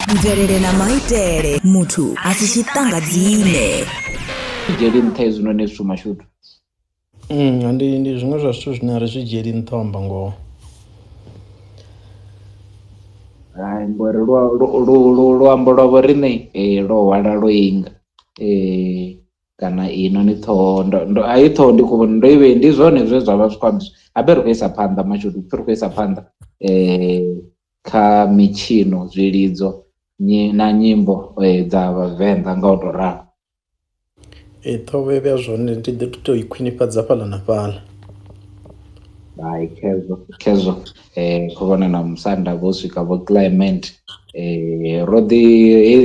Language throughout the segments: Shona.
MveleleNaMaitele, Muthu asishitangadzine. Dzhieli nṱha hezwinoni zwithu mashudu. Ndi zwiṅwe zwa zwithu zwine a ri zwi dzhieli nṱha amba ngoho. Hai, ngori luambo lwavho riṋe lwo hwala lwo inga kana inoni ṱhoho a i ṱhoho ndi khou vhona ndo iwe ndi zwone zwe zwa vha zwi khou amba habe ri khou isa phanḓa mashudu ri khou isa phanḓa kha Mitshino, Zwilidzo na nyimbo dza VhaVenḓa nga u tou ralo. Ṱhoho vhea zwone ndi ḓo tou i khwinifhadza fhaḽa na fhaḽa. Hai, khezwo khou vhona na musanda vho swika vho climate ro ḓi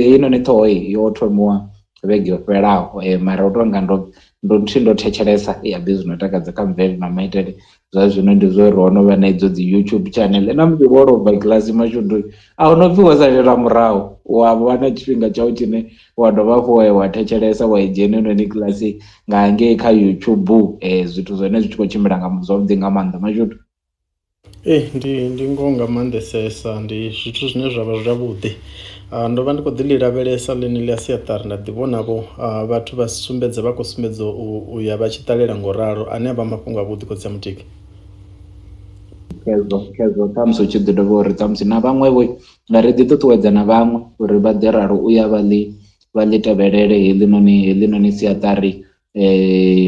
heinoni ṱhoho yo thomiwa vhege yo fhelaho mara u tou nga ndo thetshelesa habe zwino takadza kha MveleleNaMaitele zwa zwino ndi zwo ri ho no vha na idzo dzi YouTube channel na musi wo robva kiḽasi mashudu a hu no pfhi wo salela murahu wa vha na tshifhinga tshau tshine wa dovha hafhu wa thetshelesa wa i dzhena heinoni kiḽasi nga hangei kha YouTube zwithu zwine zwi tshi khou tshimbila nga zwavhuḓi nga maanḓa mashudu. Ndi ngoho nga maanḓesesa ndi zwithu zwine zwa vha zwavhuḓi. Ndo vha ndi khou ḓi ḽi lavhelesa ḽine ḽi a siaṱari nda ḓi vhonavho vhathu vha vha khou sumbedza u ya vha tshi ṱalela ngo ralo ane a vha mafhungo a vhuḓi khotsi ya mutiki. Khezwo ṱhamusi u tshi ḓi dovha uri ṱhamusi na vhaṅwevho nga ri ḓi ṱuṱuwedza na vhaṅwe uri vha ḓi ralo u ya vha ḽi tevhelele heḽinoni siaṱari.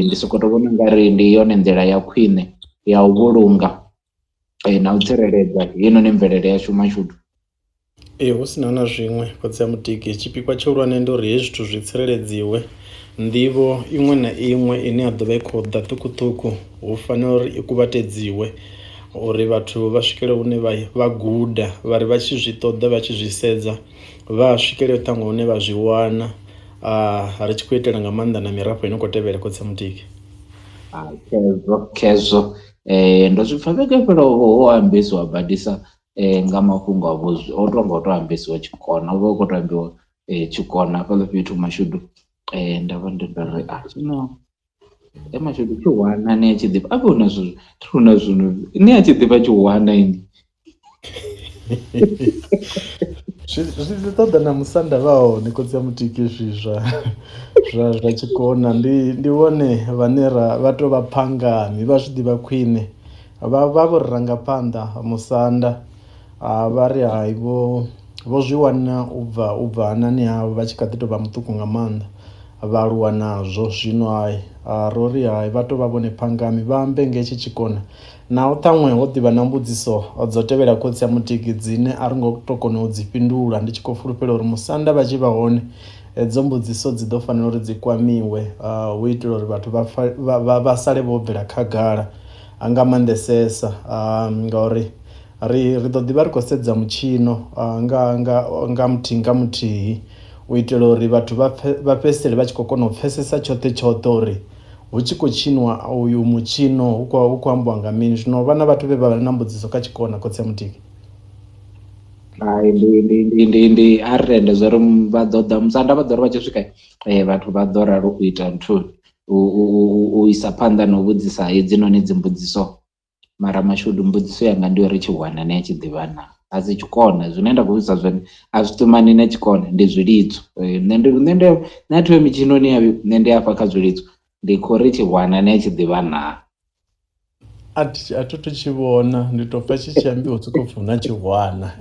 Ndi sokou tou vhona nga ri ndi yone nḓila ya khwine ya u vhulunga na u tsireledza heinoni mvelele yashu mashudu. Hu sina na zwiṅwe khotsi ya mutiki tshipikwa tshihulwane ndi uri hezwi zwithu zwi tsireledziwe. Nḓivho iṅwe na iṅwe ine ya ḓo vha i khou ḓa ṱhukhuṱhukhu hu fanela uri i kuvhatedziwe uri vhathu vha swikele hune vha guda vha ri vha tshi zwi ṱoḓa vha tshi zwi sedza vha swikele ṱhaṅwe hune vha zwi wana ri tshi khou itela nga maanḓa na mirafho ino khou tevhela khotsi ya mutiki. Khezwo ndo zwi pfha vhege fhelaho ho ambesiwa badisa nga mafhungo a vhuzwi o tou nga u tou ambesiwa tshikona u vha u khou tou ambiwa tshikona hafhaḽa fhethu mashudu nda vha ndi ri zwino mashudu tshihwana ni a tshi ḓivha a vhe huna zwino ni a tshi ḓivha tshihwana ini. Zwi ṱoḓa na musanda vha hone khotsi ya mutiki zwi zwa tshikona ndi vhone vhane vha tou vha phangami vha zwi ḓivha khwine vha vho ri rangaphanḓa musanda vha ri hai vho zwi wana u bva hanani havho vha tshi kha ḓi tou vha muṱuku nga maanḓa vha aluwa nazwo zwino hai ro ri hai vha tou vha vhone phangami vha ambe nga hetshi tshikona naho ṱhaṅwe ho ḓivha na mbudziso dzo tevhela khotsi ya mutiki dzine a ri ngo tou kona u dzi fhindula ndi tshi khou fulufhela uri musanda vha tshi vha hone hedzo mbudziso dzi ḓo fanela uri dzi kwamiwe hu itela uri vhathu vha sale vho bvela khagala nga maanḓesesa ngauri ri ḓo ḓi vha ri khou sedza mutshino nga muthihi u itela uri vhathu vha fhedzisele vha tshi khou kona u pfhesesa tshoṱhe uri hu tshi khou tshiniwa uyu mutshino hu khou ambiwa nga mini. Zwino vha na vhathu vhe vha vha na mbudziso kha tshikona khotsi ya mutiki. Hai, ndi a ri tende zwo ri vha ḓo ḓa musanda vha ḓo ri vha tshi swika vhathu vha ḓo ralo u ita nthu u isa phanḓa na u vhudzisa hedzinoni dzi mbudziso mara mashudu mbudziso yanga ndi uri tshihwana ni a tshi ḓivha na a si tshikona zwine nda khou vhudzisa zwone a zwi ṱumani na tshikona ndi Zwilidzo. Nṋe a thi vhe Mitshinoni ya nṋe ndi afha kha Zwilidzo ndi khou ri tshihwana ni a tshi ḓivha na a thi tu tshi vhona ndi tou pfha tshi tshi ambiwa tshi khou pfhi na tshihwana.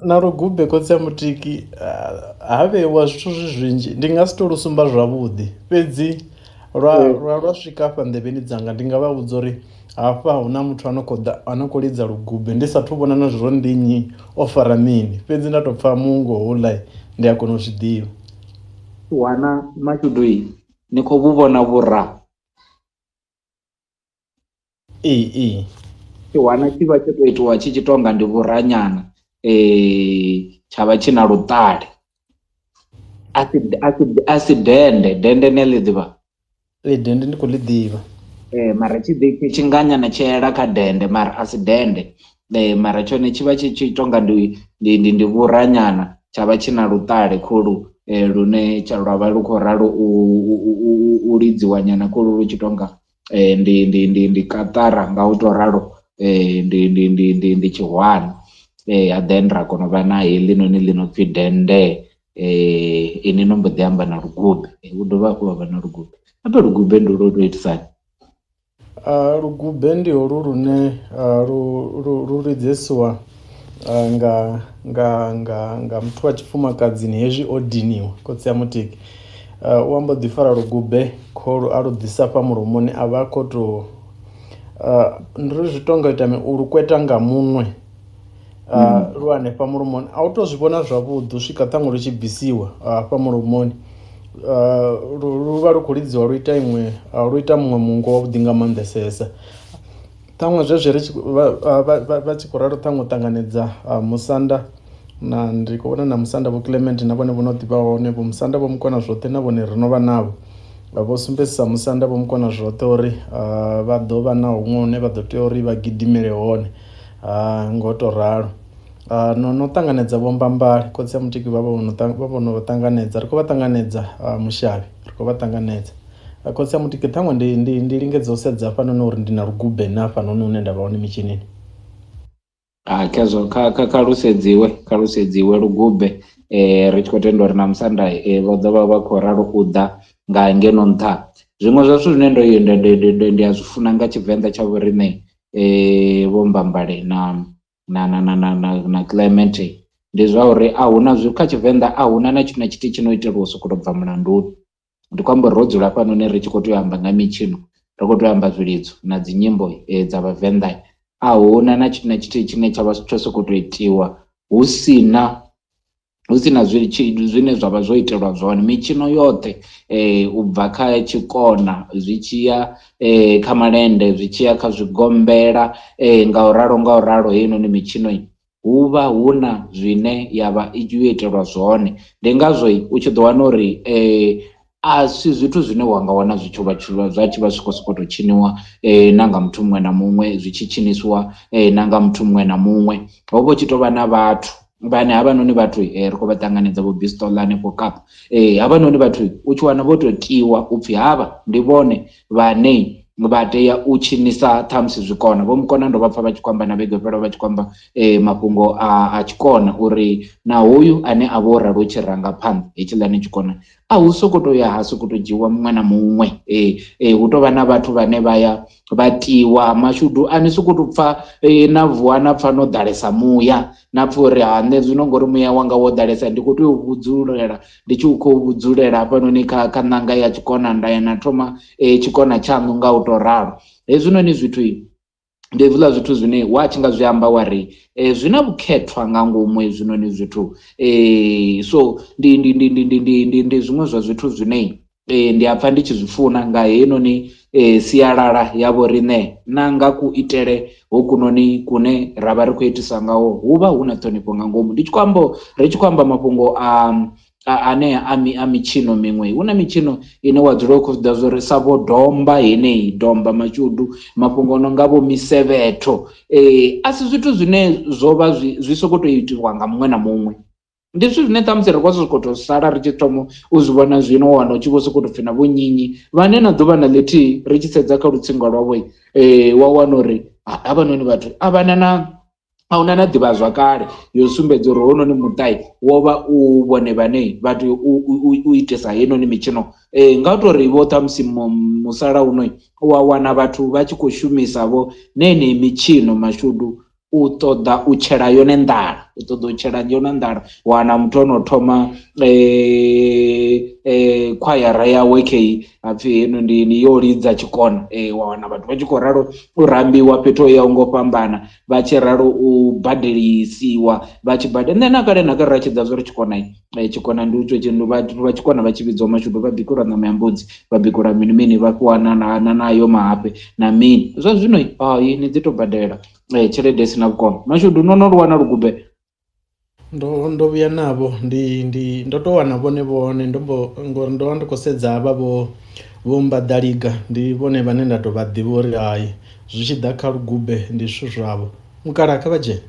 Na lugube khotsi ya mutiki ha vheiwa zwithu zwinzhi ndi nga si tou lu sumba zwavhuḓi fhedzi lwa swika afha nḓevheni dzanga ndi nga vha vhudza uri hafha hu na muthu ano khou lidza lugube ndi sathu vhona na zwo ndi nnyi o fara mini fhedzi nda tou pfha mungo houḽa ndi a kona u zwi ḓivha. Wana mashudu ni khou vhu vhona vhura wana tshi vha tsho tou itiwa tshi tonga ndi vhuranyana tsha vha tshi na luṱali a si dende ne ḽi ḓivha dende ndi khou ḽi ḓivha mara tshi nganyana tshela kha dende mara a si dende mara tshone tshi vha tshi tonga ndi vhuranyana tsha vha tshi na luṱali khulu lune lwa vha lu khou ralo u lidziwa nyana khulu lu tshi tonga ndi katara nga u to ralo ndi tshihwani then ra kona u vha na heḽi noni ḽi no pfhi dende ini no mbo ḓi amba na lugube hu dovha hafhu vha na lugube abe lugube ndi lo to itisani lugube ndi holu lune lu lidzesiwa nga muthu wa tshifumakadzini hezwi o diniwa khotsi ya mutiki u amba ḓi fara lugube kholu a lu ḓisa fha mulomoni a vha a khou tou ndi zwi to nga ita u lukweta nga muṅwe lu hanefha mulomoni a u tou zwi vhona zwavhuḓi u swika ṱhaṅwe lu tshi bvisiwa hafha mulomoni lu vha lu khou lidziwa lu ita muṅwe mungo wavhuḓi nga maanḓesesa ṱhaṅwe zwezwo vha tshi khou ralo ṱhaṅwe u ṱanganedza musanda na ndi khou vhona na musanda vho Clement na vhone vho no ḓivha hone vho musanda vho mukona zwoṱhe na vhone ri no vha navho vho sumbedzisa musanda vho mukona zwoṱhe uri vha ḓo vha na huṅwe hune vha ḓo tea uri vha gidimele hone ngo to ralo no ṱanganedza vho Mbambali khotsi ya mutiki vha vhono ṱanganedza ri khou vha ṱanganedza mushavhi ri khou vha ṱanganedza khotsi ya mutiki ṱhaṅwe ndi lingedza u sedza hafhanoni uri ndi na lugube na hafhanoni hune nda vha hone mitshinini khazwo kha lusedziwe lugube ri tshi khou tenda uri na musanda vha ḓo vha vha khou ralo u ḓa nga ngeno nṱha zwiṅwe zwa zwithu zwine ndi a zwi funa nga Tshivenḓa tsha vho riṋe vho Mbambale na Clement ndi zwa uri a huna kha Tshivenḓa a huna na tshithu na tshithu tshi no itelwa u sokou tou bva mulanduni ndi khou amba ro dzula fhanoni ri tshi khou tea u amba nga Mitshino ri khou tea u amba Zwilidzo na dzi nyimbo dza VhaVenḓa a huna na tshithu na tshithu tshine tsha vha tsho sokou tou itiwa hu si na zwine zwa vha zwo itelwa zwone mitshino yoṱhe u bva kha tshikona zwi tshiya kha malende zwi tshiya kha zwigombela nga u ralo heinoni mitshino hu vha hu na zwine yavha i tshi itelwa zwone ndi ngazwo u tshi ḓo wana uri a si zwithu zwine wanga wana zwi tshi vha sokou tou tshiniwa na nga muthu muṅwe na muṅwe zwi tshi tshinisiwa na nga muthu muṅwe na muṅwe ho vha tshi tou vha na vhathu vhane havhanoni vhathu ri khou vha ṱanganedza vho Bristol hanefho Kapa havhanoni vhathu u tshi wana vho tou tiwa upfhi havha ndi vhone vhane vha tea u tshinisa ṱhamusi zwikona vho mukona ndo vha pfha vha tshi khou amba na vhege fhelo vha tshi khou amba mafhungo a tshikona uri na hoyu ane a vho ralo tshi ranga phanḓa hetshiḽani tshikona a hu sokou tou ya ha sokou tou dzhiwa muṅwe na muṅwe hu tou vha na vhathu vhane vha ya vha tiwa mashudu ani sokou tou pfha na vuwa na pfha no ḓalesa muya na pfha uri nṋe zwino ngori muya wanga wo ḓalesa ndi khou tea u vhudzulela ndi tshi khou vhudzulela hafhanoni kha ṋanga ya tshikona nda ya na thoma tshikona tshaṋu nga u tou ralo hezwinoni zwithu ndi hezwiḽa zwithu zwine wa tshi nga zwi amba wari zwi na vhukhethwa nga ngomu hezwinoni zwithu so ndi zwiṅwe zwa zwithu zwine ndi a pfha ndi tshi zwi funa nga heinoni sialala ya vho riṋe na nga kuitele hokunoni kune ra vha ri khou itisa ngaho hu vha hu na ṱhonifho nga ngomu ri tshi khou amba mafhungo anea a mitshino miṅwe hu na mitshino ine wa dzula u khou ḓa zwori sa vho domba heneyi domba mashudu mafhungo o no nga vho misevetho a si zwithu zwine zwo vha zwi sokou tou itiwa nga muṅwe na muṅwe ndi zwithu zwine ṱhamusi ri khou sokou tou sala ri tshi thoma u zwi vhona zwino wana u tshi vho sokou tou pfhi na vho nyinyi vhane na ḓuvha na ḽithihi ri tshi sedza kha lutsingo lwavho wa wana uri havhanoni vhathu a huna na ḓivha zwakale yo sumbedza uri hononi muṱa wo vha u vhone vhane vha tea u itisa heinoni mitshino nga u tou ri vho ṱhamusi musalauno wa wana vhathu vha tshi khou shumisa vho nenei mitshino mashudu u ṱoḓa u tshela yone nḓala wana muthu ono thoma khwayara yawe kheyi hapfhi heno ndi yo lidza tshikona wa wana vhathu vha tshi khou ralo u rambiwa fhethu ho yaho ngo fhambana vha tshi ralo u badelisiwa vha tshi nṋe na kale ra tshi ḓa zwo ri tshikona ndi utsho tshinu vha tshikona vha tshi vhidziwa mashudu vha bikelwa ṋama ya mbudzi vha bikelwa mini vha fhiwa nayo mahafhe na mini zwa zwino ni dzi tou badela tshelede sina vhukona mashudu no wana lugube ndo vhuya navho ndo tou wana vhone ngori ndo vha ndi khou sedza havha vho Mbadaliga ndi vhone vhane nda tou vha ḓivha uri hayi zwi tshi ḓa kha lugube ndi zwithu zwavho mukala kha vha dzhene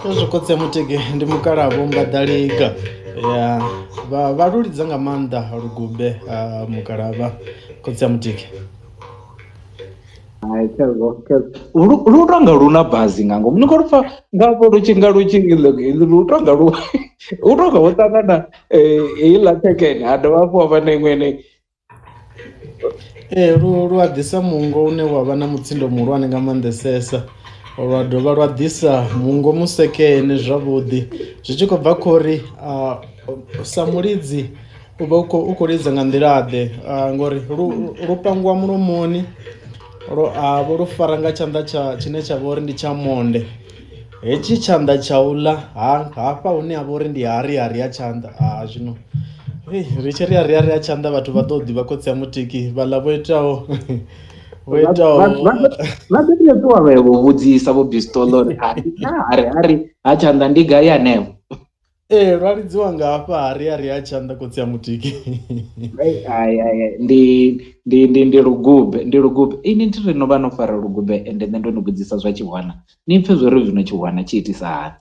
Kezwo khotsi mutege ndi mukalabo mbadalika ya vha lulidza nga maanḓa lugube mukalaba khotsi mutege. Hai kezwo lu tonga luna bhazi nga ngomu ni khou pfa nga vho lu tonga lu tonga wo ṱangana heiḽa thekene ha dovha hafhu ha vha na iṅwene. Lu a ḓisa mungo une wa vha na mutsindo muhulwane nga maanḓesesa, lwa dovha lwa ḓisa mungo musekene zwavhuḓi zwi tshi khou bva khori sa mulidzi u vha u khou lidza nga nḓilaḓe ngori lu pangiwa mulomoni vho lu fara nga tshanḓa tshine tsha vha uri ndi tsha monde. Hetshi tshanḓa tsha u ḽa hafha hune ha vha uri ndi hari ya tshanḓa zwino ri tshi ri hari ya tshanḓa vhathu vha ḓo ḓivha khotsi ya mutiki vhaḽa vho itaho vha ḓo ṱuwa vha vho vhudzisa vho bistolo uri hari ha tshanḓa ndi gai hanefho. Lwa lidziwa nga hafha hari ya tshanḓa khotsi ya mutiki. Ndi lugube ini ndi ri no vha no fara lugube ende nṋe ndo no vhudzisa zwa Tshihwana ni pfe zwori zwino Tshihwana tshi itisa hani.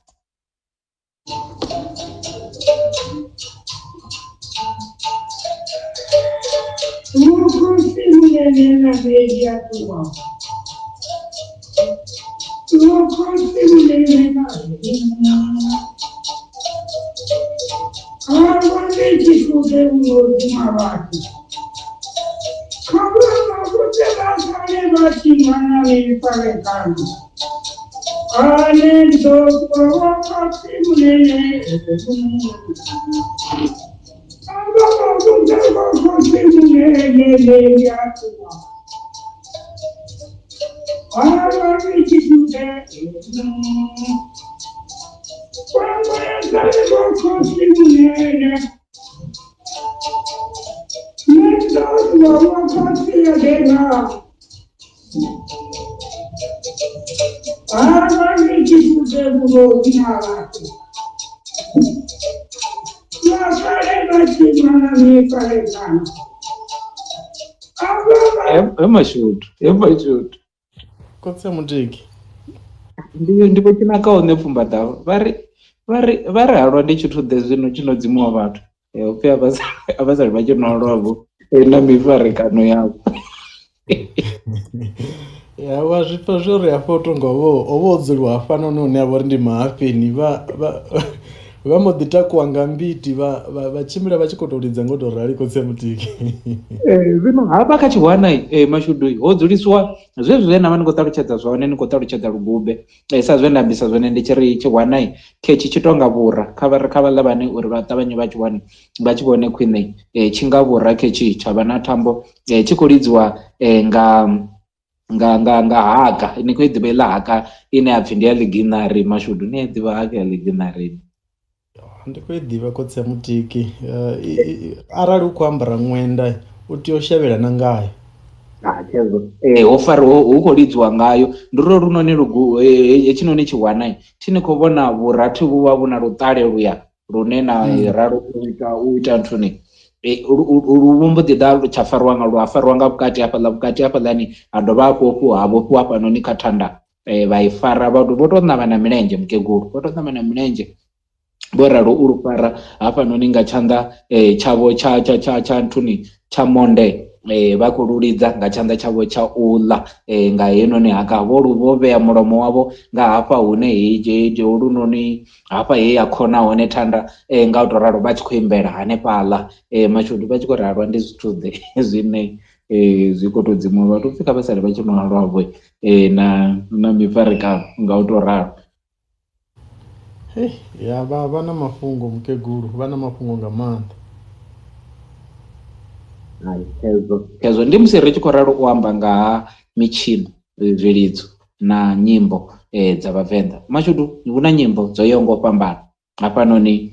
Emashudu khotsi ya mutiki ndipo chinakaho nṋe pfumba ḓavho vha ri halwa ndi tshithu ḓe zwino tshino dzimuwa vhathu upfi a vha sali vha tshi nolwavho na mifarekano yavho. Wa zwipfa zwori hafha u tonga ovha o dzuliwa hafhano hune ha vha uri ndi mahafheni vha mbo ḓi takuwa nga mbiti vha tshimbila vha tshi khou tou lidza ngo tou rali khotsi ya mutiki. Zwino hafha kha Tshihwana mashudu ho dzulisiwa zwezwi na vha ni khou ṱalutshedza zwone ni khou ṱalutshedza lugube sa zwe nda ambisa zwone ndi tshi ri Tshihwana khetshi tshi tonga vhura kha vhaḽa vhane uri vha ṱavhanye vha Tshihwana vha tshi vhone khwine tshi nga vhura khetshi tsha vha na thambo tshi khou lidziwa nga haka ni khou i ḓivha iḽa haka ine ya pfhi ndi ya liginari mashudu ni ya ḓivha haka ya liginari. Ndi khou i ḓivha khotsi ya mutiki arali u khou ambara ṅwenda u tea u shavhela na ngayo. Ho fariwa hu khou lidziwa ngayo ndi uri lunoni hetshinoni Tshihwana tshi ni khou vhona vhurathi vhu vha vhu na luṱale luya lune na ralo u ita nthuni luvhumbo ḓi ḓa tsha fariwa nga lwa fariwa nga vhukati hafhaḽani ha dovha hafhu ha vhofhiwa hafhanoni kha thanda vha i fara vhathu vho tou ṋama na milenzhe mukegulu vho tou ṋama na milenzhe vho ralo u lufara hafhanoni nga tshanḓa tshavho tsha nthuni tsha monde vha khou lulidza nga tshanḓa tshavho tsha uḽa nga henoni haka vho vhea mulomo wavho nga hafha hune lunoni hafha he ya khona hone thanda nga u tou ralo vha tshi khou imbela hanefhaḽa mashudu vha tshi khou ralwa ndi zwithu zwine zwi khou tou dzimuwa vhathu upfi kha vha sale vha tshi no halwavho na mifarekano nga u tou ralo. Ya vha na mafhungo mukegulu vha na mafhungo nga maanḓa. Kezwo ndi musi ri tshi khou ralo u amba nga ha Mitshino, Zwilidzo na nyimbo dza vhavenḓa mashudu hu na nyimbo dzo yaho nga u fhambana hafhanoni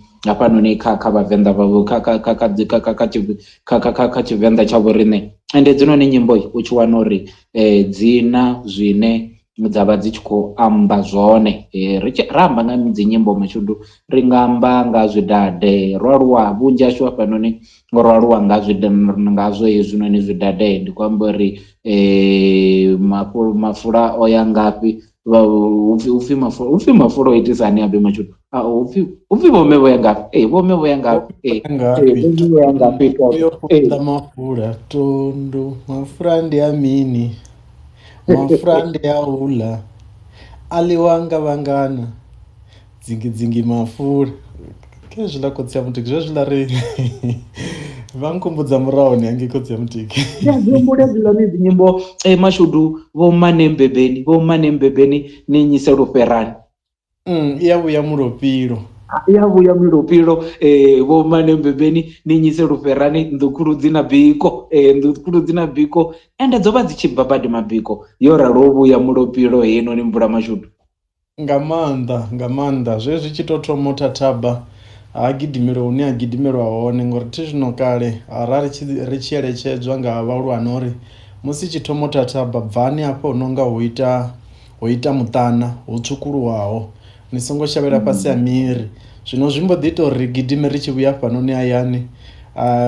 kha vhavenḓa vhavho kha Tshivenḓa tsha vho riṋe ende dzinoni nyimbo u tshi wana uri dzina zwine dza vha dzi tshi khou amba zwone ri amba nga dzi nyimbo mashudu ri nga amba nga zwidade ro aluwa vhunzhi hashu hafhanoni ngo ro aluwa ngazwo hezwinoni zwidade ndi khou amba uri mafula o ya ngafhi upfi mafulo itisa ani abe mashudu upfi vhome vho yanga vhome vho yanga uyo funda mafula tondu mafura ndi a mini mafura ndi a ula aliwanga vangana dzingi mafura ke zvila kotsi ya mutiki zvezvila ri vankumbudza muraho nyange kotsi ya mutiki yazomboda dzilani dzinyimbo mashudu vho mane mbebeni ninyise luferani iyavuya mulopilo vho mane mbebeni ninyise luferani ndukuru dzina biko ende dzova dzichibva badi mabiko yo ralo vuya mulopilo heno ni mvula mashudu nga maanḓa zvezwi chitothoma thathaba hagidimiro hune hagidimirwa hone ngori thi zwino kale ara ri tshi eletshedzwa nga vhahulwane uri musi tshithomo thathaba bvani hafho hu nonga ho ita muṱana ho tswukuluwaho ni songo shavhela fhasi ha miri zwino zwi mbo ḓi ita uri gidime ri tshi vhuya fhanoni hayani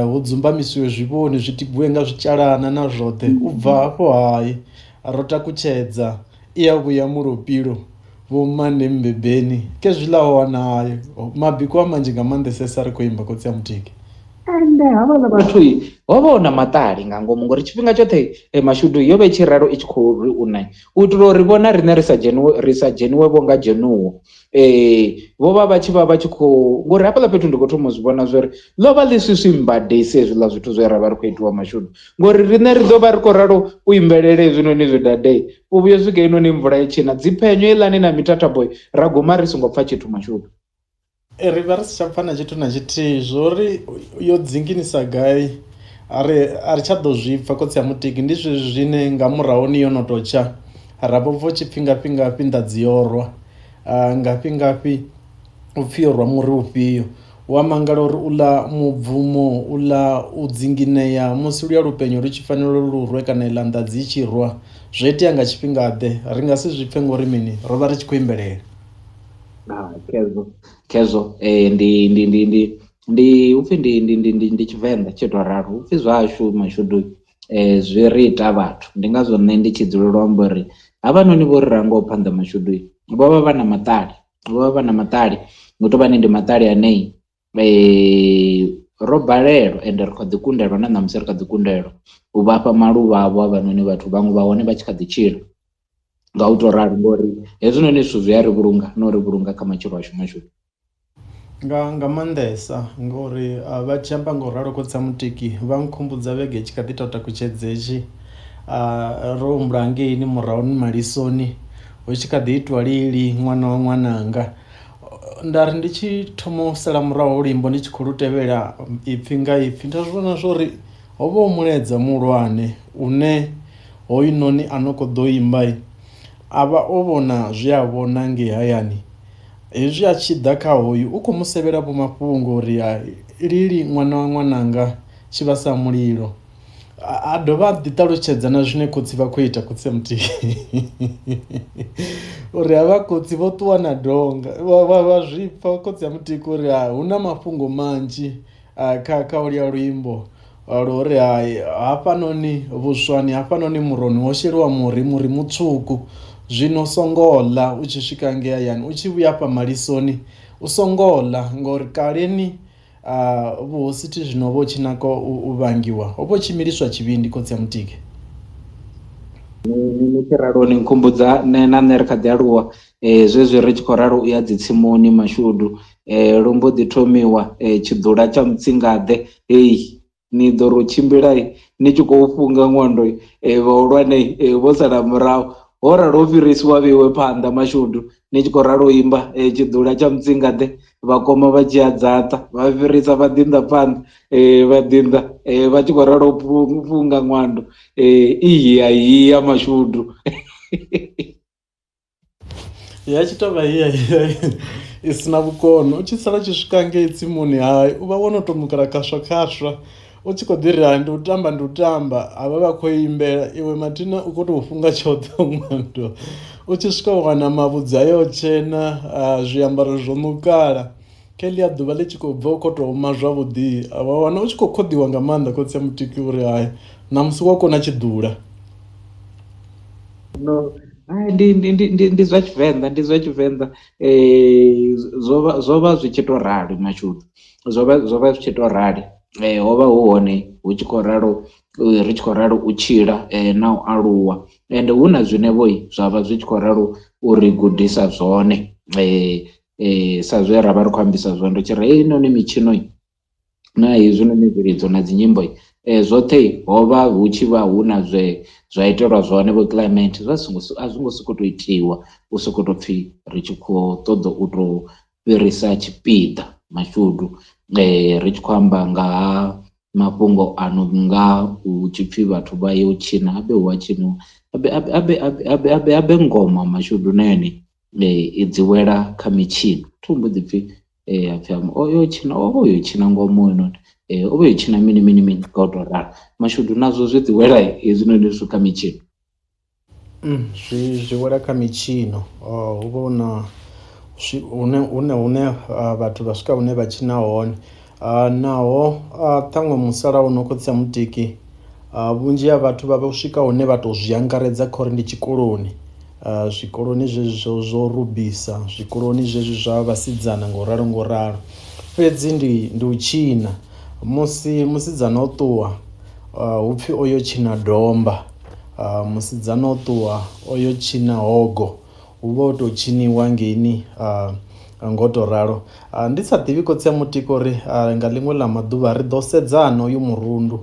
hu dzumbamisiwe zwivhoni zwi tibvuwe nga zwitshalana na zwoṱhe u bva hafho hayi ro takutshedza iya vhuya mulopilo vho mane mbebeni ke zwilaho wanayo mabiko a manzhi nga maanḓesesa ri khou imba kotsi ya mutiki ende havhaḽa vhathu ho vha hu na maṱali nga ngomu ngori tshifhinga tshoṱhe mashudu yo vha itshi ralo i tshi khou ri u itela uri vhona riṋe ri sa dzheniwe vho nga dzhenuwo vho vha tshi khou ngori hafhaḽa fhethu ndi khou thoma u zwi vhona zwori ḽo vha ḽi swiswimbadesi hezwiḽa zwithu zwe ra vha ri khou itiwa mashudu ngori riṋe ri ḓo vha ri khou ralo u imbelele hezwinoni zwi dadei u vhuya swika inoni mvula itshina dziphenyo iḽani na mitathaboy ra guma ri songo pfha tshithu mashudu ri vha ri si tsha pfha na tshithu na tshithihi zwori yo dzinginisa gai a ri tsha ḓo zwi pfha kotsi ya mutiki ndi zwezwi zwine nga murahoni yo no tou tsha ra vho pfha tshipfi ngafhi ndadzi yorwa ngafhi upfi yorwa muri ufhio wa mangala uri uḽa mubvumo uḽa u dzingineya musi luya lupenyo lu tshi fanela lu rwe kana iḽa ndadzi i tshi rwa zwo itea nga tshifhingaḓe ri nga si zwi pfhe ngori mini ro vha ri tshi khou imbelela kezo ndi upfi ndi Tshivenḓa tshi to ralo upfi zwashu mashudu zwi ri ita vhathu ndi ngazwo nṋe ndi tshi dzulela u amba uri havhanoni vho ri ranga u phanḓa mashudu vho vha vha na maṱali ngo tou vhani ndi maṱali anei ro balelwa ende ri kha ḓi kundelwa na ṋamusi ri kha ḓi kundelwa u vhafha maluvha avho havhanoni vhathu vhaṅwe vha hone vha tshi kha ḓi tshila nga u tou ralo ngori hezwinoni zwithu zwi a ri vhulunga no ri vhulunga kha matshilo ashu mashudu nga maanḓesa ngori vha tshi amba nga u ralo kotsa mutiki vha nkhumbudza vhege i tshi kha ḓi tou takutshedzetshi ro humbula ngeini murahuni malisoni hu tshi kha ḓi itwa lili ṅwana wa ṅwananga nda ri ndi tshi thoma u sala murahu luimbo ndi tshi khou lu tevhela ipfhi nga ipfhi nda zwi vhona zwori ho vha u muledza muhulwane une hoyunoni a no khou ḓo imba a vha o vhona zwi a vhona ngei hayani hezwi a tshi ḓa kha hoyu u khou mu sevhela vho mafhungo uri lili ṅwana wa ṅwananga tshi vha sa mulilo a dovha a ḓi ṱalutshedza na zwine khotsi vha khou ita kotsi ya mutiki uri havha khotsi vho ṱuwa na donga vha zwi pfha kotsi ya mutiki uri hu na mafhungo manzhi kha ulia luimbo lori hafhanoni vhuswani hafhanoni muroni ho sheliwa muri mutswuku zwino songo ḽa u tshi swika ngei hayani u tshi vhuya fha malisoni u songo ḽa ngori kaleni vhuhosithi zwino vho tshi nako u vhangiwa ho vho tshimiliswa tshivhindi kotsi ya mutiki ni tshi ralo ni nkhumbudza na nṋe ri kha ḓi aluwa zwezwi ri tshi khou ralo u ya dzitsimuni mashudu lumbo ḓi thomiwa tshiḓula tsha mutsingaḓe ni ḓo ro tshimbila ni tshi khou funga ṅwando vhahulwane vho sala murahu ho ralo u fhirisiwa vheiwe phanḓa mashudu ni tshi khou ralo imba tshiḓula tsha mutsingaḓe vhakoma vha dzhia dzaṱa vha fhirisa vha ḓinḓa phanḓa vha ḓinḓa vha tshi khou ralo u funga ṅwando ya mashudu ya tshi tou vha i si na vhukono u tshi sala tshi swika ngei tsimuni hayi u vha wo no tomukela khaswa u tshi khou ḓi ri ndi u tamba havha vha khou imbela iwe mathina u khou tou funga tshoṱhe ṅwando u tshi swika u wana mavhudzi ayo tshena zwiambaro zwo nukala kha eḽia ḓuvha ḽi tshi khou bva u khou tou ma zwavhuḓi wa wana u tshi khou khodiwa nga maanḓa kotsi ya mutiki uri hayi namusi wa kona tshiḓula ndi zwa Tshivenḓa, ndi zwa Tshivenḓa. Zwo vha zwi tshi to rali mashudu, zwo vha zwi tshi to rali. Ho vha hu hone hu tshi khou ralo, ri tshi khou ralo u tshila na u aluwa, ende hu na zwine vho zwa vha zwi tshi khou ralo uri gudisa zwone. Sa zwe ra vha ri khou ambisa zwone ri tshi ri heinoni mitshino na hezwinoni Zwilidzo na dzi nyimbo zwoṱhe ho vha hu tshi vha hu na zwa itelwa zwone vho climate, a zwi ngo sokou tou itiwa u sokou tou pfhi ri tshi khou ṱoḓa u tou fhirisa tshipiḓa mashudu. Ri tshi khou amba nga ha mafhungo ano nga hu tshi pfhi vhathu vha ye u tshina, habe hu a tshiniwa, habe ngoma mashudu na yone i dzi wela kha mitshino. Thumbu dzi pfhi apfhi oyo tshina, oyo tshina ngoma noni, oyo tshina mini nga u tou ralo mashudu, nazwo zwi dzi wela hezwinoni zwithu kha mitshino. Zwi wela kha mitshino. Hu vha hune vhathu vha swika hune vha tshina hone. Naho ṱhaṅwe musalauno khotsi ya mutiki, vhunzhi ha vhathu vha vha swika hune vha tou zwi angaredza kha uri ndi tshikoloni. Zwikoloni zwezwi zwo rubisa, zwikoloni zwezwi zwa vhasidzana ngo ralo. Fhedzi ndi u tshina. Musi musidzana o ṱuwa hu pfhi oyo tshina domba, musidzana o ṱuwa oyo tshina hogo, hu vha o tou tshiniwa ngeini ngo tou ralo. Ndi sa ḓivhi khotsi ya mutiko uri nga ḽiṅwe ḽa maḓuvha ri ḓo sedzana uyu murundu,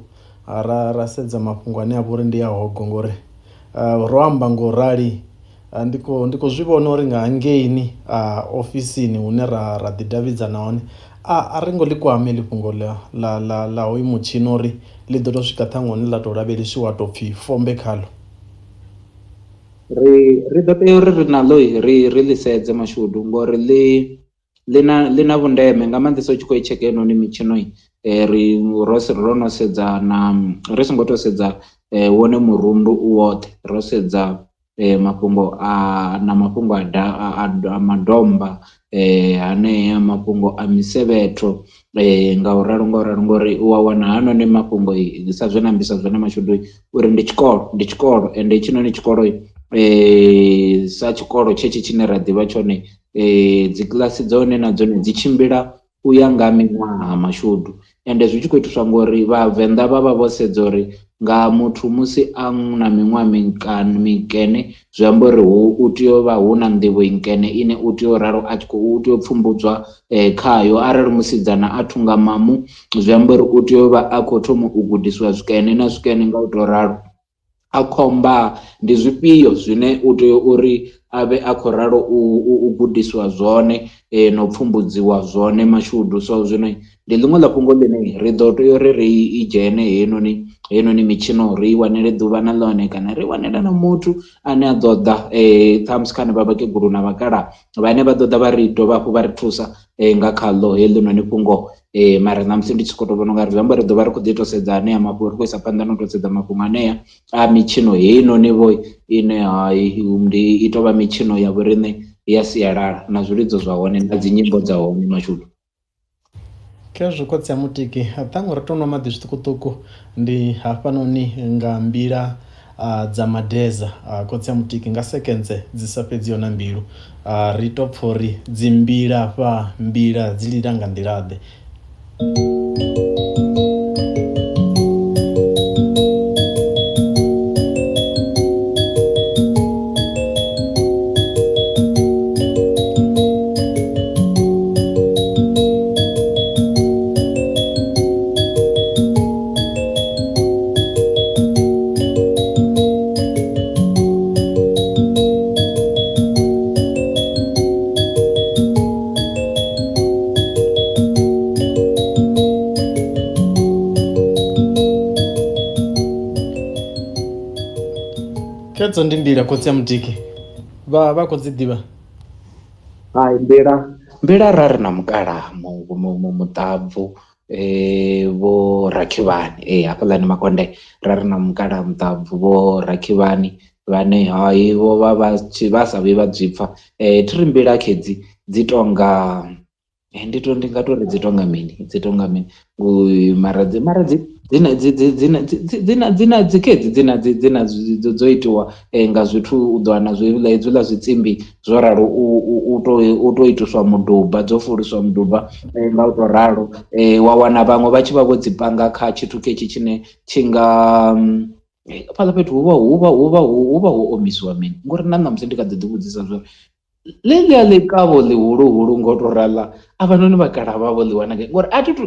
ra sedza mafhungo ane a vha uri ndi a hogo, ngori ro amba ngo rali ndi khou zwi vhona uri nga hangeini ofisini hune ra ḓi davhidzana hone a ri ngo ḽi kwame ḽi fhungo ḽa hoyu mutshino uri ḽi ḓo tou swika ṱhaṅwe hune ḽa tou lavhelesiwa tou pfhi fombe khaḽo. Ri ḓo tea uri ri naḽo ri ḽi sedze mashudu, ngori ḽi na vhundeme nga maanḓesa u tshi khou i tsheka heinoni mitshino ro no sedza ri songo tou sedza wone murundu u woṱhe, ro sedza mafhungo a madomba, hanea mafhungo a misevhetho, nga u ralo ngori u a wana hanoni mafhungo sa zwe na ambisa zwone mashudu uri ndi tshikolo ende hetshinoni tshikolo sa tshikolo tshetshi tshine ra ḓivha tshone, dzi kiḽasi dzone na dzone dzi tshimbila u ya nga miṅwaha mashudu. Ende zwi tshi khou itiswa ngori vhavenḓa vha vha vho sedza uri nga muthu musi a na miṅwaha mikene, zwi amba uri u tea u vha hu na nḓivho nkene ine u tea u ralo u tea u pfumbudzwa khayo. Arali musidzana a thunga mamu, zwi amba uri u tea u vha a khou thoma u gudisiwa zwikene na zwikene nga u tou ralo. A khomba ndi zwifhio zwine u tea uri avhe a khou ralo u gudisiwa zwone no pfumbudziwa zwone mashudu. So zwino ndi ḽiṅwe ḽa fhungo ḽine ri ḓo tea uri ri i dzhene heinoni mitshino, ri i wanele ḓuvha na ḽone, kana ri wanela na muthu ane a ḓo ḓa ṱhamusi khane vha vhakegulu na vhakalaha vhane vha ḓo ḓa vha ri dovha hafhu vha ri thusa nga khaḽo heḽinoni fhungo. Mara ṋamusi ndi tshi khou tou vhona ungari zwi amba ri ḓo vha ri khou ḓi tou sedza anea mafhungo, ri khou isa phanḓa na u tou sedza mafhungo anea a mitshino heinoni vho ine i tou vha mitshino ya vhoriṋe ya sialala na zwilidzo zwa hone na dzi nyimbo dza hone mashudu. Khezwo khotsi ya mutiki, ṱhaṅwe ri tou nwa maḓi zwiṱukuṱuku ndi hafhanoni nga mbila dza madeza. Khotsi ya mutiki nga sekenze dzi sa fhedziho na mbilu, ri tou pfha uri dzi mbila dzi lila nga nḓilaḓe. Kedzo ndi mbila khotsi ya mutiki, vha khou dzi ḓivha? Mbila ra ri na mukalaha muṱabvu, vho Rakhivhani hafhaḽani Makonde, ra ri na mukalaha muṱabvu vho Rakhivhani vhane vho vha sa vhi vha dzi pfha. Thi ri mbila khedzi dzi tonga ndi nga tori dzi tonga mini mara dzi dzina dzikhedzi dzina dzo itiwa nga zwithu u ḓo wana zwiḽa zwitsimbi zwo ralo u to itiswa muduba dzo fuliswa muduba nga u to ralo wa wana vhaṅwe vha tshi vha vho dzi panga kha tshithu ketshi tshine tshi nga fhaḽa fhethu hu vha ho omisiwa mini ngori na ṋamusi ndi kha ḓi vhudzisa zwori ḽeḽia ḽikavho ḽihuluhulu ngo to rala avhanoni vhakala vhavho ḽi wana ngori a thi tu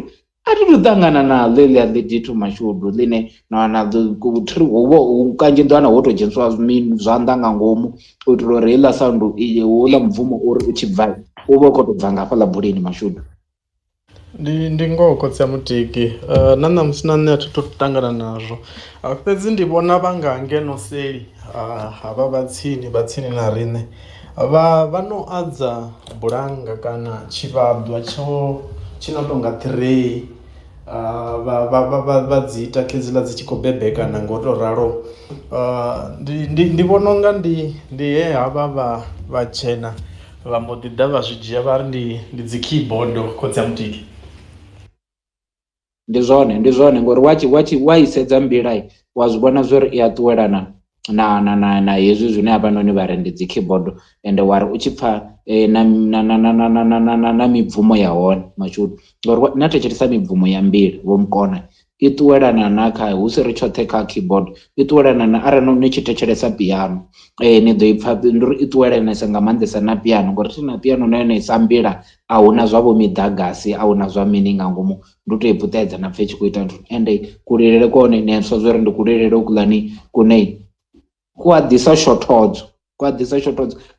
ṱangana na ḽeḽia ḽi dito mashudu ḽine na wana kanzhi ḓo wana ho to dzheniswa zwanḓa nga ngomu u itela uri heiḽa sound houḽa mubvumo uri u tshi bva u vha u khou tou bva nga hafhaḽa bulini mashudu. Ndi ngoho khotsi ya mutiki na ṋamusi na nṋe a thi thu ṱangana nazwo fhedzi ndi vhona vha nga ngeno seli havha vha tsini na riṋe vha no adza bulanga kana tshivhadzwa tshi no tonga ṱireyi vha dzi ita khedziḽa dzi tshi khou bebekana ngo to ralo ndi vhona unga ndi he havha vhatshena vha mbo ḓi ḓa vha zwi dzhia vha ri ndi dzi keyboard khotsi ya mutiki. Ndi zwone ngori wa i sedza mbila wa zwi vhona zwori i a ṱuwelana na hezwi zwine havhanoni vha ri ndi dzi keyboard ende wari u tshi pfa na mibvumo ya hone mashudu ngori na thetshelesa mibvumo ya mbili vho mukona i ṱuwelana na kha hu si ri tshoṱhe kha keyboard i ṱuwelana na arali ni tshi thetshelesa piano ni ḓo i pfha ndi uri i ṱuwelanesa nga maanḓesa na piano ngori thi na piano na yone isa mbila a huna zwavho miḓagasi a huna zwa mini nga ngomu ndi u to i puṱedza na pfhe tshi khou ita nthu ende kulilele kone ni a pfha zwori ndi kulilele kuḽani kune ku a ḓisa shothodzo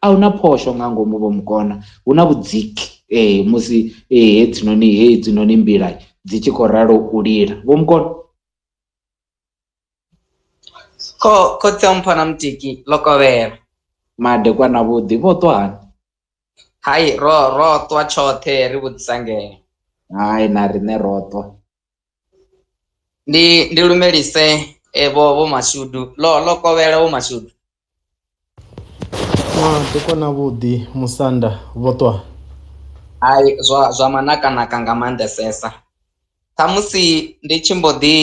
a huna phosho nga ngomu vho mukona hu na vhudziki musi hedzinoni mbila dzi tshi khou ralo u lila vho mukona khotsi ya mpha na mutiki lokovhela madekwana vhuḓi vho ṱwa hani hayi ro ṱwa tshoṱhe ri vhudzisa ngeo hayi na riṋe ro ṱwa ndi lumelise vho mashudu lokovhela vho mashudu madekwana vhuḓi musanda vho ṱwa hayi zwa manakanaka nga maanḓesesa ṱhamusi ndi tshi mbo ḓi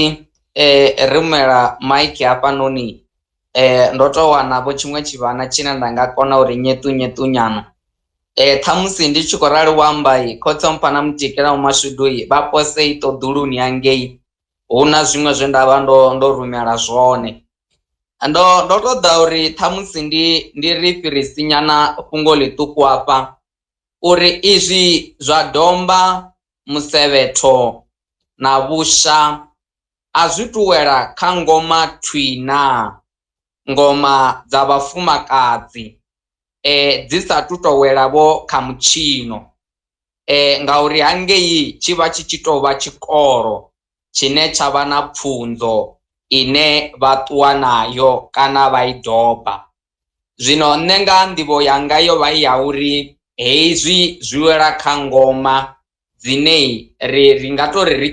rumela maiki hafhanoni ndo to wana vho tshiṅwe tshivhana tshine nda nga kona uri nyeṱu nyana ṱhamusi ndi tshi khou rali u amba khotsi ya mpha na mutikela mashudu vha pose i ṱoḓuluni hangei hu na zwiṅwe zwe nda vha ndo rumela zwone ndo ṱoḓa uri ṱhamusi ndi ri fhirisi nyana fhungo ḽiṱuku hafha uri izwi zwa domba musevhetho na vhusha a zwi tuwela kha ngoma thwina ngoma dza vhafumakadzi dzi sa tutowela vho kha Mitshino ngauri hangei tshivha tshi tovha tshikoro tshine tsha vha na pfunzo ine vha ṱuwa nayo kana vha i doba zwino nṋe nga nḓivho yanga yo vha i ya uri hezwi zwi wela kha ngoma dzine ri nga tori ri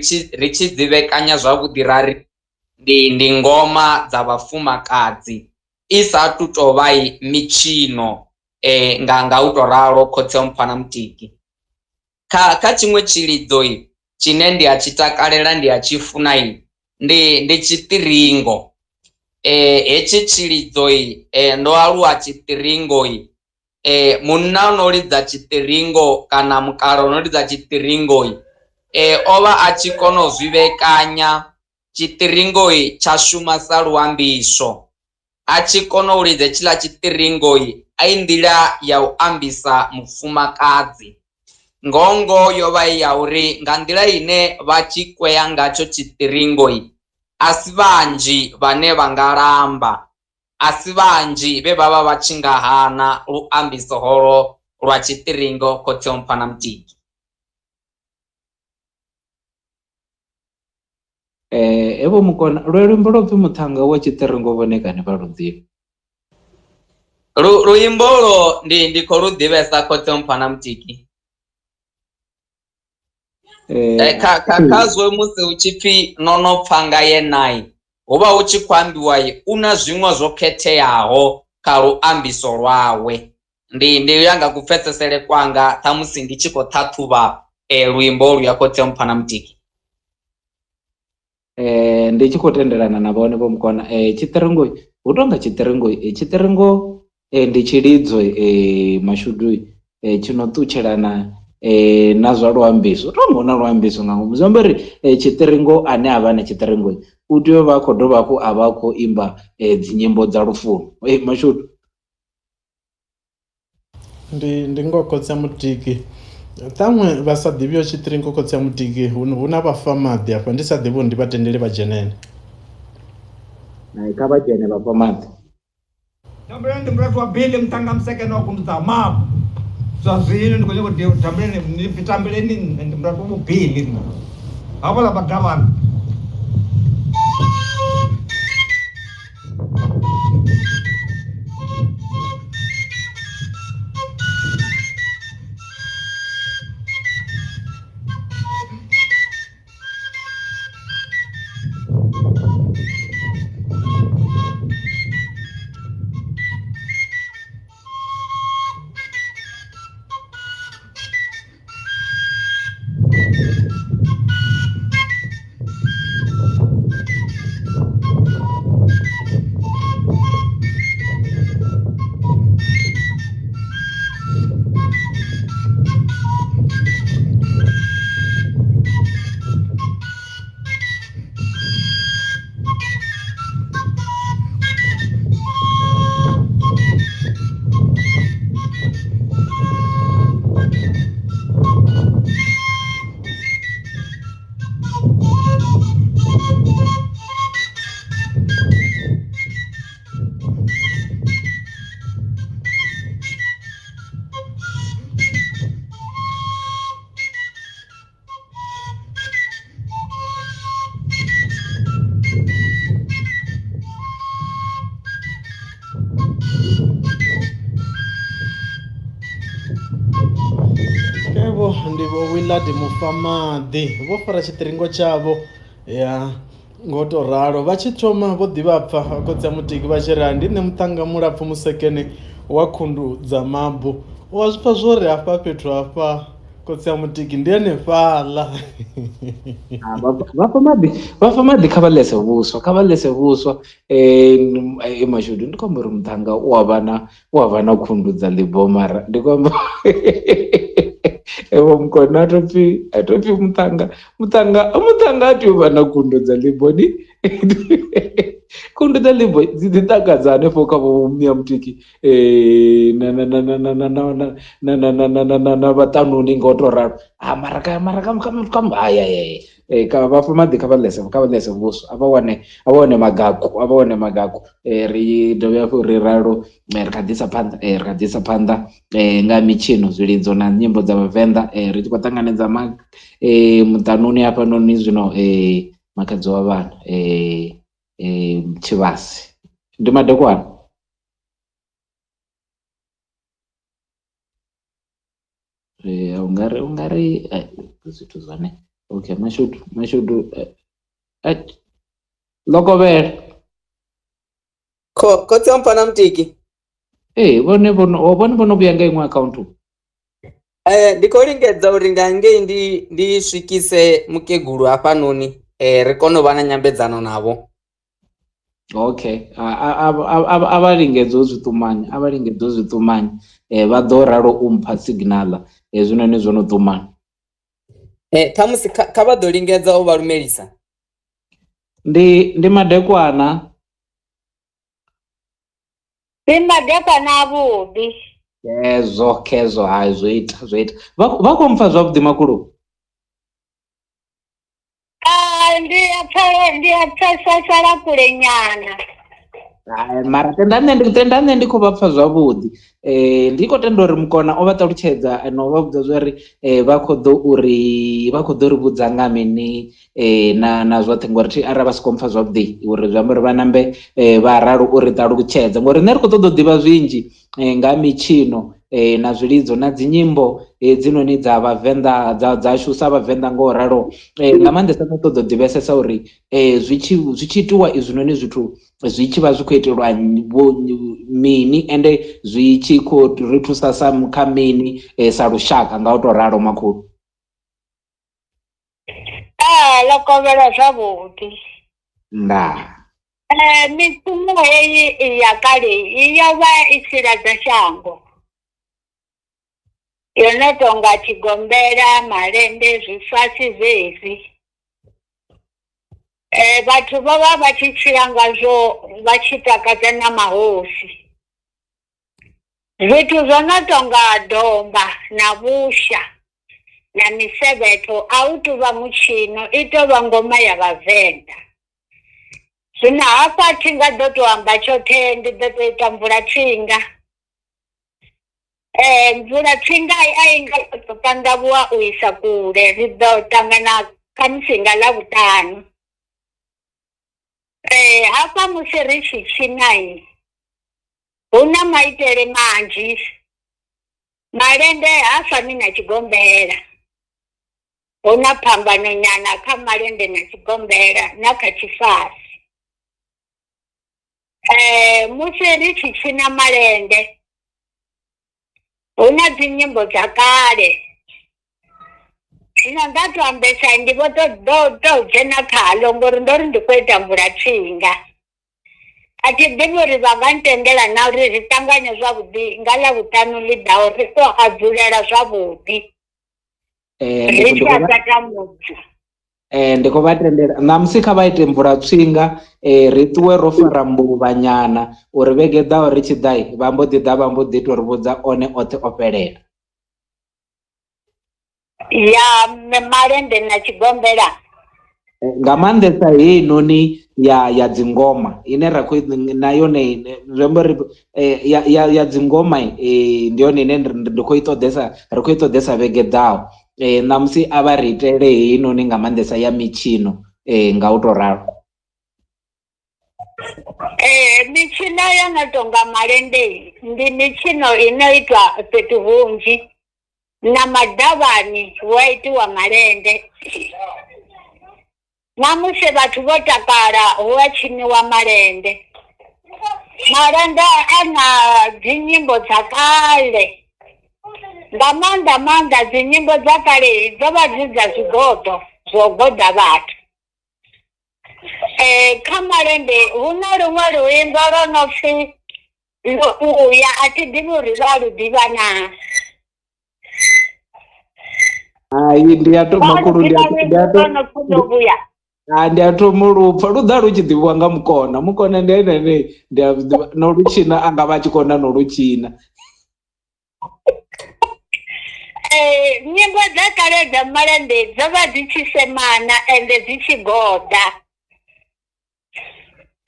tshi dzi vhekanya zwavhuḓi rari ndi ngoma dza vhafumakadzi i sa tu tovha Mitshino nga u to ralo khotsi ya mpha na mutiki kha tshiṅwe tshilidzo tshine ndi a tshi takalela ndi a tshi funa ndi tshiṱiringo hetshi tshilidzo ndo aluwa tshiṱiringo munna no lidza tshiṱiringo kana mukalo no lidza tshiṱiringo ovha a tshi kona u zwi vhekanya tshiṱiringo tsha shuma sa luambiso a tshi kona u lidza tshila tshiṱiringo a i nḓila ya u ambisa mufumakadzi ngongo yo vha i ya uri nga nḓila ine vha tshi kwea ngatsho tshiṱiringo a si vhanzhi vhane vha nga lamba a si vhanzhi vhe vha vha vha tshi nga hana luambiso holo lwa tshiṱiringo khotsi ya mpha na mutiki evo mukona luimbo lwo pfi muthanga wa tshiṱiringo vhone kani vha luḓivha luimbo lo ndi khou lu ḓivhesa khotsi ya mpha na mutiki kha zwe musi hu tshi pfi no pfa nga yenai hu vha hu tshi khou ambiwa u na zwiṅwe zwo khetheaho kha luambiso lwawe ndi ya nga kupfesesele kwanga ṱhamusi ndi tshi khou ṱhaṱhuvha luimbo lu ya khotsi ya mpha na mutiki ndi tshi khou tendelana na vhone vho mukona tshiṱiringo hu tonga tshiṱiringo ndi tshilidzo mashudu tshi no ṱutshelana na zwa luambiso tonga na luambiso nga ngomu zwi amba uri tshiṱiringo ane avha na tshiṱiringo u tea u vha a khou dovha hafhu a vha a khou imba dzinyimbo dza lufuno mashudu ndi ngoho khotsi ya mutiki ṱhaṅwe vha sa ḓivhiho tshiṱiringo khotsi ya mutiki hu na vhafa maḓi afha ndi sa ḓivhiho ndi vha tendele vha dzhenene kha vha dzhene vhafa maḓi tambuleni ndi mrathu wa bili mtanga msekene wa kundudza mapo zwa zwino ndi khou nyanga kuti tambuleni ndi mrathu wa bili hafho la badavana ndi vho Willard Mufamaḓi vho fara tshiṱiringo tshavho ya ngo to ralo vha tshi thoma vho ḓivha pfa khotsi ya mutiki vha tshi ri ndi nṋe muṱanga mulapfu musekene wa khundu dza mabu wa zwipfa zwori hafha fhethu hafha khotsi ya mutiki ndi hanefhaḽa vhafa maḓi kha vha ḽese vhuswa mashudu ndi khomba uri muṱanga u a vha na khundu dza ḽibomara ndi khomba evo mukona a topfi muṱanga a tea u vha na khundu dza ḽiboni khundu dza ḽibo dzi ḓi takadza hanefho kha vhomia mutiki na vhaṱanuni nga u to ralo vhafa maḓi kha vha ḽese vhuswa a vha wane magaku ri dovhe hafhu ri ralo ri kha ḓisa phanḓa nga mitshino zwilidzo na nyimbo dza vhavenḓa ri tshi khou ṱanganedza muṱanuni hafhanoni zwino makhadzi wa vhana tshivhasi ndi madekwana ungari zwithu zwane okay mashudu lokovela khotsi mpana mtiki vhone vhono vhuya nga iṅwe akhaunthu ndi khou lingedza uri nga ngei ndi swikise mukegulu hafhanoni ri kone u vha na nyambedzano navho okay a vha lingedza u zwiṱumanya vha ḓo ralo u mpha signal hezwinoni zwo no ṱumana ṱhamusi kha vha ḓo lingedza u vha lumelisa ndi madekwana avhuḓi khezwo hayi zwo ita vha khou mpfa zwavhuḓi makulu ndi a pfha sala kule nyana mara tenda nṋe ndi khou vha pfha zwavhuḓi ndi khou tenda uri mukona o vha ṱalutshedza no vha vhudza zwori vha khou ḓo ri vhudza nga mini na zwoṱhe ngori arali vha si khou mpfha zwavhuḓi uri zwi amba uri vha nambe vha ralo uri ṱalutshedza ngori nṋe ri khou ṱoḓa u ḓivha zwinzhi nga mitshino na zwilidzo na dzinyimbo hedzinoni dza vhavenḓa dzashu sa vhavenḓa ngo ralo nga maanḓesa no ṱoḓa u ḓivhesesa uri zwi tshi itiwa izwinoni zwithu zwi tshi vha zwi khou itelwa mini ende zwi tshi khou ri thusa kha mini sa lushaka nga u to ralo makhulu ḽo kovhela zwavhuḓi. Ndaa. Mishumo heyi ya kale yo vha i tshi ladza shango. Yo no tonga tshigombela, malende, zwifasi zwezwi. Vhathu vho vha vha tshi tshila ngazwo vha tshi takadza na mahosi. Zwithu zwo no tonga domba na vhusha na misevhetho a hu tuvha Mitshino, i tovha ngoma ya VhaVenḓa. Zwino hafha thi nga ḓo tou amba tshoṱhe, ndi ḓo tou ita mvula tsinga. Mvula tsinga a i nga tou ṱandavhuwa u isa kule, ri ḓo ṱangana khamusi nga Ḽavhuṱanu. Hafha musi ri tshi tshina hu na maitele manzhi. Malende ha fani na tshigombela. Hu na phambano nyana kha malende na tshigombela na kha tshifasi. Musi ri tshi tshina malende hu na dzi nyimbo dza kale. Zwino nda tou ambesa ndi vho tou dzhena khaḽo ngori ndo ri ndi khou ita mvula tsinga. A thi ḓivhi uri vha nga ntendela na uri ri ṱanganye zwavhuḓi nga Ḽavhuṱanu ḽi ḓaho, ri tou hadzulela zwavhuḓi. Ri tshi a tatamudza. Ndi khou vha tendela ṋamusi kha vha ite mvula tsinga, ri ṱuwe ro fara mbuvha nyana uri vhege ḓaho ri tshi ḓa vha mbo ḓi ḓa vha mbo ḓi tou ri vhudza one oṱhe o fhelela. Ya malende na tshigombela. Nga maanḓesa heinoni ya dzingoma ine ra khou na yone zwi amba uri ya dzingoma ndi yone ine ndi khou i ṱoḓesa, ri khou i ṱoḓesa vhege ḓaho. Ṋamusi a vha ri itele heinoni nga maanḓesa ya Mitshino nga u tou ralo. Mitshino yo no tonga malende ndi mitshino ino itwa fhethu hunzhi. Na madavhani hu a itiwa malende. Namusi vhathu vho takala hu a tshiniwa malende. Malende a na dzi nyimbo dza kale. Nga maanḓa dzi nyimbo dza kale dzo vha dzi dza zwigoḓo zwo goḓa vhathu. Kha malende hu na luṅwe luimbo lwo no pfhi Lufuno, a thi ḓivhi uri vha lu ḓivha naa. Hai, ndi a tou makulu ndi a tou mulupfa lu ḓa lu tshi ḓivhiwa nga mukona ndi ene ndi a no lu tshina anga vha tshi kona no lu tshina. Nyimbo dza kale dza malende dzo vha dzi tshi semana ende dzi tshi goḓa.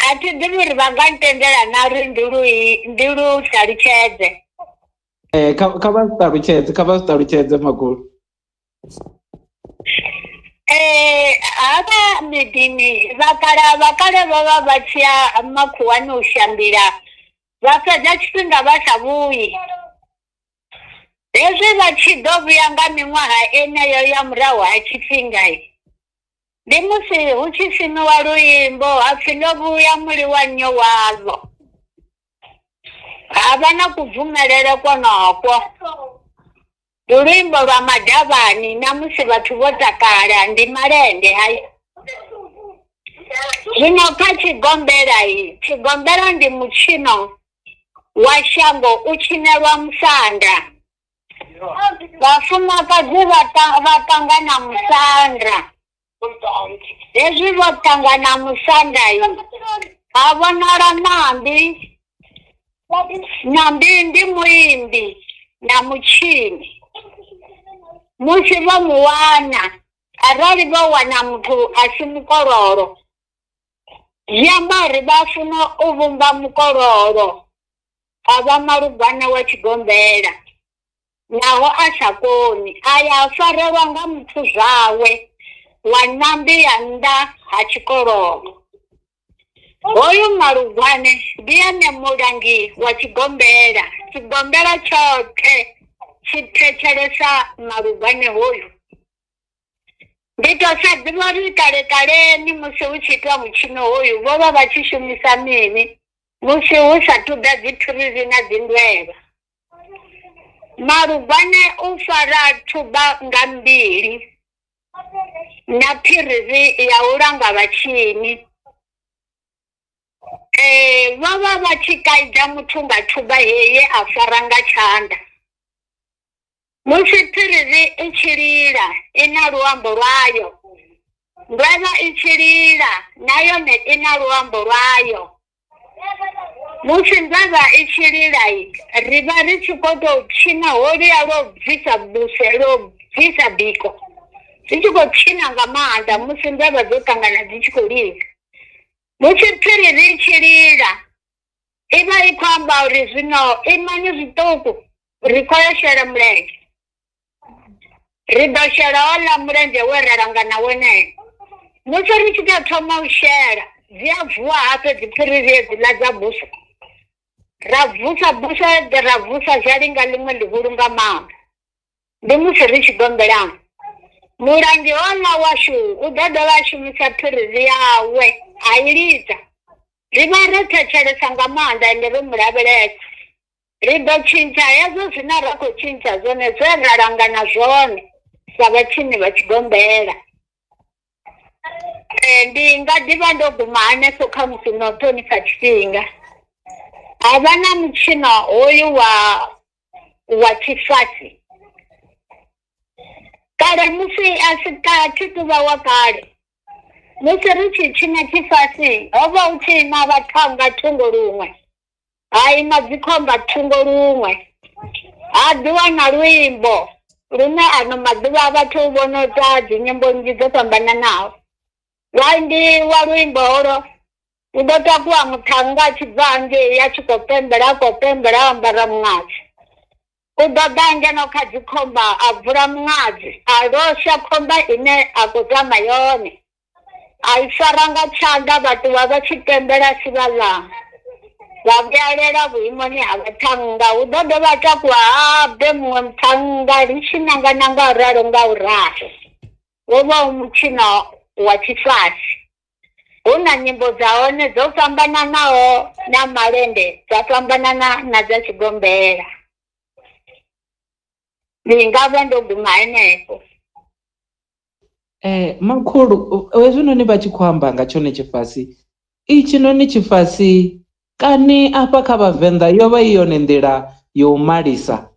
A thi ḓivhi uri vha nga ntendela na uri ndi lu ṱalutshedze. Kha vha ṱalutshedze makulu. Hafha miḓini vhakale vho vha vha tshi ya makhuwani u shambila, vha fhedza tshifhinga vha sa vhuyi. Hezwi vha tshi ḓo vhuya nga miṅwaha eneyo ya murahu ha tshifhinga, ndi musi hu tshi simiwa luimbo hapfi ḽo vhuya muli wa nnyo wavho. Havha na kubvumelele kwanokwo. Ndi luimbo lwa madavhani na musi vhathu vho takala ndi malende hayi. Zwino kha tshigombela ndi mutshino wa shango u tshinelwa musanda. Vhafumakadzi vha ṱangana musanda. Hezwi vho ṱangana musanda ha vhonala ṋambi. Ṋambi ndi muimbi na mutshini. Musi vho mu wana, arali vho wana muthu a si mukololo, zwi amba uri vha funa u vhumba mukololo, a vha malugwana wa tshigombela. Naho a sa koni, aya farelwa nga muthu zwawe wa ṋambi ya nnḓa ha tshikololo. Hoyu malugwane ndi ene mulangi wa tshigombela. Tshigombela tshoṱhe tshi thetshelesa malugwane hoyu. Ndi tou sa ḓivha uri kaleni musi hu tshi itwa mutshino hoyu vho vha vha tshi shumisa mini musi hu sa thu ḓa dzi thurizi na dzi ndwela. Malugwane u fara thuba nga mbili. na phirivi ya u langa vhatshini. Vha vha vha tshi kaidza muthu nga thuba heye a fara nga tshanḓa. Musi phirivi i tshi lila i na luambo lwayo, ndwevha i tshi lila na yone i na luambo lwayo. Musi ndwevha i tshi lila ri vha ri tshi khou tou tshina holiya lwo bvisa buse lwo bvisa biko, dzi tshi khou tshina nga maanḓa musi ndwevha dzo ṱangana dzi tshi khou lila. Musi phirivi i tshi lila i vha i khou amba uri zwino imani zwiṱuku ri khou yo shela mulenzhe, ri ḓo shela hoḽa mulenzhe we ra langana wone. Musi ri tshi tou thoma u shela dzi a vuwa hafhe dzi phirivi hedziḽa dza busa, ra vusa busa hedzo ra vusa zhalinga ḽiṅwe ḽihulu nga maanḓa. Ndi musi ri tshi gombelana, mulangi hoḽa washu u ḓo dovha a shumisa phirivi yawe a i lidza. Ri vha ro thetshelesa nga maanḓa ende ro mu lavhelesa. Ri ḓo tshintsha hezwo zwine ra khou tshintsha zwone zwe ra langana zwone sa vhatshini vha tshigombela. Ndi nga ḓivha ndo guma hanefho kha musi no ṱhonifha tshifhinga. Havha na mutshino hoyu wa tshifasi. Kale musi a thi tuvha wa kale, musi ri tshi tshina tshifasi ho vha hu tshi ima vhathanga thungo luṅwe, ha ima dzikhomba thungo luṅwe, ha ḓiwa na luimbo lune ano maḓuvha vhathu vhono ita dzinyimbo nnzhi dzo fhambananaho. Ndi wa luimbo holo u ḓo takuwa muthannga a tshi bva hangei a tshi khou pembela a ambara muṅadzi. U ḓo ḓa ngeno kha dzikhomba a bvula muṅadzi a losha khomba ine a khou tama yone, a i fara nga tshanḓa vhathu vha tshi pembela sivhaḽa. Vha vhuyalela vhuimoni ha vhathannga, hu ḓo dovha takuwa habe muṅwe muthannga ri tshi nangana nga u ralo nga u ralo. Wo vha u mutshino wa tshifasi. Hu na nyimbo dza hone dzo fhambananaho na malende dza fhambanana na dza tshigombela. Ndi nga vha ndo guma henefho. Makhulu hezwinoni vha tshi khou amba nga tshone tshifasi, itshi noni tshifasi kani afha kha vhavenḓa yo vha i yone nḓila yo u malisa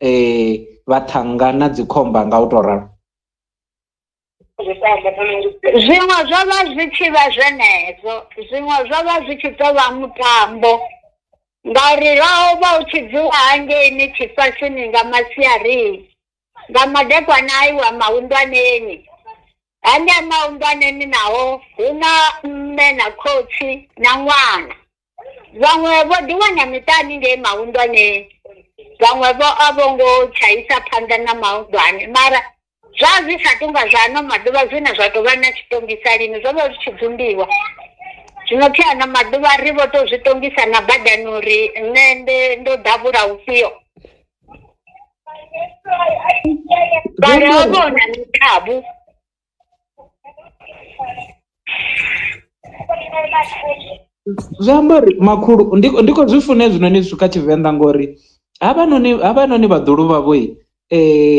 vhathannga na dzikhomba nga u tou ralo? Zwiṅwe zwo vha zwi tshi vha zwenezwo, zwiṅwe zwo vha zwi tshi tou vha mutambo, ngauri ho vha hu tshi dzula hangeini tshifasini nga masiari, nga madekwana a iwa mahunḓwaneni. Hangei mahunḓwaneni naho hu na mme na khotsi na ṅwana. Vhaṅwe vho ḓiwana miṱani ngei mahunḓwaneni, vhaṅwe vho a vho ngo tshaisa phanḓa na mahunḓwane, mara zwa zwi sa tou nga zwa ano maḓuvha zwine zwa tou vha na tshitongisa lini, zwo vha zwi tshi dzumbiwa. Zwino thi ano maḓuvha ri vho tou zwi tongisa na badani uri nṋe ndo davhula ufhio. Kale ho vha hu na mithavhu. Zwi amba uri makhulu ndi khou zwi funa hezwinoni zwithu kha Tshivenḓa ngori havhanoni vhaḓulu vhavho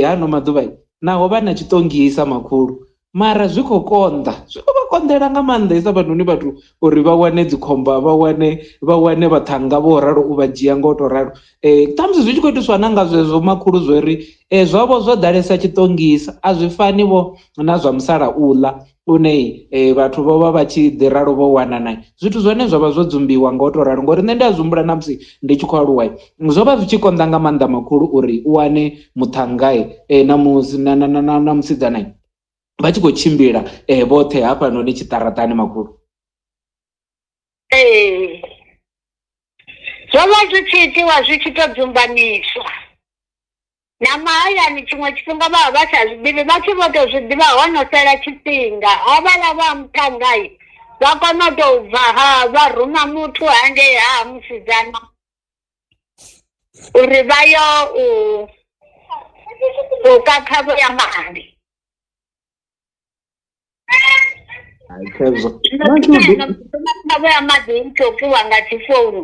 hano maḓuvha naho vha na tshitongisa makhulu, mara zwi khou konḓa, zwi khou vha konḓela nga maanḓesa vhanoni vhathu uri vha wane dzikhomba, vha wane vhathannga vho ralo u vha dzhia nga u tou ralo. Ṱhamusi zwi tshi khou itiswa na nga zwezwo makhulu zwo ri zwavho zwo ḓalesa tshitongisa, a zwi fani vho na zwa musalauḽa une vhathu vho vha vha tshi ḓi ralo vho wana nae zwithu zwone zwa vha zwo dzumbiwa nga u tou ralo. Ngori nṋe ndi a zwi humbula na musi ndi tshi khou aluwa zwo vha zwi tshi konḓa nga maanḓa makhulu uri u wane muthanngae na musidzanae vha tshi khou tshimbila vhoṱhe hafhanoni tshiṱaratani makhulu. Zwo vha zwi tshi itiwa zwi tshi tou dzumbaniswa na mahayani, tshiṅwe tshifhinga vha vha sa zwi ḓivhi, vha tshi vho tou zwi ḓivha ho no sala tshifhinga, havhaḽa vha muṱhangai vha kona u tou bva vha ruma muthu hangei ha musidzana uri vha yo u kakhavho ya mali. Kakhavho ya maḓi i khou pfiwa nga dzi founu.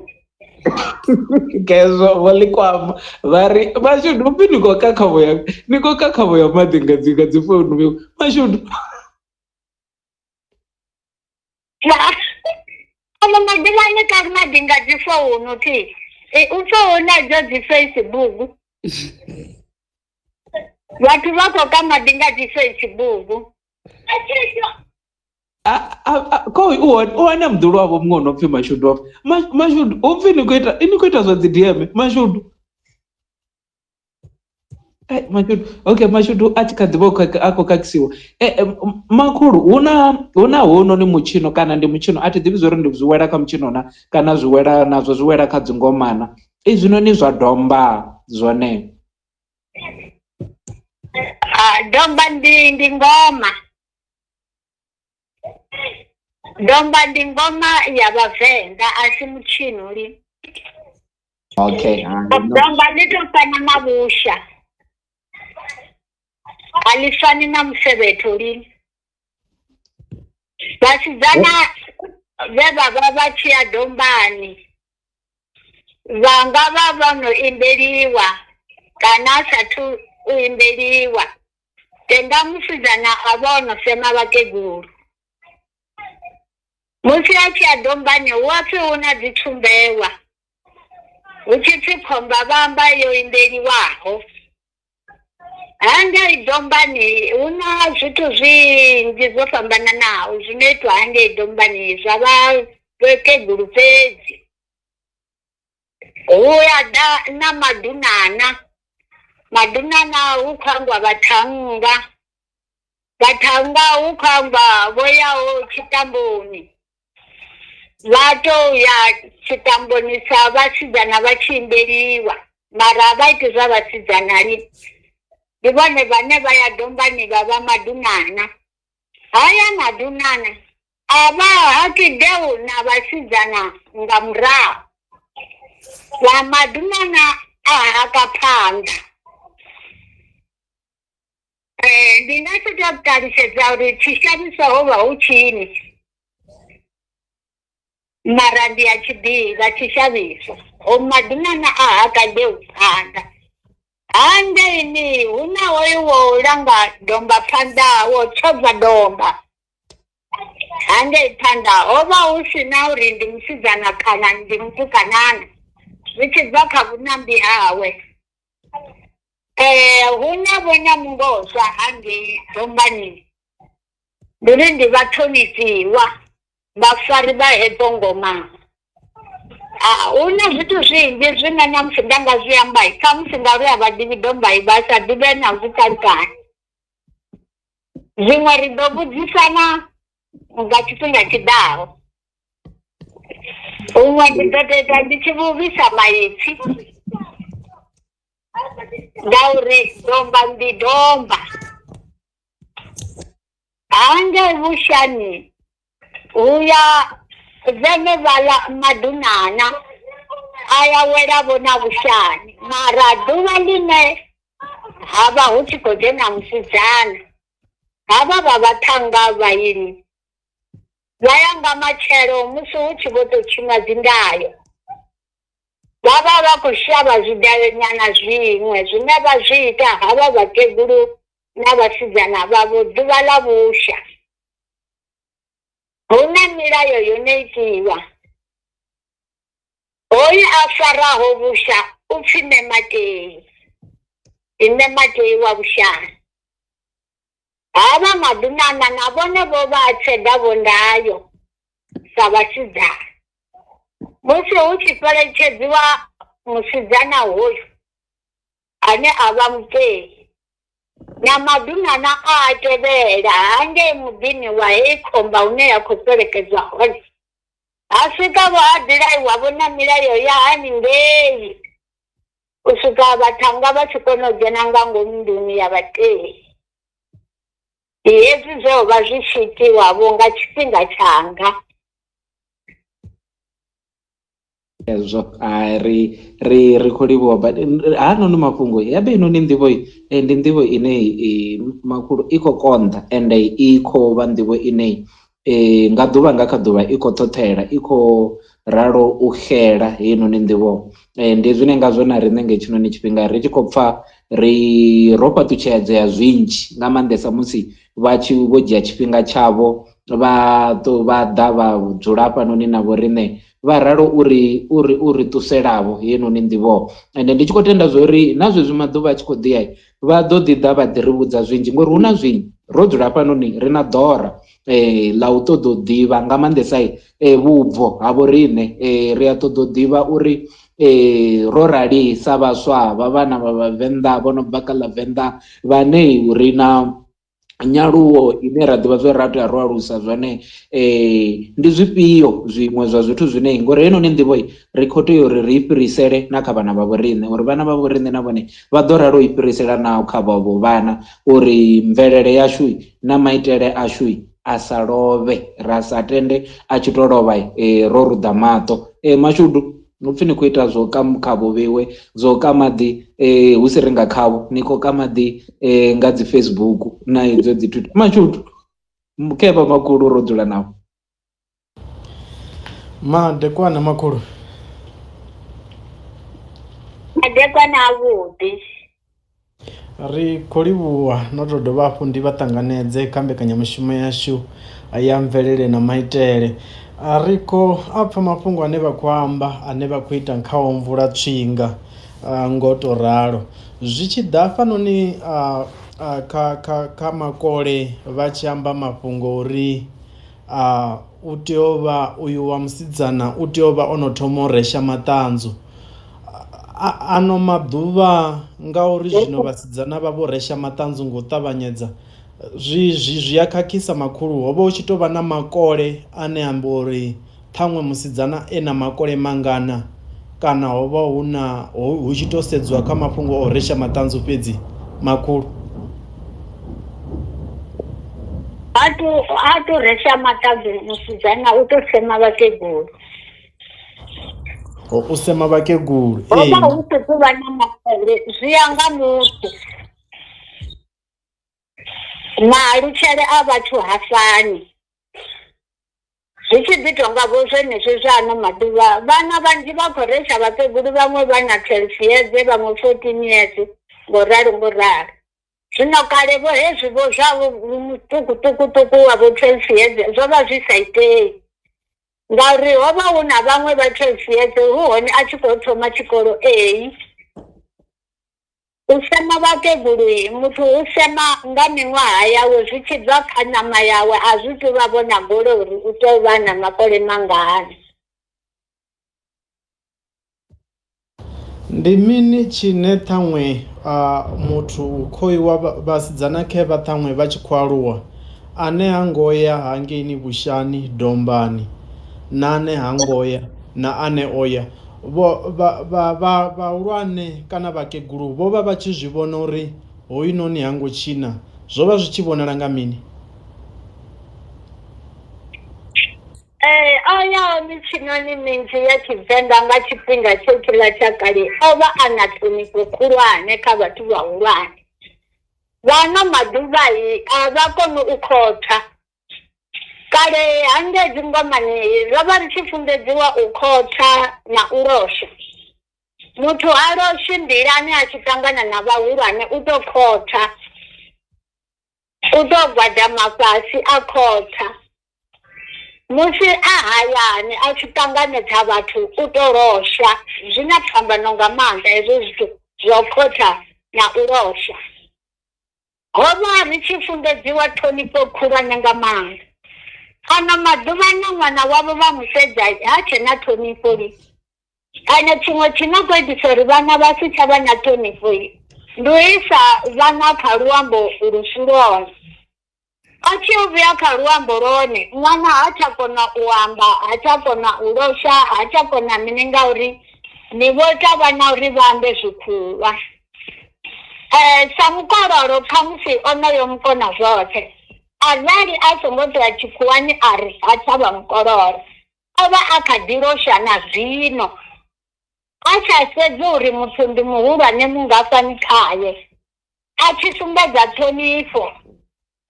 Kezwo vho ḽi kwama vha ri mashudu upfi ni khou kakhavho ya maḓi nga dzi founu mashudu. maḓuvhani kha madinga dzi founu thi u founa dzo dzi Facebook vhathu vha khou ka madinga dzi Facebook ko u wana mḓulu wavho muṅwe no pfhi Mashudu wavho Mashudu upfhi ni khou ita zwa dzi DM Mashudu Mashudu okay Mashudu a tshi kha ḓivha a khou kakisiwa makhulu huna hononi mutshino kana ndi mutshino a thi ḓivhi zwori ndi zwiwela kha mutshino na kana zwiwela nazwo zwiwela kha dzingomana izwinoni zwa domba zwone domba ndi ngoma domba ndi ngoma ya VhaVenḓa a si mutshino li okay domba ndi to fana na vhusha alifani na musevhetho lini vhasidzana vhe vha vha tshi ya dombani vhanga vha vha no imbeliwa kana sathu u imbeliwa tenda musidzana a vhono sema vhakegulu musi a tshi ya dombani hu apfi hu na dzi tsumbewa hu tshi pfi khomba vhamba yo imbeliwaho hangei dombani hu na zwithu zwinzhi zwo fhambananaho zwino itwa hangei dombani zwa vhakegulu fhedzi hu ya ḓa na madunana hu khou ambiwa vhathannga hu khou ambiwa vho yaho tshitamboni vha tou ya tshitamboni sa vhasidzana vha tshi imbeliwa mara a vha iti zwa vhasidzana ni ndi vhone vhane vha ya dombani vha vha madunana haya madunana a vha hakideu na vhasidzana nga murahu vha madunana a haka phanḓa ndi nga si tou ṱalutshedza uri tshishavhiso ho vha hu tshini mara ndi a tshi ḓivha tshishavhiso madunana a haka deu phanḓa hangeini hu na hoyu wo langa domba phanḓa wo tshovha domba hangei phanḓa ho vha hu si na uri ndi musidzana kana ndi mutukanana zwi tshi bva kha vhunambi hawe hu na vhona mungoswa hangei dombani ndi uri ndi vhaṱhonifhiwa vhafari vha hedzo ngoma hu na zwithu zwinzhi zwine na musi nda nga zwi amba kha musi nga ri a vha ḓivhi domba vha sa ḓivhe na zwiṱalukani zwiṅwe ri ḓo vhudzisana nga tshifhinga tshiḓaho huṅwe ndi ḓo tea ndi tshi vhuvhisa maipfi ngauri domba ndi domba hangei vhushani hu ya vhene vhala madunana a ya welavho na vhushani mara ḓuvha ḽine ha vha hu tshi khou dzhena musidzana havha vha vhaṱhannga vhaili vha ya nga matshelo musi hu tshi vho tou tshiṅwa dzindayo vha vha vha khou shavha zwidayonyana zwiṅwe zwine vha zwi ita havha vhakegulu na vhasidzana vhavho ḓuvha ḽa vhusha hu na milayo yo no itiwa hoyu a faraho vhusha u pfi Nematei Nematei wa vhushani havha madunana na vhone vho vha tshedavho ndayo sa vhasidzana musi hu tshi fheletshedziwa musidzana hoyu ane a vha mutei na madunana a tevhela hangei muḓini wa hei khomba hune ya khou fhelekedzwa hone ha swika vho ha ḓilaiwavho na milayo ya haningei u swika vhaṱhannga vha tshi kona u dzhena nga ngomu nḓuni ya vhatei hezwi zwo vha zwi tshi itiwavho nga tshifhinga tshanga ezwo ri khou livhuwa but hanoni mafhungo yabe inoni nḓivho ndi nḓivho ine makhulu i khou konḓa ende i khou vha nḓivho ine nga ḓuvha nga kha ḓuvha i khou ṱhoṱhela i khou ralo u xela heinoni nḓivho ndi zwine nga zwo na riṋe nga hetshinoni tshifhinga ri tshi khou pfha ro fhaṱutshedzea zwinzhi nga maanḓesa musi vha tshi vho dzhia tshifhinga tshavho vha ḓa vha dzula hafhanoni na vho riṋe vha ralo uri ṱuselavho heinoni nḓivho. Ende ndi tshi khou tenda zwori na zwezwi maḓuvha a tshi khou ḓiya vha ḓo ḓi ḓa vha ḓi ri vhudza zwinzhi ngori hu na zwinzhi ro dzula hafhanoni ri na ḓora ḽa u ṱoḓa u ḓivha nga maanḓesa vhubvo ha vho riṋe ri a ṱoḓa u ḓivha uri ro rali sa vhaswa vha vhana vha vhavenḓa vho no bva kha ḽa venḓa vhane ri na nyaluwo ine ra ḓivha zwo ri ro alusa zwone ndi zwifhio zwiṅwe zwa zwithu zwine ngori heinoni nḓivho ri khou tea uri ri i fhirisele na kha vhana vha vho riṋe uri vhana vha vho riṋe na vhone vha ḓo ralo i fhirisela na kha vhavho vhana uri mvelele yashu na maitele ashu a sa lovhe ra sa tende a tshi to lovha ro ruḓa maṱo. Mashudu upfi ni khou ita zwo khavho vhewe zwo ka maḓi hu si ri nga khavho ni khou ka maḓi nga dzi Facebook na idzo dzi Twitter. Mashudu mukeba makulu ro dzula nao madekwana makulu madekwana avhuḓi ri khou livhuwa no to dovha hafhu ndi vha ṱanganedze kha mbekanyamushumo yashu ya mvelele na maitele. Ri khou apfha mafhungo ane vha khou amba ane vha khou ita khaho mvula tswinga ngo to ralo zwi tshi ḓa hafhanoni kha makole vha tshi amba mafhungo uri u tea u vha uyu wa musidzana u tea u vha ono thoma u resha maṱanzu ano maḓuvha ngauri zwino vhasidzana vha vho resha maṱanzu nga u ṱavhanyedza zwi a khakhisa makhulu. Ho vha hu tshi tou vha na makole ane amba uri ṱhaṅwe musidzana na makole mangana kana ho vha hu tshi tou sedziwa kha mafhungo o resha maṱanzu fhedzi makhulu ha tu resha maṱanzu musidzana u tou sema vhakegulu u sema vhakegulu ho vha hu tou vha na makole zwi ya nga muthu malutshele a vhathu ha fani zwi tshi ḓi tonga vho zwenezwo zwa ano maḓuvha vhana vhanzhi vha khou resha vhakegulu vhaṅwe vha na 12 years vhaṅwe 14 years ngoralo zwino kale vho hezwi vho zwavho muṱukuṱukuṱuku wa vho 12 years zwo vha zwi sa itei ngauri ho vha hu na vhaṅwe vha 12 years hu hone a tshi khou thoma tshikolo u sema vhakegulu muthu u sema nga miṅwaha yawe zwi tshi bva kha ṋama yawe a zwi tou vha vhona gole uri u tea u vha na makole mangana. Ndi mini tshine ṱhaṅwe muthu khoiwa vhasidzana khe vha ṱhaṅwe vha tshi khou aluwa ane ha ngoya hangeini vhushani dombani na ane ha ngoya na ane oya vhahulwane kana vhakegulu vho vha tshi zwi vhona uri hoyunoni hango tshina zwo vha zwi tshi vhonala nga mini? Oya mitshinoni minzhi ya Tshivenḓa nga tshifhinga tshiḽa tsha kale o vha a na ṱhonifho khulwane kha vhathu vhahulwane. Vhano maḓuvha a vha koni u khotha. Kale hangei dzingomani ro vha ri tshi funḓedziwa u khotha na u losha. Muthu ha loshi nḓilani a tshi ṱangana na vhahulwane u tou khotha, u tou gwadama fhasi a khotha. Musi a hayani a tshi ṱanganedza vhathu u tou losha. Zwi na phambano nga maanḓa hezwo zwithu zwa khotha na u losha. Ho vha ri tshi funḓedziwa ṱhonifho khulwane nga maanḓa. Ano maḓuvha na ṅwana wavho vha musedza ha tshe na ṱhonifho kana tshiṅwe tshi no khou itisa uri vhana vha si tsha vha na ṱhonifho ndi u isa vhana kha luambo lufu lwone. A tshi vhuya kha luambo lwone ṅwana ha tsha kona u amba, ha tsha kona u losha, ha tsha kona mini ngauri ni vho ita vhana uri vha ambe zwikhulwa. Sa mukololo khamusi onoyo mukona zwoṱhe arali a songo tou ya tshikhuwani a ri ha tsha vha mukololo o vha a kha ḓi losha na zwino a tsha sedza uri muthu ndi muhulwane mungafhani khaye a tshi sumbedza ṱhonifho.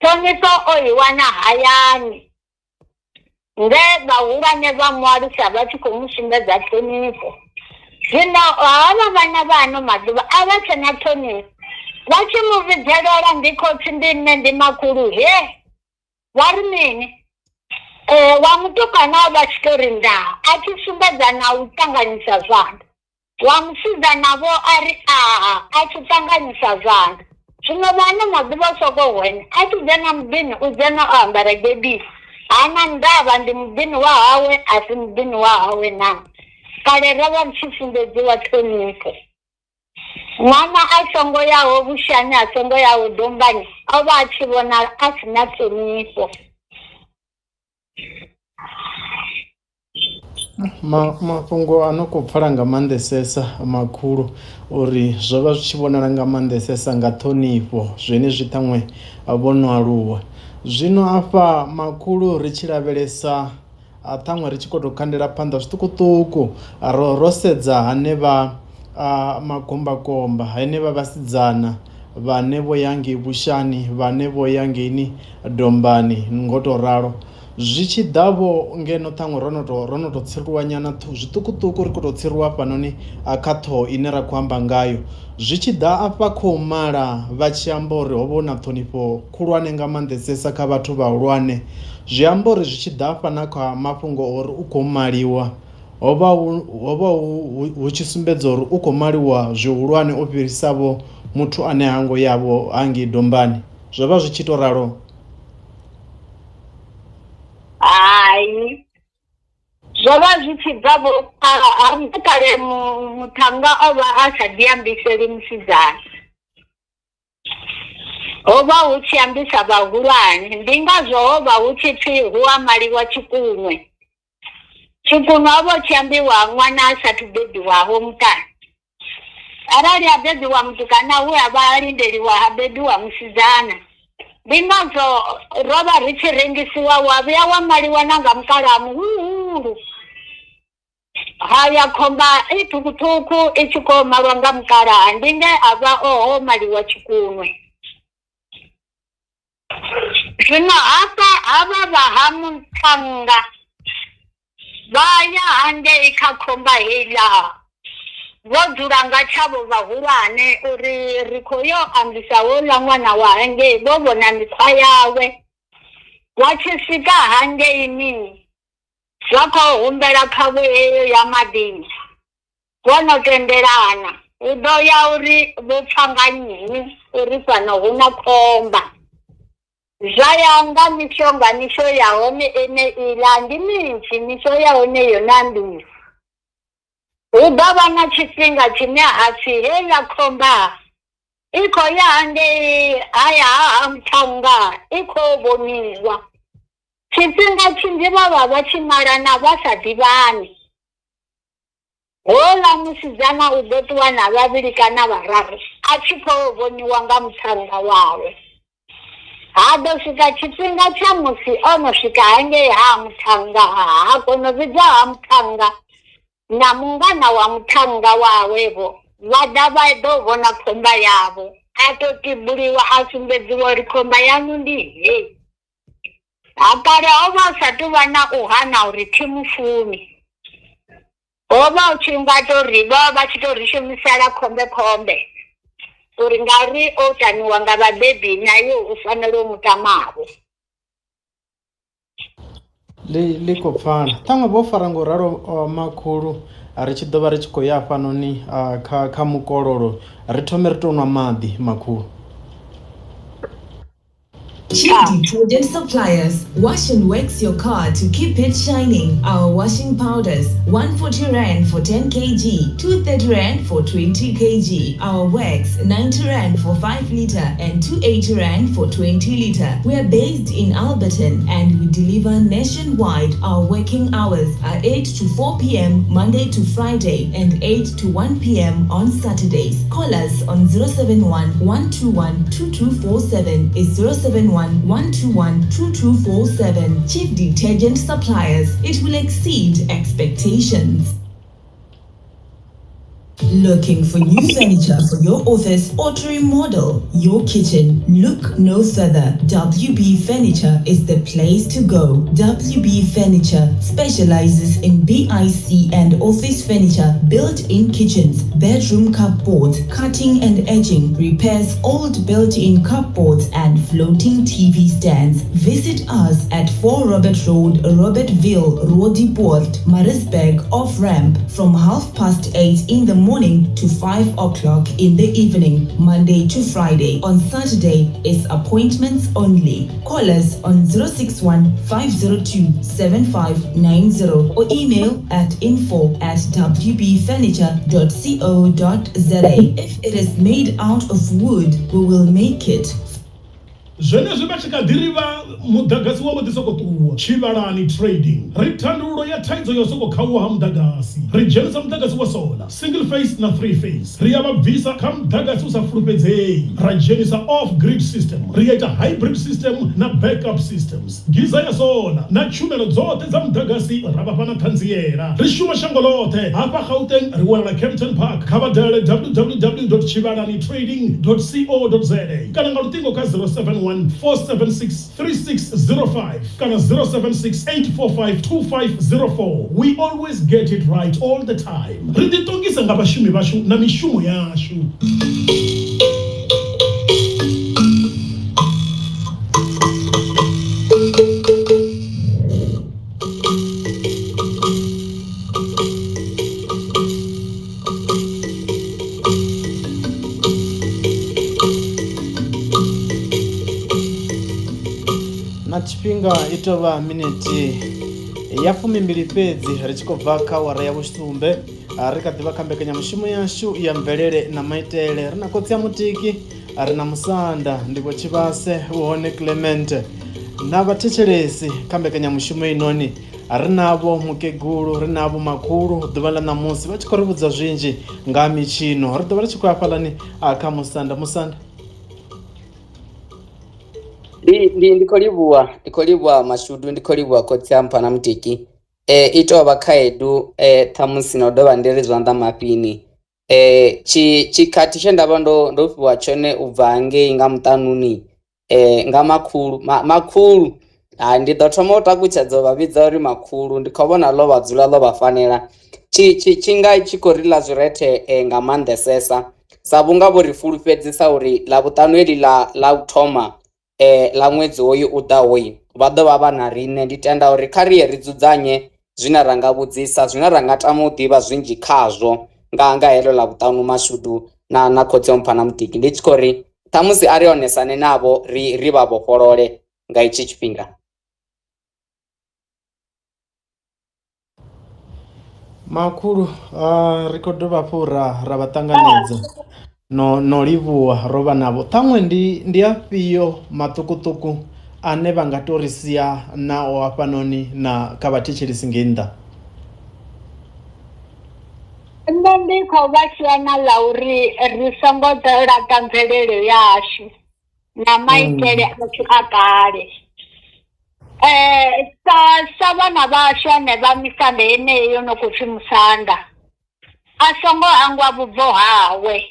Thonifho o i wana hayani nge vhahulwane vha mualusa vha tshi khou mu sumbedza ṱhonifho. Zwino havha vhana vha ano maḓuvha a vha tshe na ṱhonifho. Vha tshi mu vhidzelela ndi khotsi ndi nne ndi makhulu he vha ri mini wa mutukana vha tshi tori nda a tshi sumbedza na u ṱanganyisa zwanḓa, wa musidzana vho ari a tshi ṱanganyisa zwanḓa. Zwino vhana maḓuvha soko hwene a tshi dzhena muḓini u dzhena o ambara gebisi, hana ndavha ndi muḓini wa hawe a si muḓini wa hawe na. Kale ro vha ri tshi sumbedziwa ṱhonifho. Ṅwana a songo yaho vhushani a songo yaho dombani o vha a tshi vhonala a si na ṱhonifho. Mafhungo ano khou pfala nga maanḓesesa makhulu uri zwo vha zwi tshi vhonala nga maanḓesesa nga ṱhonifho zwenezwi ṱhaṅwe vho no aluwa. Zwino afha makhulu ri tshi lavhelesa ṱhaṅwe ri tshi khou tou khandela phanḓa zwiṱukuṱuku ro sedza hanevha magombakomba henevha vhasidzana vhane vho ya ngei vhushani vhane vho ya ngeini dombani ngo tou ralo. Zwi tshi ḓavho ngeno ṱhaṅwe ro no tou tsiriwa nyana zwiṱukuṱuku ri khou tou tsiriwa hafhanoni kha ṱhoho ine ra khou amba ngayo. Zwi tshi ḓa afha khou mala vha tshi amba uri ho vha hu na ṱhonifho khulwane nga maanḓesesa kha vhathu vhahulwane. Zwi amba uri zwi tshi ḓa afha na kha mafhungo ori u khou maliwa ho vha hu tshi sumbedza uri u khou maliwa zwihulwane o fhirisavho muthu ane hango yavho hangei dombani. Zwo vha zwi tshi tou ralo. Hai, zwo vha zwi tshi bva kale muthannga o vha a sa ḓiambiseli musidzana, ho vha hu tshi ambisa vhahulwane. Ndi ngazwo ho vha hu tshi pfhi hu a maliwa tshikunwe. Tshikunwe ho vha hu tshi ambiwa ṅwana a sathu bebiwaho muṱani. Arali ha bebiwa mutukana hu a vha a lindeliwa ha bebiwa musidzana. Ndi ngazwo ro vha ri tshi rengisiwa wa vhuya wa maliwa na nga mukalaha muhulu. Haya khomba i ṱhukhuṱhukhu i tshi khou malwa nga mukalaha ndi nge a vha ho maliwa tshikunwe. Zwino havha vha ha muṱhannga vha ya hangei kha khomba heiḽa vho dzula nga tshavho vhahulwane uri ri khou yo ambisa houḽa ṅwana wa hangei vho vhona mikhwa yawe. Wa tshi swika hangeini zwa khou humbela khavho heyo ya maḓini vho no tendelana hu ḓo ya uri vho pfha nga nnyi uri fhano hu na khomba. Zwa ya nga mishonga misho ya hone ene iḽa ndi minzhi misho ya hone yo na mbisi. Hu ḓo vha na tshifhinga tshine ha pfhi heiḽa khomba i khou ya hangei haya ha muṱhannga i khou vhoniwa. Tshifhinga tshinzhi vha vha vha tshi malana vha sa ḓivhani. Houḽa musidzana u ḓo ṱuwa na vhavhili kana vhararu a tshi khou vhoniwa nga muṱhannga wawe. Ha ḓo swika tshifhinga tsha musi o no swika hangei ha muṱhannga ha kona vhidzwa ha muṱhannga na mungana wa muṱhannga wawevho vha ḓa vha ḓo vhona khomba yavho. A tou tibuliwa a sumbedziwa uri khomba yanu ndi hei. Kale ho vha sa tou vha na u hana uri thi mufuni. Ho vha hu tshi nga tori vha tshi tou ri shumisela khombe uri ngauri o taniwa nga vhabebi naye u fanela u mutamavho. Ḽi khou pfala ṱhaṅwe vho fara ngo ralo makhulu ri tshi ḓo vha ri tshi khou ya hafhanoni kha mukololo ri thome ri tou nwa maḓi makhulu. Cheap detergent suppliers. Wash and wax your car to keep it shining. Our washing powders, 140 Rand for 10 kg, 230 Rand for 20 kg. Our wax, 90 Rand for 5 liter and 280 Rand for 20 liter. We are based in Alberton and we deliver nationwide. Our working hours are 8 to 4 p.m. Monday to Friday and 8 to 1 p.m. on Saturdays. Call us on 071 121 2247 is 071 121 2247. Chief Detergent Suppliers. It will exceed expectations. Looking for new furniture for your office or to remodel your kitchen? Look no further. WB Furniture is the place to go. WB Furniture specializes in BIC and office furniture, built-in kitchens, bedroom cupboards, cutting and edging, repairs old built-in cupboards and floating TV stands. Visit us at 4 Robert Road, Robertville, Roodepoort, Maritzburg, off-ramp from 8:30 in the morning to 5 o'clock in the evening, Monday to Friday. On Saturday is appointments only. Call us on 061 502 7590 or email at info@wbfurniture.co.za. If it is made out of wood, we will make it. Zvenezvi vachikadhiriva mudhagasi wavo tisokotuwa Chivarani Trading rithandulo ya thaidzo yosokokhawa mudhagasi rijenisa mudhagasi wa solar single phase na 3 phase riyavabvisa kha mudhagasi usafulupedzei rajenisa off grid system riyaita hybrid system na backup systems giza ya solar na tshumelo dzote za mudhagasi ravapana Tanziera rishuma shango lote apa Gauteng riwana Kempton Park khavadale www.chivaranitrading.co.za kana nga lutingo ka 071-476-3605 kana 076-845-2504. We always get it right all the time. Rititongisa ngabashumi bashu na mishumo yashu. Na chipinga itova miniti ya 12 fedzi richikobva kha awara ya vusumbe rikadhiva kambekanya mushumo yashu ya mvelele na maitele rina kotsi ya mutiki rina musanda ndipo chivase uhone Clement na vathetshelesi kambekanya mushumo inoni rinavo mukegulu rinavo makhulu ḓuvha ḽa ṋamusi vha tshi khou ri vhudza zwinzhi nga Mitshino ri ḓovha ri tshi khou ya fhaḽani kha musanda. ndikholiwa mashudu ndikholiwa khotsi mpha na mutiki itova khaedu ṱhamusi na u dovha ndi ri zwanḓa mafhini tshikhathi tshe ndavha ndo fhiwa tshone u bva hangei nga muṱanuni nga makhulu ndi ḓo thoma u takutshedza u vha vhidza uri makhulu ndi khou vhona ḽo vha dzula ḽo vha fanela tshi khou ri ḽa zwirethe nga maanḓesesa sa vhunga vho ri fulufhedzisa uri ḽa vhuṱanu heḽi ḽa u thoma la ṅwedzi hoyu u ḓaho vha ḓo vha vha na riṋe. Ndi tenda uri kha riye ri dzudzanye zwine ra nga vhudzisa zwine ra nga tama u ḓivha zwinzhi khazwo nga heḽo ḽa vhuṱanu mashudu na khotsi mpha na mutiki ndi tshi khou ri ṱhamusi a ri onesane navho ri vha vhofholole nga itshi tshifhinga. Makhulu ri khou dovha hafhu ra vha ṱanganedza no livhuwa ro vha navho ṱhaṅwe ndi afhio maṱukuṱuku ane vha nga to ri sia nao hafhanoni na kha vhathetshelesi ngei nnḓa? Nṋe ndi khou vha sia na ḽa uri ri songo laṱa mvelele yashu na maitele ashu a kale. Sa vhana vhashu hanevha misanda yeneyo yo no khou pfhi musanda a songo hangwa vhubvo hawe.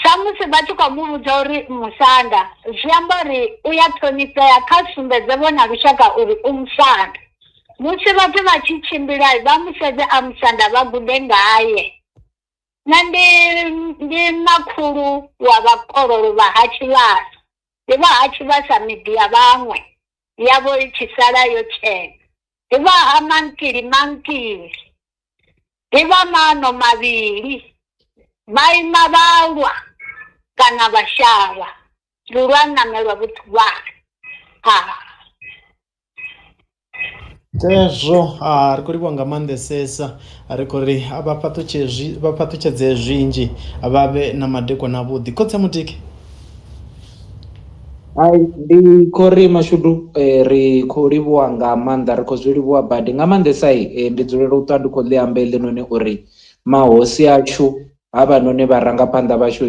Sa musi vha tshi khou mu vhudza uri musanda zwi amba uri u ya ṱhonifhea kha sumbedze vhona lushaka uri u musanda. Musi vhathu vha tshi tshimbila vha musedze a musanda vha gude ngaye. Na ndi makhulu wa vhakololo vha ha Tshivhasa. Ndi vha ha Tshivhasa miḓi ya vhaṅwe yavho i tshi sala yo tshena. Ndi vha ha mankili ndi vha mano mavhili vhaima vhalwa kana vhashavha ndi lwa namelwa vhuthuvhani. Zwezwo ri khou livhuwa nga maanḓesesa ri khou ri vha fhaṱutshedze zwinzhi vha vhe na madekwana avhuḓi. Khotsi ya mutiki ndi khou ri mashudu ri khou livhuwa nga maanḓa ri khou zwi livhuwa badi nga maanḓesa ndi dzulela u ṱwa ndi khou ḽi amba eḽinoni uri mahosi ashu havhanoni vharangaphanḓa vhashu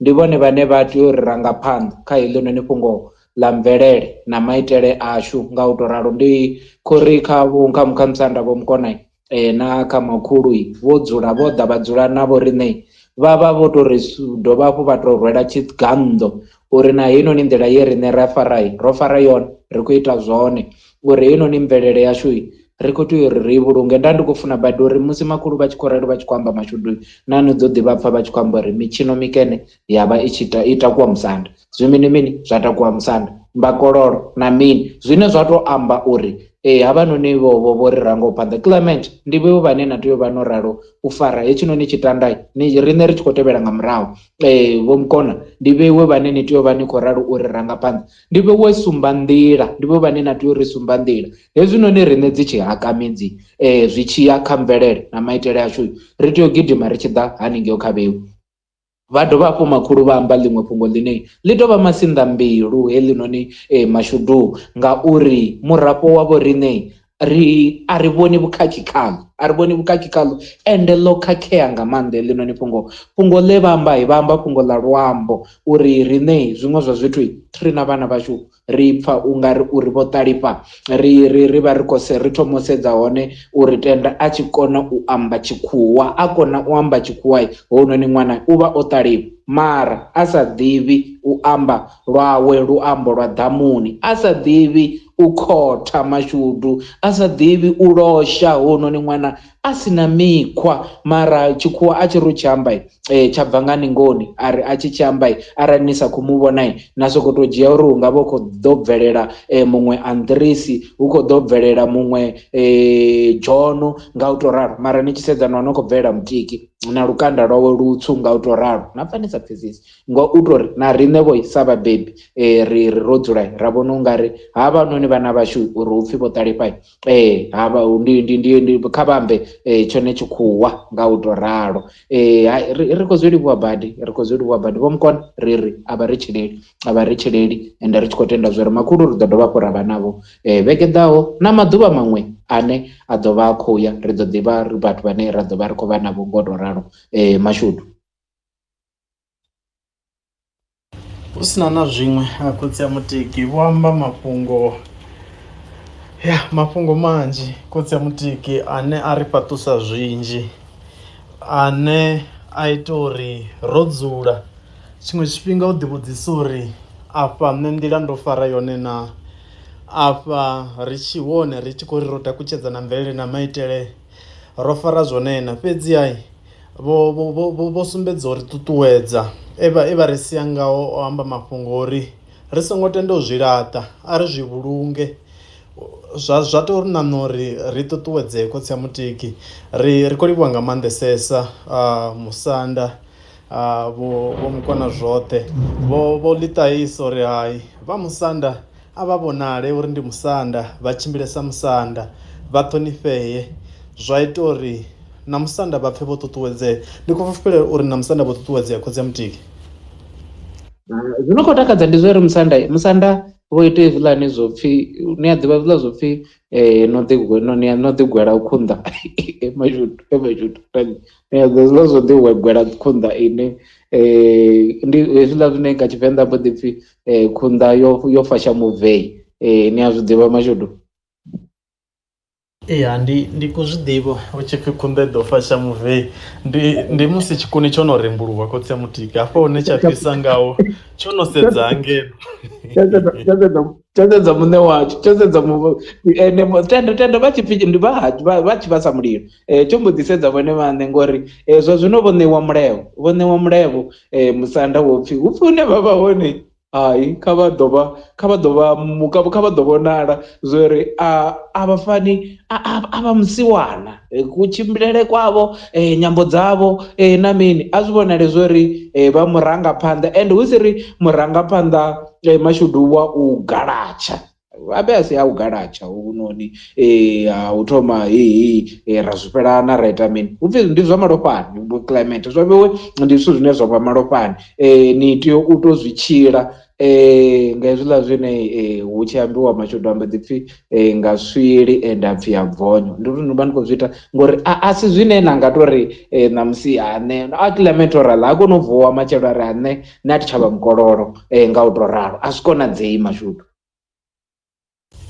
ndi vhone vhane vha tea uri rangaphanḓa kha heḽinoni fhungo ḽa mvelele na maitele ashu. Nga u tou ralo ndi khou ri kha musanda vho mukona na kha makhulu vho dzula vho ḓa vha dzula navho riṋe vha vha vho to ri dovha hafhu vha to rwela tshigannḓo uri na heinoni nḓila ye riṋe ro fara yone ri khou ita zwone uri heinoni mvelele yashu ri khou tea uri ri vhulunge. Nda ndi khou funa badi uri musi makhulu vha tshi khou rali vha tshi khou amba mashudu na ni dzo ḓivha pfha vha tshi khou amba uri mitshino mikene yavha i tshi takuwa musanda, zwimini mini zwa takuwa musanda, mbakololo na mini zwine zwa to amba uri havhanoni vho ri rango phanḓa Clement ndi vho vhane na tea u vha no ralo u fara hetshinoni tshitandai ni riṋe ri tshi khou tevhela nga murahu. Vho Mukona ndi vheiwe vhane ni tea u vha ni khou ralo uri rangaphanḓa ndi vheiwe sumba nḓila, ndi vho vhane na tea uri sumba nḓila hezwinoni riṋe dzi tshi haka midzi zwi tshi ya kha mvelele na maitele ashu ri tea u gidima ri tshi ḓa haningei kha vheiwe. Vha dovha hafhu makhulu vha amba ḽiṅwe fhungo ḽine ḽi tovha masinḓa mbilu heḽinoni mashudu ngauri murafho wavho riṋe a ri vhoni vhukhakhikhalo ende ḽo khakhea nga maanḓa heḽinoni fhungo ḽe vha amba fhungo ḽa luambo uri riṋe zwiṅwe zwa zwithu ri na vhana vhashu ri pfa ungari uri vho ṱalifha ri vha ri thoma u sedza hone uri tenda a tshi kona u amba tshikhuwa a kona u amba tshikhuwa hounoni ṅwana u vha o ṱalifha mara a sa ḓivhi u amba lwawe luambo lwa ḓamuni, a sa ḓivhi u khotha mashudu, a sa ḓivhi u losha hounoni ṅwana a sina mikhwa mara tshikhuwa a tshi ri u tshi amba tsha bva nga ningoni ari a tshi amba arali ni sa khou mu vhona na soko to dzhia uri hu nga vha khou ḓo bvelela muṅwe Andresi hu khou ḓo bvelela muṅwe John nga u to ralo mara ni tshi sedza na khou bvelela Mutiki na lukanda lwawe lutswu nga u to ralo na pfa ni sa pfhesesi ngo u tori na riṋe vho sa vhabebi ri ro dzula ra vhona ungari havha noni vhana vhashu uri upfhi vho ṱalifha havha ndi kha vhambe tshone tshikhuwa nga u to ralo ri khou zwi livhuwa badi vho Mukona ri a vha ri tshileli ende ri tshi khou tenda zwori makhulu ri ḓo dovha hafhu ra vha navho vhege ḓaho na maḓuvha maṅwe ane a ḓo vha a khou ya ri ḓo ḓivha ri vhathu vhane ra ḓo vha ri khou vha navho ngo to ralo mashudu. Hu sina na zwiṅwe khotsi ya Mutiki vho amba mafhungo manzhi khotsi ya Mutiki ane a ri fhaṱusa zwinzhi ane a ita uri ro dzula tshiṅwe tshifhinga u ḓivhudzisa uri afha nṋe nḓila ndo fara yone na afha ri tshi khou ri ro takutshedza na mvelele na maitele ro fara zwone na fhedzi vho sumbedza uri ṱuṱuwedza vha ri sia ngao o amba mafhungo uri ri songo tenda u zwi laṱa a ri zwi vhulunge zwa to ri na uri ri ṱuṱuwedzee khotsi ya Mutiki ri khou livhuwa nga maanḓesesa musanda vho Mukona zwoṱhe vho ḽiṱahisa uri hai vha musanda a vha vhonale uri ndi musanda vha tshimbilesa musanda vha ṱhonifhee zwa ita uri na musanda vha pfhe vho ṱuṱuwedzea. Ndi khou fulufhela uri na musanda vho ṱuṱuwedzea khotsi ya Mutiki. Zwino khou takadza ndi zwori musanda vho ita hezwiḽani zwo pfhi ni a ḓivha hezwiḽa zwo pfhi no ḓi gwela khunḓa mashudu ni a ḓivha hezwiḽa zwo ḓi gwela khunḓa ine ndi hezwiḽa zwine nga Tshivenḓa mbo ḓi pfhi khunḓa yo fasha mubvei ni a zwi ḓivha mashudu. Ndi khou zwi ḓivha hu tshi pfhi khunḓa ḓo fasha mubvei ndi musi tshikuni tsho no rembuluwa khotsi ya Mutiki hafha hune tsha fhisa ngaho tsho no sedza ngeno tsho sedza muṋe watsho tsho sedza tenda vha tshi pfhi ndi vha tshi vhasa mulilo tsho mbo ḓi sedza vhone vhaṋe ngori zwa zwino vho ṋewa mulevo musanda wo pfhi hu pfhi hune vha vha hone hai kha vha ḓo vhonala zwori a vha fani a vha musiwana kutshimbilele kwavho nyambo dzavho na mini a zwi vhonale zwori vha murangaphanḓa ende hu si ri murangaphanḓa mashudu wa u galatsha abe asi a u galatsha hunoni u thoma ra zwi fhelana ra ita mini upfhi ndi zwa malofhani climate zwa vhewe ndi zwithu zwine zwa vha malofhani ni tea u to zwi tshila nga hezwiḽa zwine hu tshi ambiwa mashudu amba ḓi pfhi nga swili ende apfhi ya bvonyo ndi uri ndi vha ndi khou zwi ita ngori a si zwine na nga tori ṋamusi ane a climate orala a kona u vuwa matshelo ari ane na ti tshavha mukololo nga u to ralo a zwi konadzei mashudu.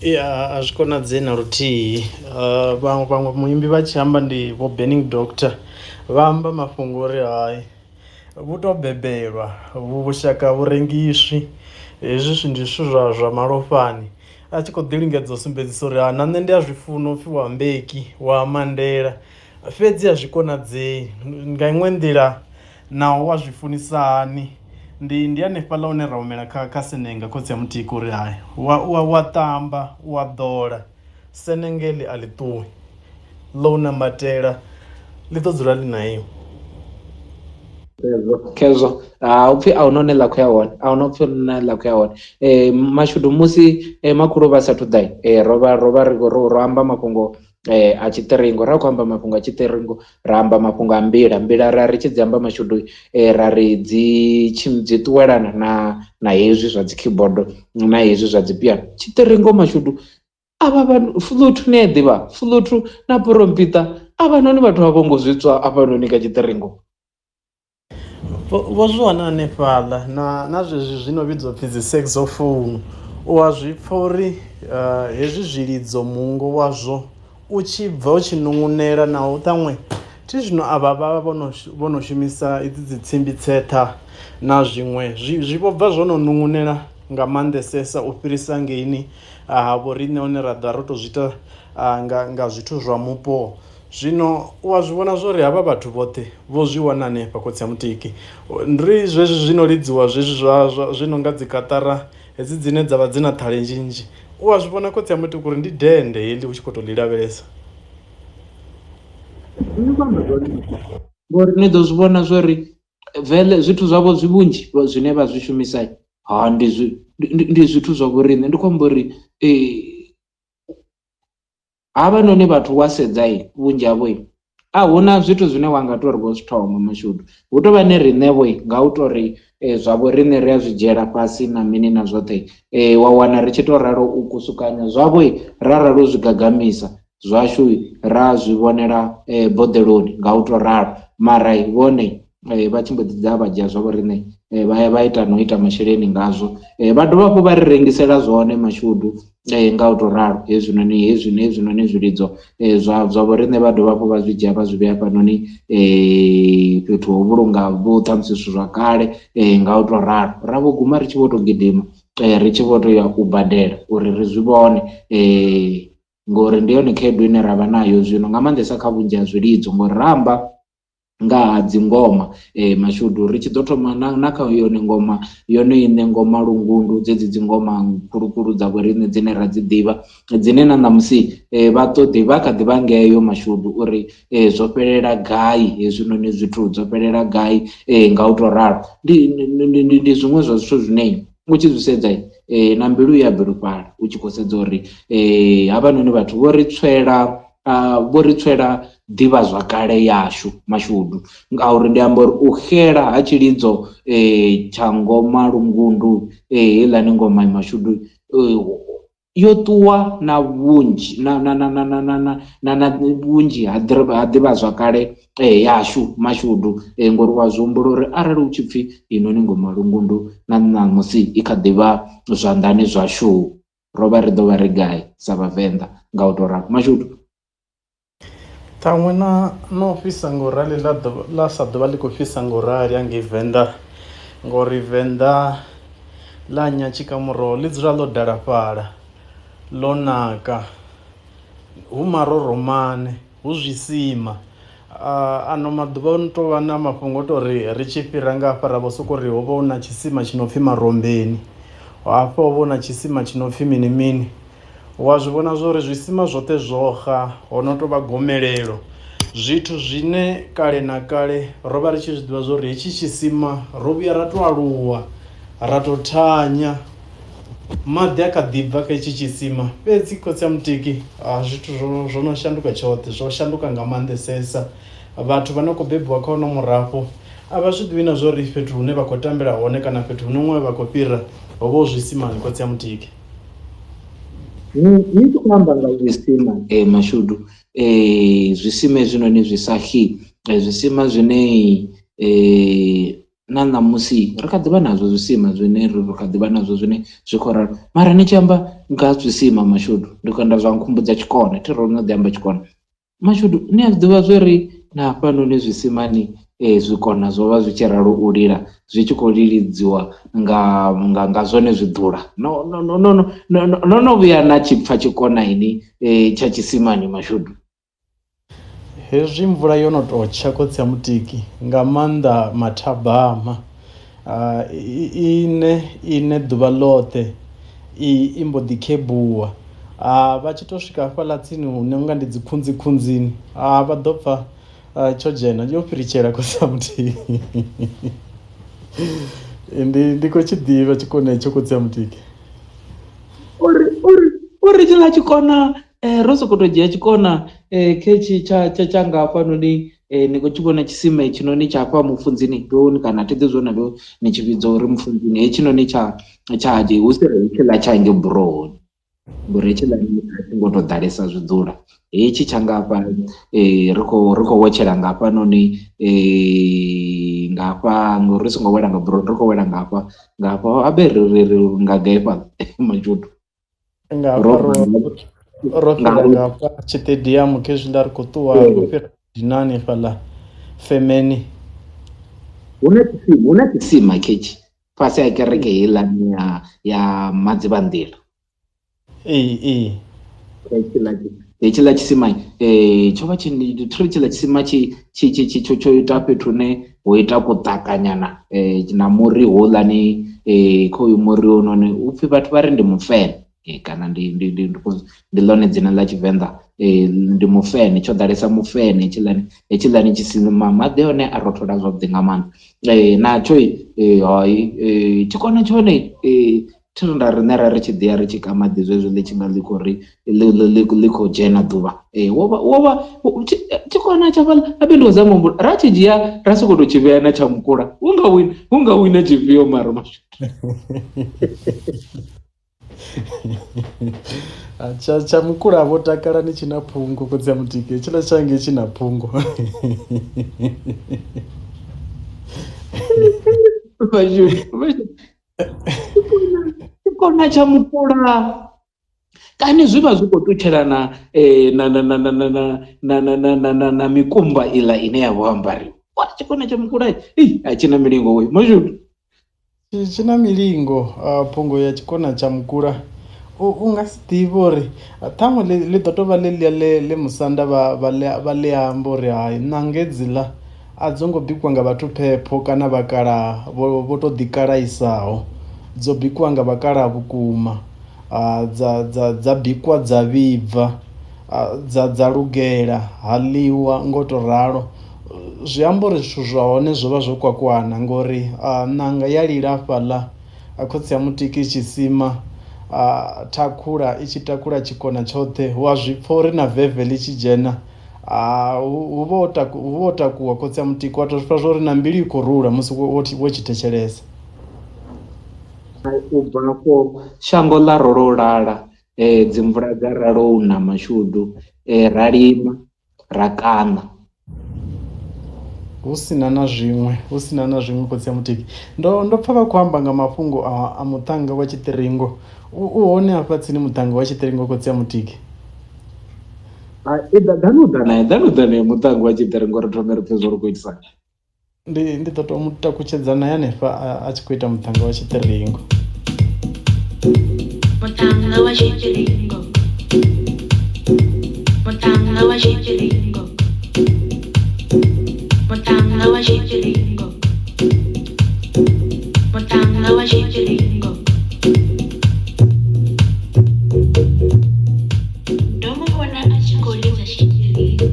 a zwi konadzei na luthihi. Vhaṅwe muimbi vha tshi amba ndi vho Burning Doctor vha amba mafhungo uri hai vhu to bebelwa vhushaka vhurengiswi, hezwi ndi zwithu zwa malofhani, a tshi khou ḓi lingedza u sumbedzisa uri na nṋe ndi a zwi funa upfhi wa Mbeki wa Mandela, fhedzi a zwi konadzei nga iṅwe nḓila naho wa zwi funisa hani. Ndi hanefhaḽa hune ra humela kha senenga khotsi ya Mutiki uri hai wa ṱamba wa ḓola senengeli a ḽi ṱuwi ḽo nambatela ḽi ḓo dzula ḽi na iwe. Khezwo upfhi a huna hune ḽa khou ya hone, a huna upfhi hune ḽa khou ya hone. Mashudu musi makhulu vha sathu ḓa ro ro amba mafhungo a tshiṱiringo, ra khou amba mafhungo a tshiṱiringo ra amba mafhungo a mbila ra ri tshi dzi amba mashudu ra ri dzi ṱuwelana na hezwi zwa dzi keyboard na hezwi zwa dzi piano. Tshiṱiringo mashudu avha flute ne ḓivha flute na porompita avha noni vhathu vha vhongo zwitswa avha noni kha tshiṱiringo vho zwi wana hanefhaḽa na zwezwi zwino vhidzwa pfhi dzi saxophone. U a zwi pfha uri hezwi zwilidzo mungo wazwo u tshi bva u tshi nungunela naho ṱhaṅwe thi zwino avha vha vho no shumisa idzi dzi tsimbi tsetha na zwiṅwe zwi vho bva zwo no nungunela nga maanḓesesa u fhirisa ngeini vho riṋe hone ra ḓa ro to zwi ita nga zwithu zwa mupo. Zwino u a zwi vhona zwori havha vhathu vhoṱhe vho zwi wana hanefha khotsi ya Mutiki. Ndi zwezwi zwino lidziwa zwezwi zwino nga dzi katara hedzi dzine dzavha dzi na ṱhale nzhinzhi, u a zwi vhona khotsi ya Mutiki uri ndi dende heḽi u tshi khou to ḽi lavhelesa. Ngori ni ḓo zwi vhona zwori vele zwithu zwavho zwi vhunzhi zwine vha zwi shumisa ndi zwithu zwa vhoriṋe. Ndi khou amba uri havha noni vhathu wa sedza vhunzhi havho a huna zwithu zwine wa nga tori vho zwi thoma mashudu, hu tovha ne riṋevho nga u tori zwavho riṋe ri a zwi dzhiela fhasi na mini na zwoṱhe. Wa wana ri tshi to ralo u kusukanya zwavho ra ralo zwi gagamisa zwashu ra zwi vhonela boḓeloni nga u to ralo, mara vhone vha tshi mbo ḓi dza vha dzhia zwavho riṋe vha ita no ita masheleni ngazwo. Vha dovha hafhu vha ri rengisela zwone mashudu nga u to ralo hezwinoni zwilidzo zwavho riṋe vha dovha hafhu vha zwi dzhia vha zwi vhea hafhanoni fhethu ho vhulunga vho ṱhamusi zwithu zwa kale nga u to ralo. Ra vho guma ri tshi vho to gidima ri tshi vho to ya u badela uri ri zwi vhone ngori ndi yone khaedu ine ravha nayo zwino nga maanḓesa kha vhunzhi ha zwilidzo ngori ramba nga ha dzi ngoma mashudu ri tshi ḓo thoma na kha yone ngoma yone ine ngoma lungundu dzedzi dzi ngoma khulukulu dza vho riṋe dzine ra dzi ḓivha dzine na ṋamusi vha ṱoḓi vha kha ḓivha ngeyo mashudu uri zwo fhelela gai hezwinoni zwithu zwo fhelela gai nga u to ralo. Ndi zwiṅwe zwa zwithu zwine u tshi zwi sedza na mbilu ya bilufhala u tshi khou sedza uri havhanoni vhathu vho ri tswela ḓivha zwakale yashu mashudu ngauri ndi amba uri u xela ha tshilidzo tsha ngoma lungundu heiḽani ngoma mashudu yo ṱuwa na vhunzhi na vhunzhi ha ḓivha zwakale yashu mashudu ngori wa zwi humbula uri arali u tshi pfhi inoni ngoma lungundu na ṋamusi i kha ḓivha zwanḓani zwashu ro vha ri ḓo vha ri gai sa vhavenḓa nga u to ralo mashudu. Ṱhaṅwe no fhisa ngorali ḽa sa ḓovha ḽi khou fhisa ngorali hangei Venḓa ngori Venḓa ḽa nyatshika muroho ḽi dzula ḽo dalafhala ḽo naka hu maroromane hu zwisima. Ano maḓuvha no tou vha na mafhungo o tori ri tshi fhira nga hafha ra vho soko ri ho vha hu na tshisima tshi no pfhi Marombeni, hafha ho vha hu na tshisima tshi no pfhi mini mini. Wa zwi vhona zwori zwisima zwoṱhe zwoxa ho no tou vha gomelelo, zwithu zwine kale na kale ro vha ri tshi zwi ḓivha zwori hetshi tshisima ro vhuya ra to aluwa ra to thanya maḓi a kha ḓi bva kha hetshi tshisima. Fhedzi khotsi ya Mutiki zwithu zwo no shanduka tshoṱhe, zwo shanduka nga maanḓesesa. Vhathu vha no khou bebiwa kha uno murafho a vha zwi ḓivhi na zwori fhethu hune vha khou tambela hone kana fhethu hune vha khou fhira ho vha hu zwisimani khotsi ya Mutiki. Ni khou amba nga zwisima mashudu zwisima hezwinoni zwi sa xi zwisima zwine na ṋamusi ri kha ḓivha nazwo zwisima zwine ri kha ḓivha nazwo zwine zwi khou ralo, mara ni tshi amba nga zwisima Mashudu ndi khou enda zwa nkhumbudza tshikona thi ro no ḓi amba tshikona. Mashudu ni a ḓivha zwori na hafhanoni zwisimani zwikona zwo vha zwi tshi ralo u lila zwi tshi khou lilidziwa nga zwone zwiḓula. No vhuya na tshipfa tshikona ini tsha tshisimani Mashudu? Hezwi mvula yo no tou tsha khotsi ya mutiki nga maanḓa mathabama ine ḓuvha ḽoṱhe i mbo ḓi khebuwa, vha tshi tou swika hafhaḽa tsini hune nga ndi dzi khunzini vha ḓo pfha tsho dzhena yo fhirutshela khotsi ya mutiki. Ndi khou tshi ḓivha tshikona hetsho khotsi ya mutiki. Uri tshiḽa tshikona ro sokou tou dzhia tshikona khetshi tsha nga hafhanoni ni khou tshi vhona tshisima hetshinoni tsha hafha mufunzini ndoni kana thi ḓi zwona ndo ni tshi vhidza uri mufunzini hetshinoni tsha hu si ri hetshiḽa tsha nge burohoni ngori hetshiḽani a tshi ngo tou ḓalesa zwiḓula. Hetshi tsha nga hafha ri khou wetshela nga hafhanoni nga hafha ngori ri songo wela nga burohoni ri khou wela nga hafha habe ri nga gai fhaḽa Mashudu nga hafha ro fhira nga hafha tshiṱediamu khezwiḽa ri khou ṱuwa ri khou fhira dinani fhaḽa femeni. Hu na tshisima khetshi fhasi ya kereke heiḽani ya Madzivha nḓila. Hetshiḽa tshisima tsho vha tshila tshisima tsho ita fhethu hune ho ita kuṱakanyana na muri houḽani khoyu muri hononi upfhi vhathu vha ri ndi mufene kana ndi ḽone dzina ḽa Tshivenḓa ndi mufene, tsho ḓalesa mufene hetshiḽani tshisima maḓi hone a rothola zwavhuḓi nga maanḓa natsho hayi tshikona tshone nda riṋe ra ri tshi ḓi ya ri tshi ka maḓi zwezwo ḽi tshi nga ḽi khou ri ḽi khou dzhena ḓuvha wovha tshikona tsha fhaḽa abe ndi khou zama humbula ra tshi dzhia ra sokou tou tshi vhea na tsha mukula hu nga wina tshifhio mara Mashudu. Tsha mukula vho takala ni tshi na phungo khotsi ya mutiki hetshiḽa tshange tshi na phungo. Tshikona tsha mukula kani zwi vha zwi khou ṱutshelana na mikumba iḽa ine ya vho ambariwa. Tshikona tsha mukula a tshi na milingo we Mashudu? Tshi na milingo phungo ya tshikona tsha mukula u nga si ḓivhe uri ṱhaṅwe ḽi ḓo tou vha ḽe musanda vha ḽi amba uri hayi ṋanga hedziḽa a dzo ngo bikiwa nga vhathu phepho kana vhakalaha vho tou ḓikalaisaho, dzo bikiwa nga vhakalaha vhukuma dza bikiwa dza vhibva dza lugela ha ḽiwa ngo tou ralo. Zwi amba uri zwithu zwa hone zwo vha zwo kwakwana ngori ṋanga ya lila hafhaḽa khotsi ya mutiki tshisima i tshi takula tshikona tshoṱhe wa zwi pfha uri na veve ḽi tshi dzhena hu vha ho takuwa khotsi ya mutiki wa tou zwi pfha zwo ri na mbilu i khou rula musi wo tshi thetshelesa. U bva afho shango ḽa rolo lala dzi mvula dza ralo u na Mashudu ra lima ra kaṋa hu sina na zwiṅwe khotsi ya mutiki. Ndo pfha vha khou amba nga mafhungo a muṱanga wa tshiṱiringo. U hone hafha tsini muṱanga wa tshiṱiringo khotsi ya mutiki? ḓanuḓa naye muṱanga wa tshiṱiringo ri thome ri pfhe zwo ri khou itisana. Ndi ḓo tou mutakutshedza naye hanefha a tshi khou ita muṱanga wa tshiṱiringo. Muṱanga wa tshiṱiringo, muṱanga wa tshiṱiringo, muṱanga wa tshiṱiringo, muṱanga wa tshiṱiringo. Ndo mu vhona a tshi khou lidza tshiṱiringo.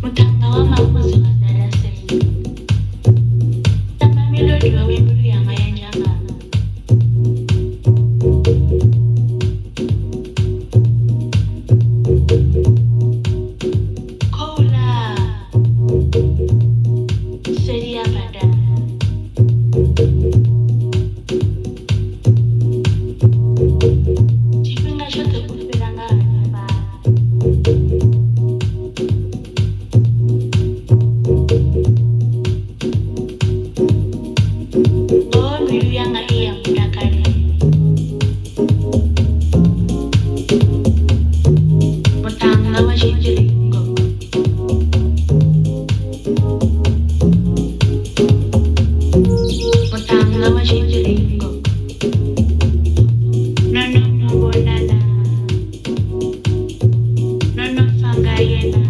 Muṱanga wa mamuzi wa Dalaseni. Tamba melodi wawe mbilu yanga ya njangana. Muṱa wa Zwilidzo. Muṱa wa Zwilidzo. Nono mubonana. Nono fanga yena.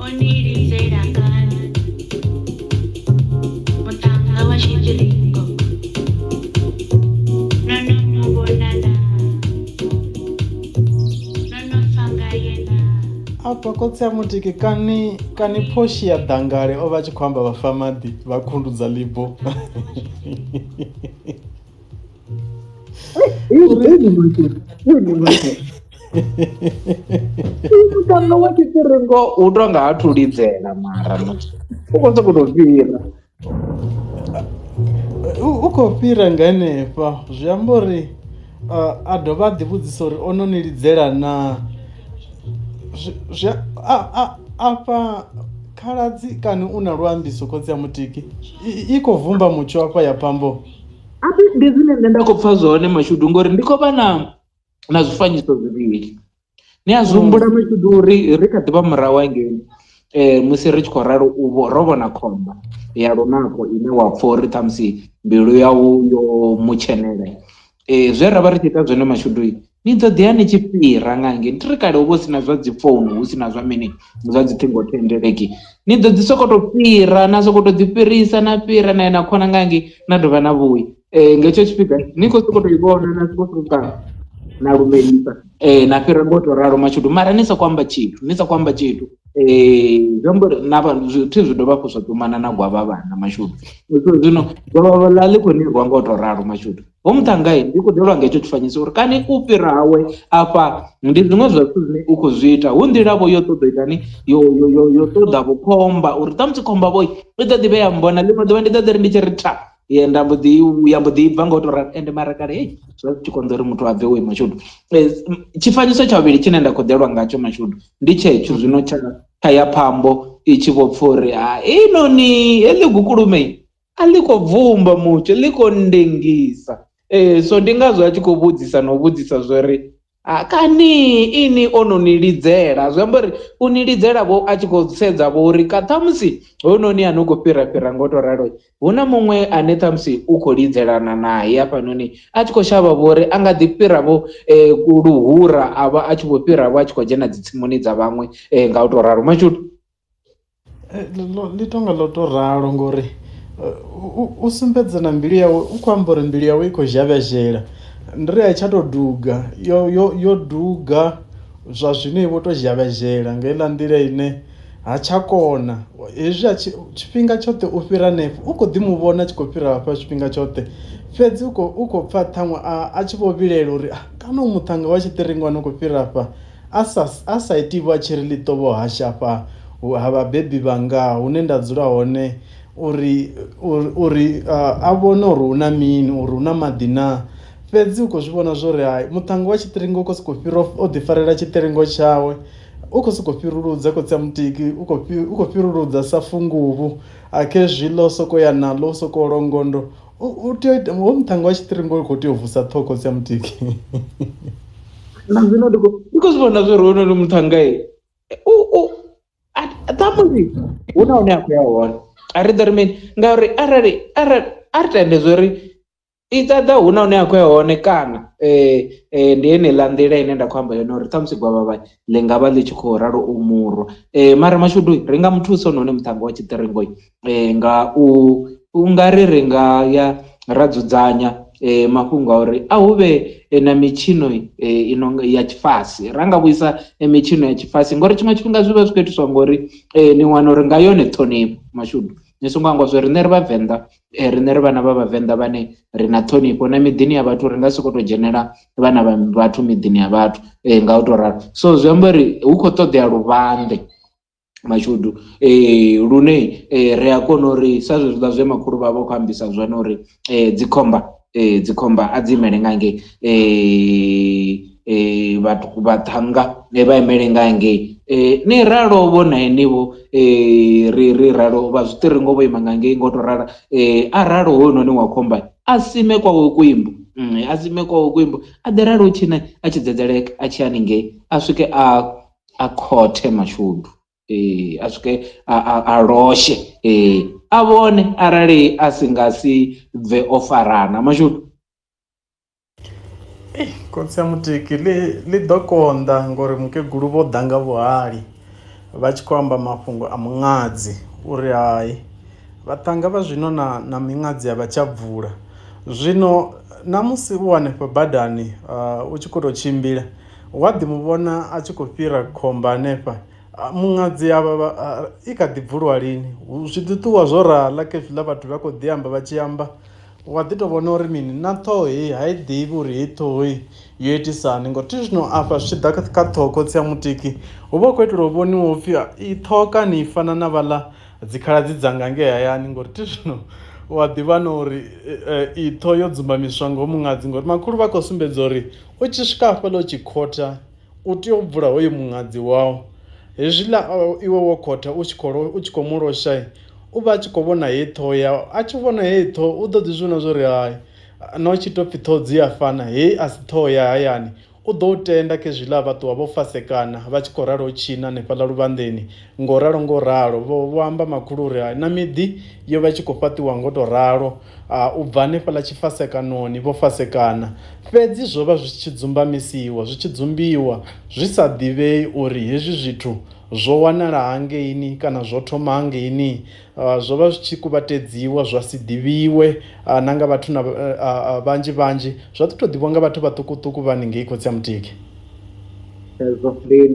Onilizela ngani. Muṱa wa Zwilidzo. Nono mubonana. Nono fanga yena. Apa kotsi ya mutiki kani phoshi ya dangale o vha tshi khou amba vhafa maḓi vha khundudza libo. Mutanga wa tshiṱiringo u tou nga ha thulidzela mara u khou sokou tou fhira. U khou fhira nga henefha zwi amba uri a dovha a ḓivhudzisa uri o no ni lidzela na afha khaladzi kana u na luambiso khotsi ya mutiki i khou vumba mutsho afha ya phambo. Ndi zwine nṋe nda khou pfha zwone Mashudu ngori ndi khou vha na zwifanyiso zwivhili. Ni a zwi humbula Mashudu uri ri kha ḓivha murahu hangei musi ri tshi khou ralo ro vhona khomba ya lunako ine wa pfha uri ṱhamusi mbilu yau yo mutshenela. Zwe ra vha ri tshi ita zwone Mashudu ni ḓo ḓi ya ni tshi fhira nga hangei ndi ri kale hu vha hu si na zwa dzi founu hu si na zwa mini zwa dzi ṱhingothendeleki ni ḓo ḓi sokou tou fhira na sokou tou ḓifhirisa na fhira na na khona nga hangei na dovha na vhuyi. Nga hetsho tshifhinga ni khou sokou tou i vhona na sokou soka na lumelisa na fhira ngo tou ralo Mashudu mara ni sa khou amba tshithu zwi amba uri na zwithu zwi dovha hafhu zwa ṱumana na gwavha vhana Mashudu. Zwino gwavha ḽa ḽi khou ni rwa nga u tou ralo Mashudu. Ho Muṱangai ndi khou ḓelwa nga hetsho tshifanyiso uri kani u fhira hawe afha ndi zwiṅwe zwa zwithu zwine u khou zwi ita hu nḓilavho yo ṱoḓa itani yo ṱoḓa vhukhomba uri ṱhamusi khomba vho i ḓo ḓi vhe ya mbona ḽiṅwe ḓuvha ndi ḓo ḓi ri ndi tshi ri tha ya mbo ḓi bva nga u tou ralo ende mara kale zwa tshi konḓa uri muthu a bve we Mashudu. Tshifanyiso tsha vhuvhili tshine nda khou ḓelwa ngatsho Mashudu ndi tshetsho zwino tsha ya phambo i tshi vho pfha uri inoni heḽi gukulume a ḽi khou bvumba mutsho ḽi khou ndengisa. So ndi ngazwo a tshi khou vhudzisa na u vhudzisa zwori kani ini ono ni lidzela zwi amba uri u ni lidzela vho a tshi khou sedza vho uri ka ṱhamusi hononi ane u khou fhira ngo tou ralo hu na muṅwe ane ṱhamusi u khou lidzelana naye hafhanoni a tshi khou shavha vho uri a nga ḓi fhira vho luhura a vha a tshi khou fhira vho a tshi khou dzhena dzi tsimuni dza vhaṅwe nga u tou ralo Mashudu. Ḽi tonga ḽo tou ralo ngori u sumbedza na mbilu yawe u khou amba uri mbilu yawe i khou zhavhazhela ndi ri a tsha tou duga yo duga zwa zwino i vho tou zhavhazhela nga heiḽa nḓila ine ha tsha kona hezwi tshifhinga tshoṱhe u fhira nefho u khou ḓi mu vhona a tshi khou fhira hafha tshifhinga tshoṱhe fhedzi u khou pfha ṱhaṅwe a tshi vho vhilela uri kana u muṱhanga wa tshiṱiringo ane u khou fhira hafha a sa itivho a tshi ri ḽi ṱovho hasha hafha ha vhabebi vhanga hune nda dzula hone uri a vhone uri hu na mini uri hu na maḓi na fhedzi u khou zwi vhona zwo ri muṱhanga wa tshiṱiringo u khou sokou fhira o ḓifarela tshiṱiringo tshawe u khou sokou fhiruludza khotsi ya mutiki u khou fhiruludza sa funguvhu a khezwi ḽo sokou ya naḽo sokou longondo u tea u ita ho muṱhanga wa tshiṱiringo u khou tea u vusa ṱhoho khotsi ya mutiki. Na zwino ndi khou zwi vhona zwori hononi muṱhangai ṱhamusi hu na hune a khou ya hone a ri ḓo ri mini ngauri arali a ri tende zwori i ṱaḓa hu na hune a khou ya hone kana ndi heneiḽa nḓila ine nda khou amba yone uri ṱhamusi gwavha ḽi nga vha ḽi tshi khou ralo u murwa mara Mashudu ri nga muthusa hononi muṱhanga wa tshiṱiringo nga u nga ri nga ya ra dzudzanya mafhungo a uri a hu vhe na mitshino ya tshifasi ra nga vhuisa mitshino ya tshifasi ngori tshiṅwe tshifhinga zwi vha zwi khou itiswa ngori ni wana uri nga yone ṱhonifho Mashudu ni songo angwa zwo riṋe ri vhavenḓa riṋe ri vhana vha vhavenḓa vhane ri na ṱhonifho na miḓini ya vhathu ri nga sokou tou dzhenela vhana vha vhathu miḓini ya vhathu nga u tou ralo so zwi amba uri hu khou ṱoḓea luvhanḓe Mashudu lune ri a kona uri sa zwezwiḽa zwe makhulu vha vha khou ambisa zwone uri dzikhomba a dzi imele nga hangei vhathu vhaṱhanga vha imele nga hangei ni ralo vho na henevho ri ralo vha zwiṱiringo vho ima nga hangei ngo tou rala a ralo hoyunoni wa khomba a sime kwawe kuimbo azime kwa kuimbo aderalo uchina achidzedzeleka achi haningei asvike a khothe mashudu asvike aroshe avone arali asingasi bve ofarana mashudu. Khotsi ya Mutiki ḽi ḓo konḓa ngori mukegulu vho ḓa nga vhuhali vha tshi khou amba mafhungo a muṅadzi uri hai vhaṱhanga vha zwino na miṅadzi a vha tsha bvula. Zwino na musi u hanefho badani u tshi khou tou tshimbila wa ḓi mu vhona a tshi khou fhira khomba hanefha muṅadzi avha i kha ḓi bvulwa lini zwi ḓi ṱuwa zwo raḽa khezwiḽa vhathu vha khou ḓi amba vha tshi amba wa ḓi tou vhona uri mini na ṱhoho hei ha i ḓivhi uri hei ṱhoho yo itisani ngori thi zwino afha zwi tshi ḓa kha ṱhoho Khotsi ya Mutiki hu vha u khou itela u vhoniwa upfhi i ṱhoho kani i fana na vhaḽa dzikhaladzi dzanga ngei hayani ngori thi zwino wa ḓivha na uri i ṱhoho yo dzumbamiswa ngo muṅadzi ngori makhulu vha khou sumbedza uri u tshi swika hafhaḽa u tshi khotha u tea u bvula hoyo muṅadzi wau hezwiḽa iwe wo khotha u tshi khou mu losha u vha a tshi khou vhona hei ṱhoho yau a tshi vhona hei ṱhoho u ḓo ḓi zwina zwo ri hai na u tshi tou pfhi ṱhoho dzi a fana hei a si ṱhoho ya hayani u ḓo u tenda khezwiḽa vha ṱuwa vho fasekana vha tshi khou ralo tshina hanefhaḽa luvhanḓeni ngo ralo vho amba makhulu uri hai na miḓi yo vha i tshi khou fhaṱiwa ngo tou ralo u bva hanefhaḽa tshifasekanoni vho fasekana fhedzi zwo vha zwi tshi dzumbamisiwa zwi tshi dzumbiwa zwi sa ḓivhei uri hezwi zwithu zwo wanala hangeini kana zwo thoma hangeini zwo vha zwi tshi kuvhatedziwa zwa si ḓivhiwe na nga vhathu na vhanzhi zwa ḓi tou ḓivhiwa nga vhathu vhaṱukuṱuku vha haningei Khotsi ya Mutiki.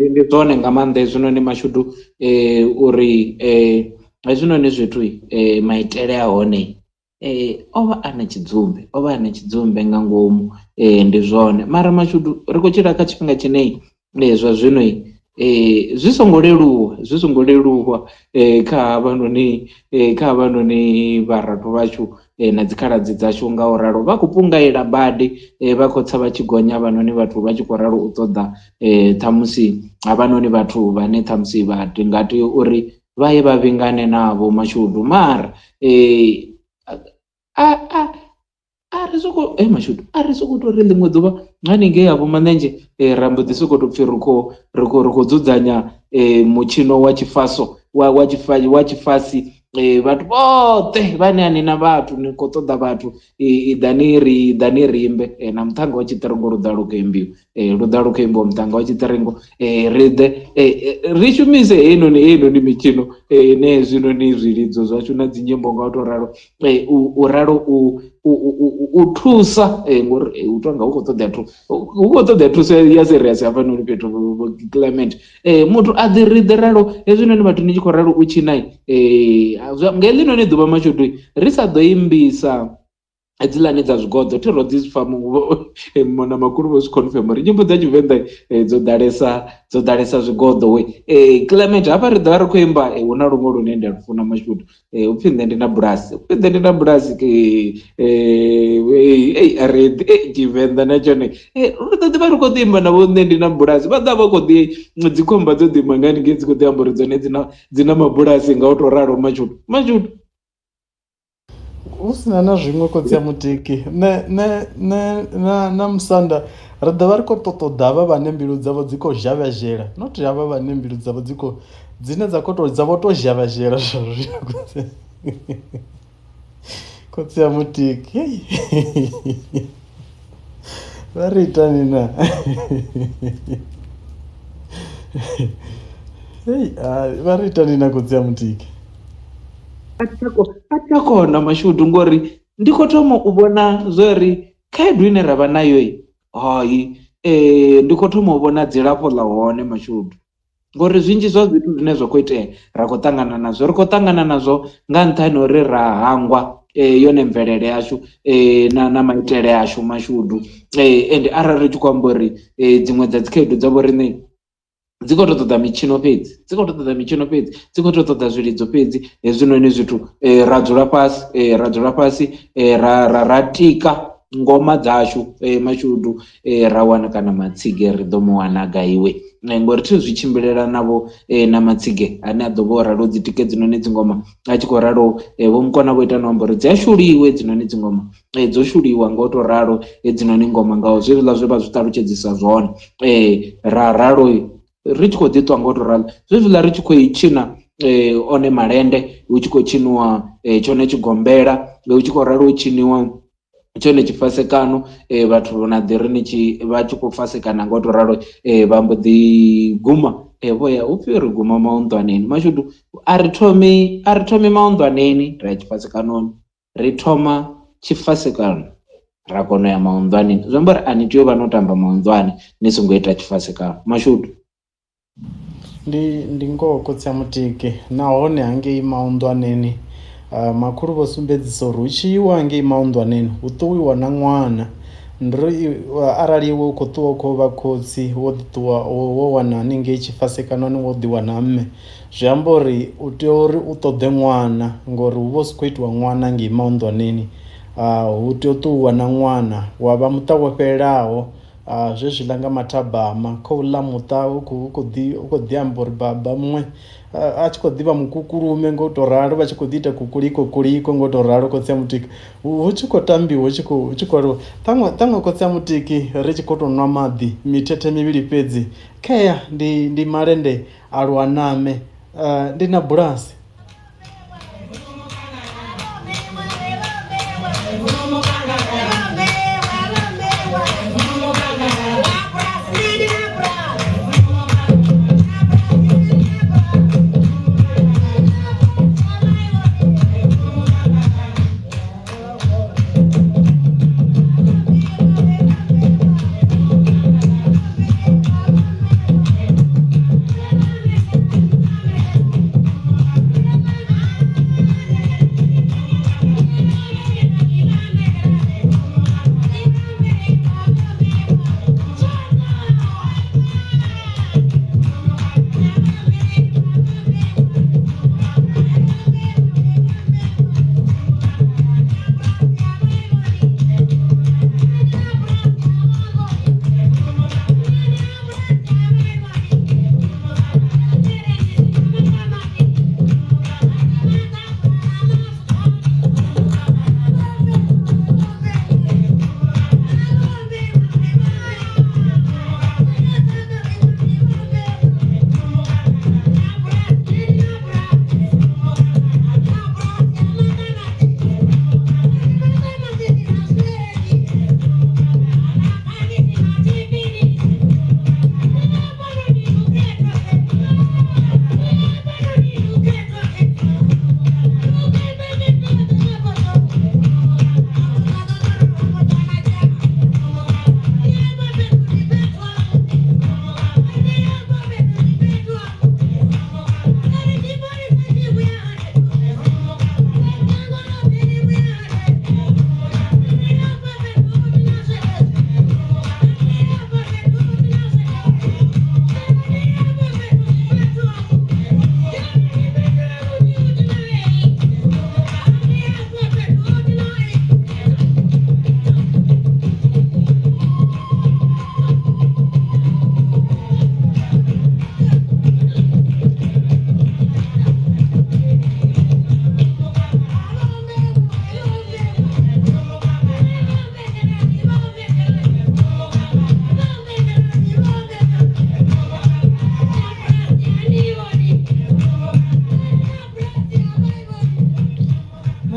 Ndi zwone nga maanḓa hezwinoni mashudu uri hezwinoni zwithu maitele a hone ovha a na tshidzumbe nga ngomu ndi zwone mara mashudu ri khou tshila kha tshifhinga tshine zwa zwino zwi songo leluwa kha havhanoni vharathu vhashu na dzikhaladzi dzashu nga u ralo vha khou pungaila badi vha khou tsa vha tshi gonya havhanoni vhathu vha tshi khou ralo u ṱoḓa ṱhamusi havhanoni vhathu vhane ṱhamusi vha nga tea uri vha ye vha vhingane navho mashudu mara mashudu a ri sokou tou ri ḽiṅwe ḓuvha haningei havho manenzhe ra mbo ḓi sokou tou pfhi ri khou dzudzanya mutshino wa tshifaso wa tshifasi vhathu vhoṱhe vhane ani na vhathu ni khou ṱoḓa vhathu iḓani ri imbe na muṱhanga wa tshiṱiringo lu ḓa lu khou imbiwa muṱhanga wa tshiṱiringo ri ḓe ri shumise heinoni mitshino ne hezwinoni zwilidzo zwashu na dzinyimbo nga u tou ralo u ralo u thusa ngori u tonga hu khou ṱoḓea thuso ya serious hafhanoni fhethu climate muthu a ḓi ri ḓi ralo hezwinoni vhathu ni tshi khou ralo u tshina nga heḽinoni ḓuvha mashudu ri sa ḓo imbisa hedziḽani dza zwigodzo thi ro dzi na makhulu vho zwi confirm ri nyimbo dza Tshivenḓa dzo ḓalesa zwigodo climate hafha ri ḓovha ri khou imba hu na luṅwe lune ndi a lufuna mashudu upfhi nṋe ndi na bulasi Tshivenḓa na tshone ri ḓo ḓi vha ri khou ḓi imba navho nṋe ndi na bulasi vha ḓa vha khou ḓi dzikhomba dzo ḓi ima nga haningei dzi khou ḓi amba uri dzone dzi na mabulasi nga u tou ralo mashudu hu sina na zwiṅwe Khotsi ya Mutiki na musanda ri ḓovha ri khou ṱoḓa havha vhane mbilu dzavho dzi khou zhavhazhela not havha vhane mbilu dzavho dzine dza khou dzavho tou zhavhazhela zwazwino Khotsi ya Mutiki vha ri itani na vha ri itani na Khotsi ya Mutiki a takona mashudu ngori ndi khou thoma u vhona zwori khaedu ine ravha nayo ndi khou thoma u vhona dzilafho ḽa hone mashudu ngori zwinzhi zwa zwithu zwine zwa khou itea ra khou ṱangana nazwo ri khou ṱangana nazwo nga nṱhani uri ra hangwa yone mvelele yashu na maitele ashu mashudu ende arali ri tshi khou amba uri dziṅwe dza dzikhaedu dzavho riṋe dzi khou tou ṱoḓa mitshino fhedzi dzi khou tou ṱoḓa zwilidzo fhedzi hezwinoni zwithu ra dzula fhasi ra tika ngoma dzashu mashudu ra wana kana matsige ri ḓo mu wana gaiwe ngori thi zwi tshimbilela navho na matsige ane a ḓo vho ralo dzi tikedzi noni dzi ngoma a tshi khou ralo vho mukona vho ita no amba uri dzi a shuliwe dzi noni dzi ngoma dzo shuliwa nga u to ralo dzi noni ngoma ngao zwiḽa zwe vha zwi ṱalutshedzisa zwone ra ralo ri tshi khou ḓi ṱwa nga u to ralo zwiḽa ri tshi khou i tshina one malende hu tshi khou tshiniwa tshone tshigombela hu tshi khou ralo u tshiniwa tshone tshifasekano vhathu vho na ḓi ri vha tshi khou fasekana nga u to ralo vha mbo ḓi guma vhoya upfhi ri guma maunḓwaneni mashudu a ri thomi maunḓwaneni ra ya tshifasekanoni ri thoma tshifasekano ra kona ya maunḓwaneni zwi amba uri ani tea u vha no tamba maunḓwane ni songo ita tshifasekano mashudu ndi ngoho khotsi ya mutiki nahone hangei maunḓwaneni makhulu vho sumbedzisa uri hu tshi iwa hangei maunḓwaneni hu ṱuwiwa na ṅwana ndiri arali iwe u khou ṱuwa u khou vha khotsi wo ḓi ṱuwa wo wana haningei tshifasekanoni wo ḓi wana mme zwi amba uri u tea uri u ṱoḓe ṅwana ngori hu vha hu si khou itiwa ṅwana ngei maunḓwaneni hu tea u ṱuwiwa na ṅwana wa vha muṱa wo fhelelaho zwezwiḽa nga mathabama kha uḽa muṱa u khou ḓi amba uri baba muṅwe a tshi khou ḓivha mukukulume nga u tou ralo vha tshi khou ḓi ita kukuliko nga u tou ralo khotsi ya mutiki hu tshi khou tambiwa hu tshi khou ṱhaṅwe khotsi ya mutiki ri tshi khou tou nwa maḓi mithethe mivhili fhedzi kheya ndi malende a lwaname ndi na bulasi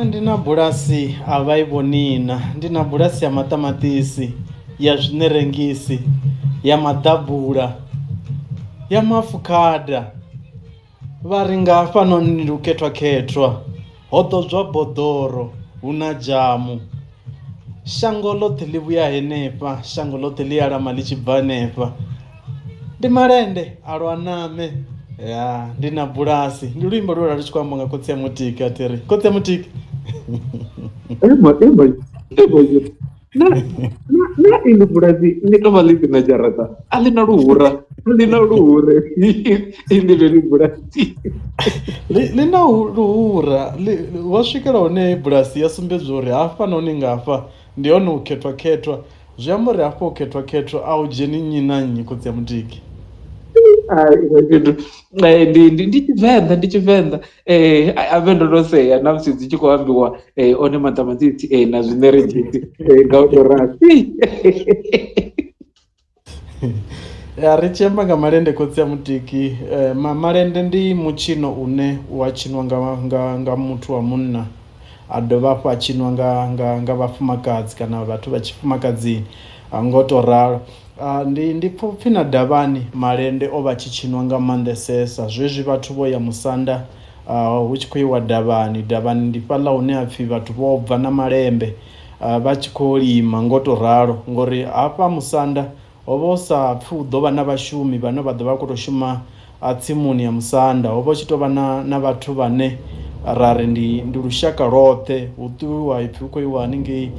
Ndina bulasi a vaivonina, ndina bulasi ya matamatisi, ya zvinerengisi, ya madabula, ya mafukada. Vari nga fano ni uketwa hododzwa bodoro, una jamu. Shango lote livuya henepa, shango lote liyalama lichibva henepa. Ndi malende alwaname. Ya, ndina bulasi. Ndi luimbo lula luchikwamba nga kotsi ya mutiki atiri. Kotsi ya mutiki. Na ini bulasi ni kama lipi na jarata. Alina luhura. Ini veli bulasi. Lina luhura. Washikira one bulasi ya sumbedzori. Afa noni ngafa. ndi hone u khethwa zwi amba uri hafho u khethwa a u dzheni nnyi na nnyi khotsi ya mutiki. Ndi Tshivenḓa ave ndo no sea na musi dzi tshi khou ambiwa one maṱamaṱisi na zwineregisi nga u to rasi. Ya ri tshi amba nga malende khotsi ya mutiki, malende ndi mutshino une wa tshinwa nga muthu wa munna a dovha hafhu a tshinwa nga vhafumakadzi kana vhathu vha tshifumakadzini ngo to ralo. Ndi pfhi na davhani malende o vha tshi tshinwa nga maanḓesesa zwezwi vhathu vho ya musanda hu tshi khou iwa davhani ndi fhaḽa hune ha pfhi vhathu vho bva na malembe vha tshi khou lima ngo to ralo, ngori hafha musanda ho vha hu sa pfhi hu ḓo vha na vhashumi vhane vha ḓo vha khou tou shuma tsimuni ya musanda. Ho vha hu tshi tou vha na vhathu vhane ra ri ndi lushaka lwoṱhe hu ṱuwiwa ipfhi hu khou iwa haningei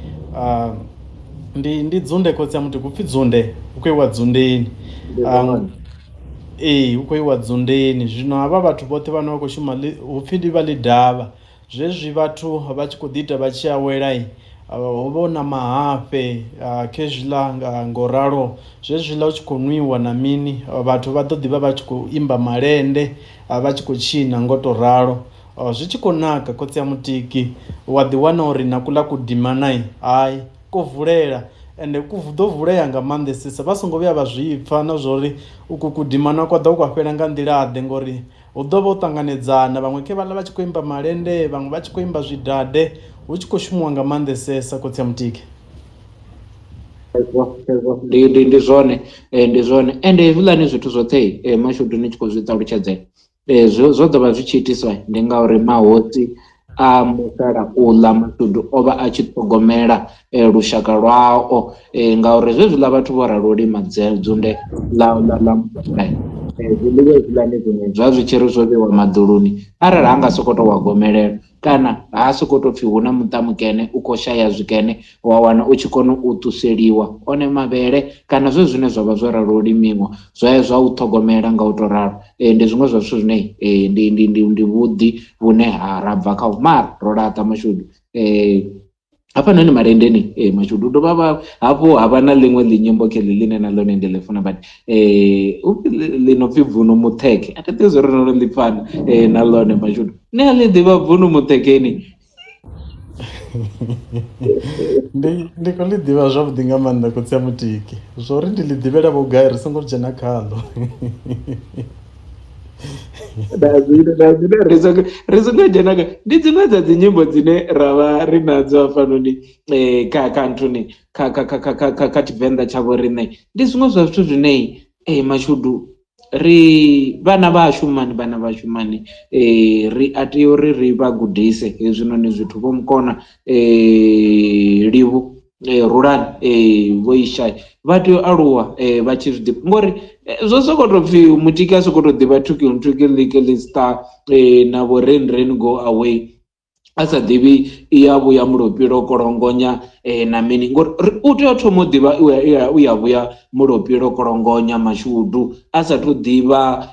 ndi dzunde khotsi ya mutiki, upfhi dzunde hu khou iwa dzundeni. Hu khou iwa dzundeni. Zwino havha vhathu vhoṱhe vhane vha khou shuma hupfhi ndi vha ḽi davha zwezwi vhathu vha tshi khou ḓi ita vha tshi awela ho vha na mahafhe khezwiḽa ngo ralo zwezwiḽa hu tshi khou nwiwa na mini vhathu vha ḓo ḓivha vha tshi khou imba malende vha tshi khou tshina ngo to ralo. Zwi tshi khou naka khotsi ya mutiki wa ḓi wana uri na kuḽa kudimana hayi ko vulela ende ku ḓo vulea nga maanḓesesa vha songo vhuya vha zwi pfha na zwori uku kudimana kwa ḓo kwa fhela nga nḓila ḓe ngori hu ḓo vha u ṱanganedzana vhaṅwe khe vhaḽa vha tshi khou imba malende vhaṅwe vha tshi khou imba zwidade hu tshi khou shumiwa nga maanḓesesa khotsi ya mutiki. Ndi zwone ende hezwiḽani zwithu zwoṱhe mashudu ni tshi khou zwi ṱalutshedza zwo ḓo vha zwi tshi itiswa ndi ngauri mahosi a musalauḽa mashudu o vha a tshi ṱhogomela lushaka lwao ngauri zwezwiḽa vhathu vho ralo lima dzunde ḽa zwiḽiwa hezwiḽani zwiṅwe zwa zwi tshi ri zwo vheiwa maḓuluni arali ha nga sokou tou wa gomelela kana ha sokou tou pfhi hu na muṱa mukene u khou shaya zwikene wa wana u tshi kona u ṱuseliwa one mavhele kana zwe zwine zwa vha zwo ralo limiwa zwa u ṱhogomela nga u tou ralo. Ndi zwiṅwe zwa zwithu zwine ndi vhuḓi vhune ha ra bva kha mara ro laṱa mashudu hafhanoni malendeni mashudu dovha hafhu havha na ḽiṅwe ḽinyimbo kheḽi ḽine na ḽone ndi ḽi funa but ḽino pfhi Vunu Muṱheke a thi ḓivhi zwori no ḽi pfana na ḽone mashudu ni a ḽi ḓivha Vunu Muṱhekeni? Ndi khou ḽi ḓivha zwavhuḓi nga maanḓa khotsi ya mutiki zwori ndi ḽi ḓivhela vhugai ri songo dzhena khaḽo. ri songo dzhenaga ndi dziṅwe dza dzi nyimbo dzine ra vha ri nadzo hafhanoni kha nthuni kha Tshivenḓa tshavho riṋe ndi zwiṅwe zwa zwithu zwine mashudu ri vhana vha shumani ri a tea uri ri vha gudise hezwinoni zwithu vho mukona Livhu rulani vho Ishai vha tea u aluwa vha tshi zwi ḓivha ngori zwo sokou tou pfhi mutiki a sokou tou ḓivha thuki ḽi star na vho rain go away a sa ḓivhi i ya vhuya mulopi lo kolongonya na mini ngori u tea u thoma u ḓivha u ya vhuya mulopi lo kolongonya mashudu a sa thu ḓivha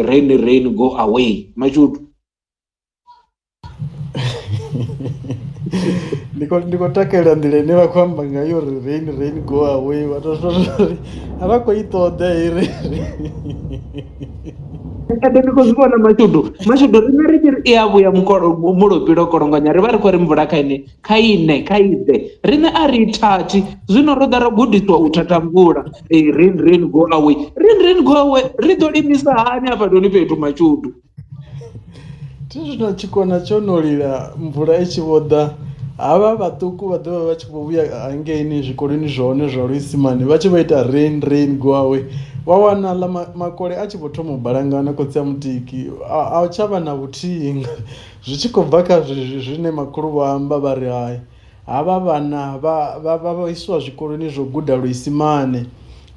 rain go away mashudu. Ndi khou takalela nḓila ine vha khou amba ngayo uri rain go away vhathu uri a vha khou i ṱoḓa iri ndi khou zwi vhona mashudu riṋe ri tshi ri i ya vhuya mulopi lo kolongonya ri vha ri khou ri mvula kha ide riṋe a ri thathi zwino ro ḓa ra gudiswa u thatha mvula rain go away rain go away ri ḓo limisa hani hafhanoni fhethu mashudu. Thi zwino tshikona tsho no lila mvula i tshi vho ḓa havha vhaṱuku vha ḓovha vha tshi khou vhuya hangeini zwikoloni zwone zwa luisimane vha tshi vho ita rain go away wa wana ḽa makole a tshi vho thoma u balangana khotsi ya mutiki a u tsha vha na vhuthihi zwi tshi khou bva kha zwine makhulu vha amba vha ri hayi havha vhana vha isiwa zwikoloni zwo guda luisimane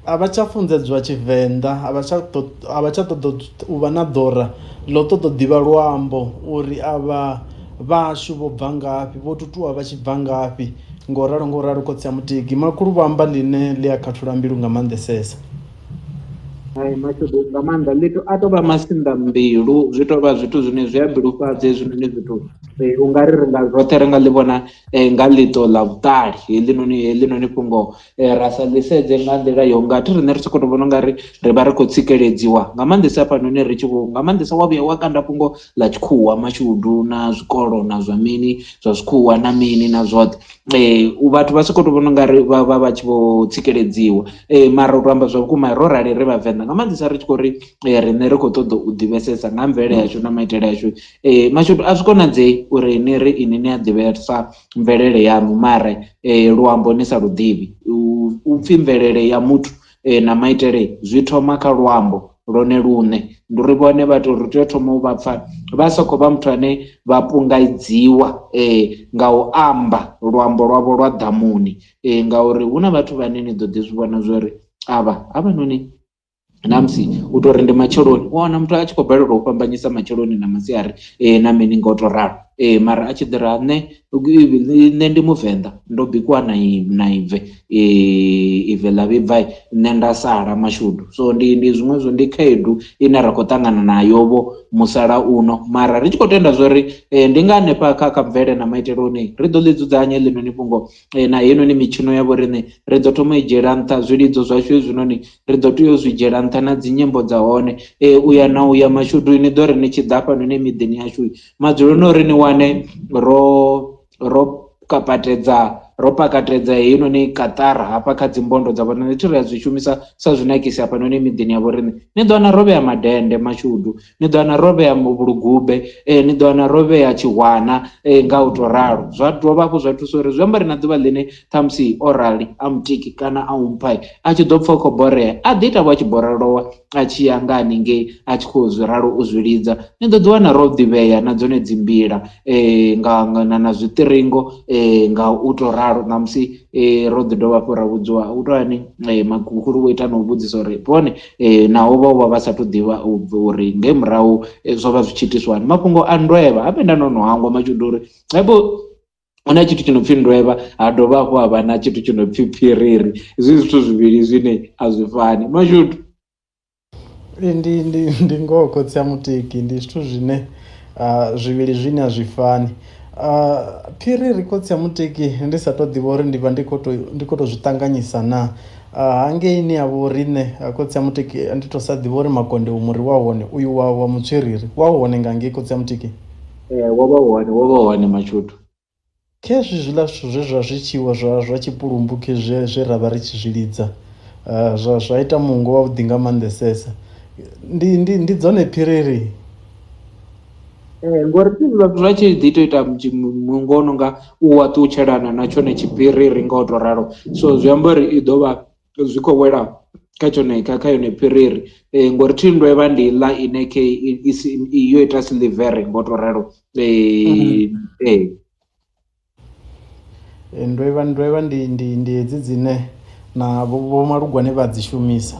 a vha tsha funḓedzwa Tshivenḓa a vha tsha ṱoḓa u vha na ḓora ḽo ṱoḓa u ḓivha luambo uri avha vhashu vho bva ngafhi vho tutuwa vha tshi bva ngafhi ngo ralo khotsi ya mutiki makhulu vha amba ḽine ḽi a khathula mbilu nga maanḓesesa. Mashudu nga maanḓa ḽi a tou vha masinḓa mbilu zwi tou vha zwithu zwine zwi a bilufhadza hezwinoni zwithu ungari roṱhe ri nga ḽi vhona nga ḽiṱo ḽa vhuṱali heḽinoni fhungo ra sa ḽisedze nga nḓila yo nga thi riṋe ri tshi khou tou vhona ungari ri vha ri khou tsikeledziwa nga maanḓesa hafhanoni ri tshi nga maanḓesa wa vhuya wa kanda fhungo ḽa tshikhuwa mashudu na zwikolo na zwa mini zwa zwikhuwa na mini na zwoṱhe vhathu vha sokou tou vhona ungari vha tshi vho tsikeledziwa mara u amba zwa vhukuma ro rali ri vhavenḓa nga maanḓesa ri tshi khou ri riṋe ri khou ṱoḓa u ḓivhesesa nga mvelele yashu na maitele yashu mashudu a zwi konadzei uri ni ri ini ni a ḓivhesa mvelele yaṋu mara luambo ni sa lu ḓivhi u pfhi mvelele ya muthu na maitele zwi thoma kha luambo lone luṋe ndi uri vhone vhathu ri tea u thoma u vha pfha vha sokou vha muthu ane vha pungaidziwa nga u amba luambo lwavho lwa ḓamuni ngauri hu na vhathu vhane ni ḓo ḓi zwi vhona zwori avhanoni na musi u tou ri ndi matsheloni u wana muthu a tshi khou balelwa u fhambanyisa matsheloni na masiari na mini nga u tou ralo mara a tshi ḓi ra nṋe ndi muvenḓa ndo bikiwa na ive ḽa vhibva nṋe nda sala mashudu so ndi zwiṅwe zwo ndi khaedu ine ra khou ṱangana nayo vho musalauno mara ri tshi khou tenda zwori ndi nga hanefha kha mvelele na maitele one ri ḓo ḽi dzudzanya ḽinoni fhungo na heinoni mitshino ya vho riṋe ri ḓo thoma u i dzhiela nṱha zwilidzo zwashu hezwinoni ri ḓo tea u zwi dzhiela nṱha na dzi nyimbo dza hone uya na uya mashudu ni ḓo ri ni tshi ḓa hafhanoni miḓini yashu madzuloni uri ni wane ro pakatedza heinoni kaṱara hafha kha dzimbondo dza vhone ni thi ri a zwi shumisa sa zwinakisi hafhanoni miḓini ya vho riṋe ni ḓo wana ro vhea madende mashudu ni ḓo wana ro vhea vhulugube ni ḓo wana ro vhea tshihwana nga u tou ralo zwa dovha hafhu zwa thusa uri zwi amba ri na ḓuvha ḽine ṱhamusi o rali a mutiki kana a umpfhai a tshi ḓo pfha u khou borea a ḓi ita vho a tshi borolowa a tshi ya nga haningei a tshi khou zwi ralo u zwi lidza ni ḓo ḓi wana ro ḓivhea na dzone dzi mbila na zwiṱiringo nga u tou ralo na musi ro ḓi dovha hafhu ra vhudziwa u tou ani makhulu wo ita na u vhudzisa uri vhone naho vha sa tou ḓivha uri nge murahu zwo vha zwi tshi itiswani mafhungo a ndwevha a penda no hangwa matshudu uri haibo huna tshithu tshi no pfhi ndwevha ha dovha hafhu ha vha na tshithu tshi no pfhi phiriri zwi zwithu zwivhili zwine a zwi fani mashudu ndi ngoho khotsi ya mutiki ndi zwithu zwine zwivhili zwine a zwi fani phiriri khotsi ya mutiki ndi sa tou ḓivha uri ndi vha ndi khou tou zwi ṱanganyisa na hangeini ya vho riṋe khotsi ya mutiki ndi tou sa ḓivha uri makonde umuri wa hone uyu wa mutswiriri wa hone nga ngei khotsi ya mutiki wo vha hone mashudu khezwi zwiḽa zwithu zwe zwa zwitshiwa zwa tshipulumbu zwe ra vha ri tshi zwi lidza zwa ita mungo wa vhuḓi nga maanḓesesa ndi dzone phiriri ngori zwa tshi ḓi tou ita mungo no nga u wa ṱutshelana na tshone tshipiriri nga u tou ralo so zwi amba uri i ḓo vha zwi khou wela kha yone phiriri ngori thi ndwevha ndi ḽa ine yo ita silivere nga u tou ralo ndwevha ndi hedzi dzine na vho malugwane vha dzi shumisa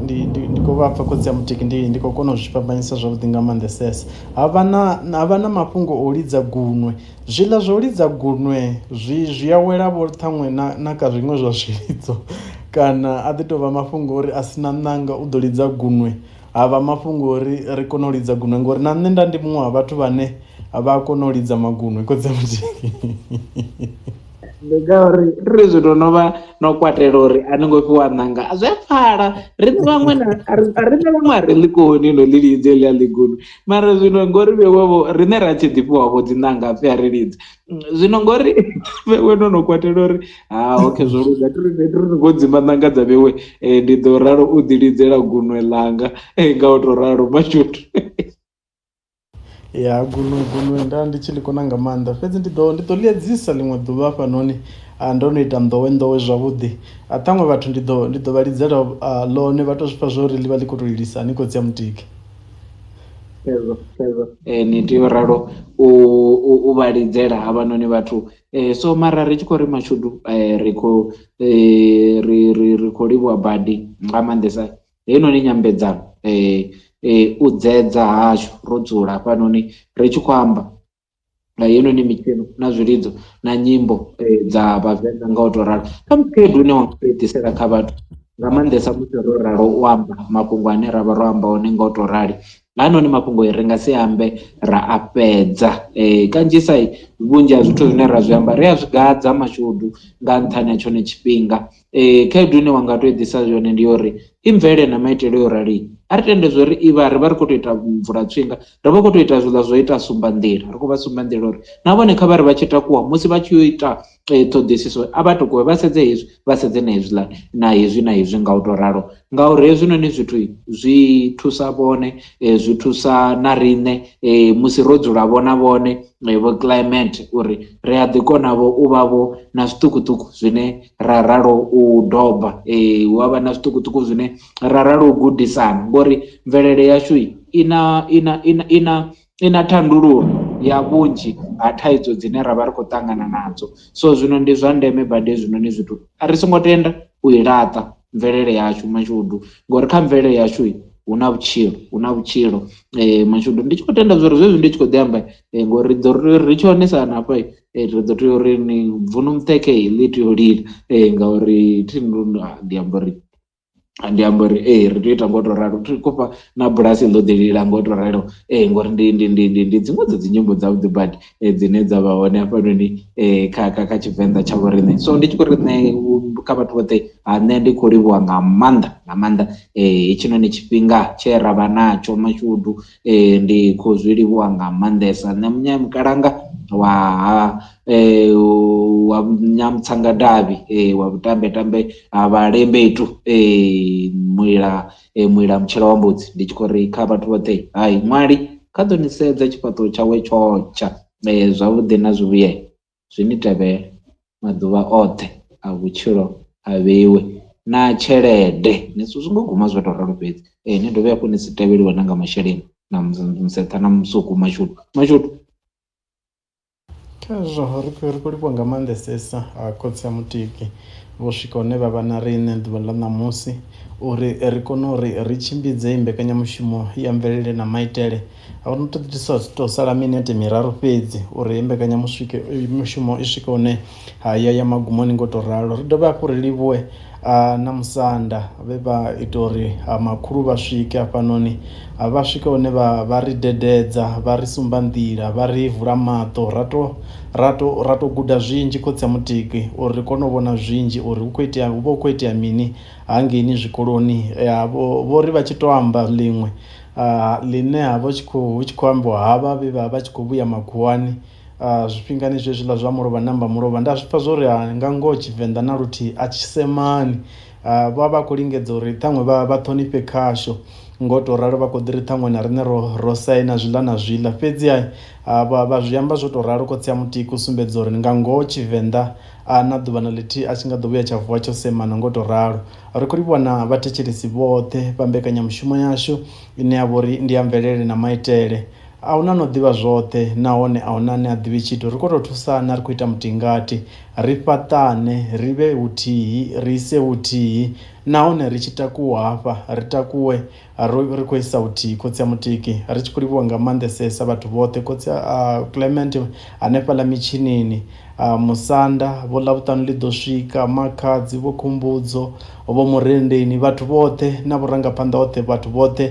ndi khou vha pfha khotsi ya mutiki ndi khou kona u zwi fhambanyisa zwavhuḓi nga maanḓesesa havha na mafhungo o lidza gunwe zwiḽa zwa u lidza gunwe zwi a wela vho ṱhaṅwe na kha zwiṅwe zwa zwilidzo kana a ḓi tou vha mafhungo ori a sina ṋanga u ḓo lidza gunwe havha mafhungo ori ri kone u lidza gunwe ngori na nṋe nda ndi muṅwe wa vhathu vhane vha a kona u lidza magunwe khotsi ya mutiki ndi ngauri ri zwi tou no vha no kwatela uri a ni ngo fhiwa ṋanga a zwi a pfhala riṋe vhaṅwe a ri ḽi koni no ḽi lidze ḽi a ḽi gunu mara zwino ngori vhewevho riṋe ra tshi ḓi fhiwavho dzi ṋanga a pfhi a ri lidze zwino ngori vhewe no no kwatela uri okay zwo luga tiri ngo dzima ṋanga dza vhewe ndi ḓo ralo u ḓi lidzela gunwe ḽanga nga u tou ralo mashudu ya gunwe ndi tshi ḽi kona nga maanḓa fhedzi ndi ḓo ḽi edzisa ḽiṅwe ḓuvha hafhanoni ndo no ita nḓowenḓowe zwavhuḓi ṱhaṅwe vhathu ndi ḓo vha lidzela ḽone vha tou zwi pfha zwo uri ḽi vha ḽi khou tou lilisani khotsi ya mutiki ni tea u ralo u vha lidzela havhanoni vhathu so mara ri tshi khou ri mashudu ri khou livhuwa badi nga maanḓesa heinoni nyambedzano u dzedza hashu ro dzula hafhanoni ri tshi khou amba nga heinoni mitshino na zwilidzo na nyimbo dza vhavenḓa nga u tou ralo kha mukhaedu une wa ḓisela kha vhathu nga maanḓesa musi ro ralo u amba mafhungo ane ra vha ro amba one nga u tou rali hanoni mafhungo ri nga si ambe ra a fhedza kanzhisa vhunzhi ha zwithu zwine ra zwi amba ri a zwi gadza mashudu nga nṱhani ha tshone tshifhinga khaedu ine wanga to edisa zwone ndi uri imvele na maitele yo rali a ri tende zwori iva ri vha ri khou tou ita mvula tswinga ri vha khou tou ita zwiḽa zwo ita sumba nḓila ri khou vha sumba nḓila uri na vhone kha vha ri vha tshi takuwa musi vha tshi yo ita ṱhoḓisiso a vha tokuwe vha sedze hezwi vha sedze na hezwiḽa na hezwi nga u tou ralo ngauri hezwinoni zwithu zwi thusa vhone zwi thusa na riṋe musi ro dzula vhona vhone vho climate uri ri a ḓi konavho u vhavho na zwiṱukuṱuku zwine ra ralo u doba hu avha na zwiṱukuṱuku zwine ra ralo u gudisana ngori mvelele yashu ina thandululo ya vhunzhi ha thaidzo dzine ra vha ri khou ṱangana nadzo so zwino ndi zwa ndeme bade zwinoni zwithu a ri songo tenda u i laṱa mvelele yashu mashudu ngori kha mvelele yashu hu na vhutshilo mashudu ndi tshi khou tenda zwori zwezwi ndi tshi khou ḓi amba ngori ri tshi onesana hafha ri ḓo tea uri ni vunu muṱeke ḽi tea u lila ngauri ndi amba uri ri tea ita ngo to ralo ri khou fha na bulasi ḽo ḓi lila ngo to ralo ngori ndi dziṅwe dza dzinyimbo dzavhuḓi badi dzine dza vha hone hafhanoni kha Tshivenḓa tsha vhoriṋe so ndi tshi khou ri nṋe kha vhathu vhoṱhe nṋe ndi khou livhuwa nga maanḓa hetshinoni tshifhinga tshe ra vha natsho mashudu ndi khou zwi livhuwa nga maanḓesa nṋe munyamukalanga wa Nyamutsanga-davhi wa vhutambetambe ha vhalembetu muila mutshelo wa mbudzi ndi tshi khou ri kha vhathu vhoṱhe hayi ṅwali kha ḓo ni sedza tshifhaṱuwo tshawe tshotsha zwavhuḓi na zwivhuye zwi ni tevhele maḓuvha oṱhe a vhutshilo a vheiwe na tshelede ni zwi ngo guma zwa tou ralo fhedzi ni dovhe hafhu ni si tevheliwe na nga masheleni na musetha na musuku mashudu khazwo ri khou livhuwa nga maanḓesesa khotsi ya mutiki vho swika hune vha vha na riṋe ḓuvha ḽa ṋamusi uri ri kone uri ri tshimbidze mbekanyamushumo ya mvelele na maitele a hu no tou sala minete miraru fhedzi uri mbekanyamushumo i swike hune ya magumoni ngo tou ralo ri dovhe hafhu ri livhuwe na musanda vhe vha ita uri makhulu vha swike hafhanoni vha swike hune vha ri dededza vha ri sumba nḓila vha ri vula maṱo ra to guda zwinzhi khotsi ya mutiki uri ri kone u vhona zwinzhi uri hu vha hu khou itea mini hangeini zwikoloni vho ri vha tshi to amba ḽiṅwe ḽine havha hu tshi khou ambiwa havha vha tshi khou vhuya makhuwani zwifhingani zwezwiḽa zwa mulovha namba mulovha nda zwi pfha zwori nga ngoho Tshivenḓa na luthihi a tshi semani vha khou lingedza uri ṱhaṅwe vha ṱhonifhe khasho ngo to ralo vha khou ḓi ri ṱhaṅwe na riṋe ro saina zwiḽa na zwiḽa fhedzi vha zwi amba zwo to ralo khotsi ya mutiki u sumbedza uri nga ngoho Tshivenḓa na ḓuvha na ḽithihi a tshi nga ḓo vhuya tsha vuwa tsho semana ngo to ralo ri khou livhuwa na vhathetshelesi vhoṱhe vha mbekanyamushumo yashu ine ya vha uri ndi ya mvelele na maitele a hu na no ḓivha zwoṱhe nahone a hu na ane a ḓivhi tshithu ri khou tou thusana ri khou ita mutingati ri fhaṱane ri vhe huthihi ri ise huthihi nahone ri tshi takuwa hafha ri takuwe ri khou isa huthihi khotsi ya mutiki ri tshi khou livhuwa nga maanḓesesa vhathu vhoṱhe khotsi Clement hanefhaḽa Mitshinini musanda vho ḽavhuṱanu ḽi ḓo swika makhadzi vho khumbudzo vho murendeni vhathu vhoṱhe na vhurangaphanḓa hoṱhe vhathu vhoṱhe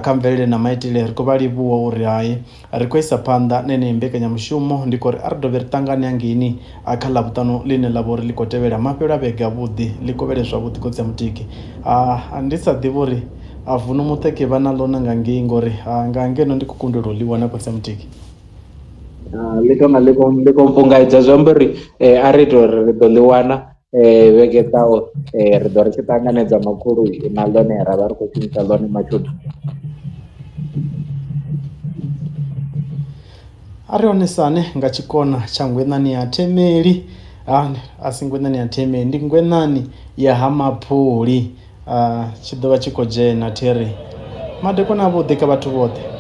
kha mvelele na maitele ri khou vha livhuwa uri hayi ri khou isa phanḓa nene mbekanyamushumo ndi khou ri a ri dovhe ri ṱangane hangeini kha ḽavhuṱanu ḽine ḽa vha uri ḽi khou tevhela mafhelo a vhege avhuḓi ḽi kovhele zwavhuḓi khotsi ya mutiki ndi sa ḓivhi uri vunu muṱeke vha na ḽona nga ngei ngori nga ngeno ndi khou kundelwa u ḽi wana khotsi ya mutiki ḽi tonga ḽi khou mpungaidza zwi amba uri a ri ita uri ri ḓo ḽi wana vhege ḓaho ri ḓo ri tshi ṱanganedza makhulu na ḽone ra vha ri khou shumisa ḽone mashudu a ri onesane nga tshikona tsha ngwenani ya themeli a si ngwenani ya themeli ndi ngwenani ya ha maphuli tshi ḓo vha tshi khou dzhena theri madekwana avhuḓi kha vhathu vhoṱhe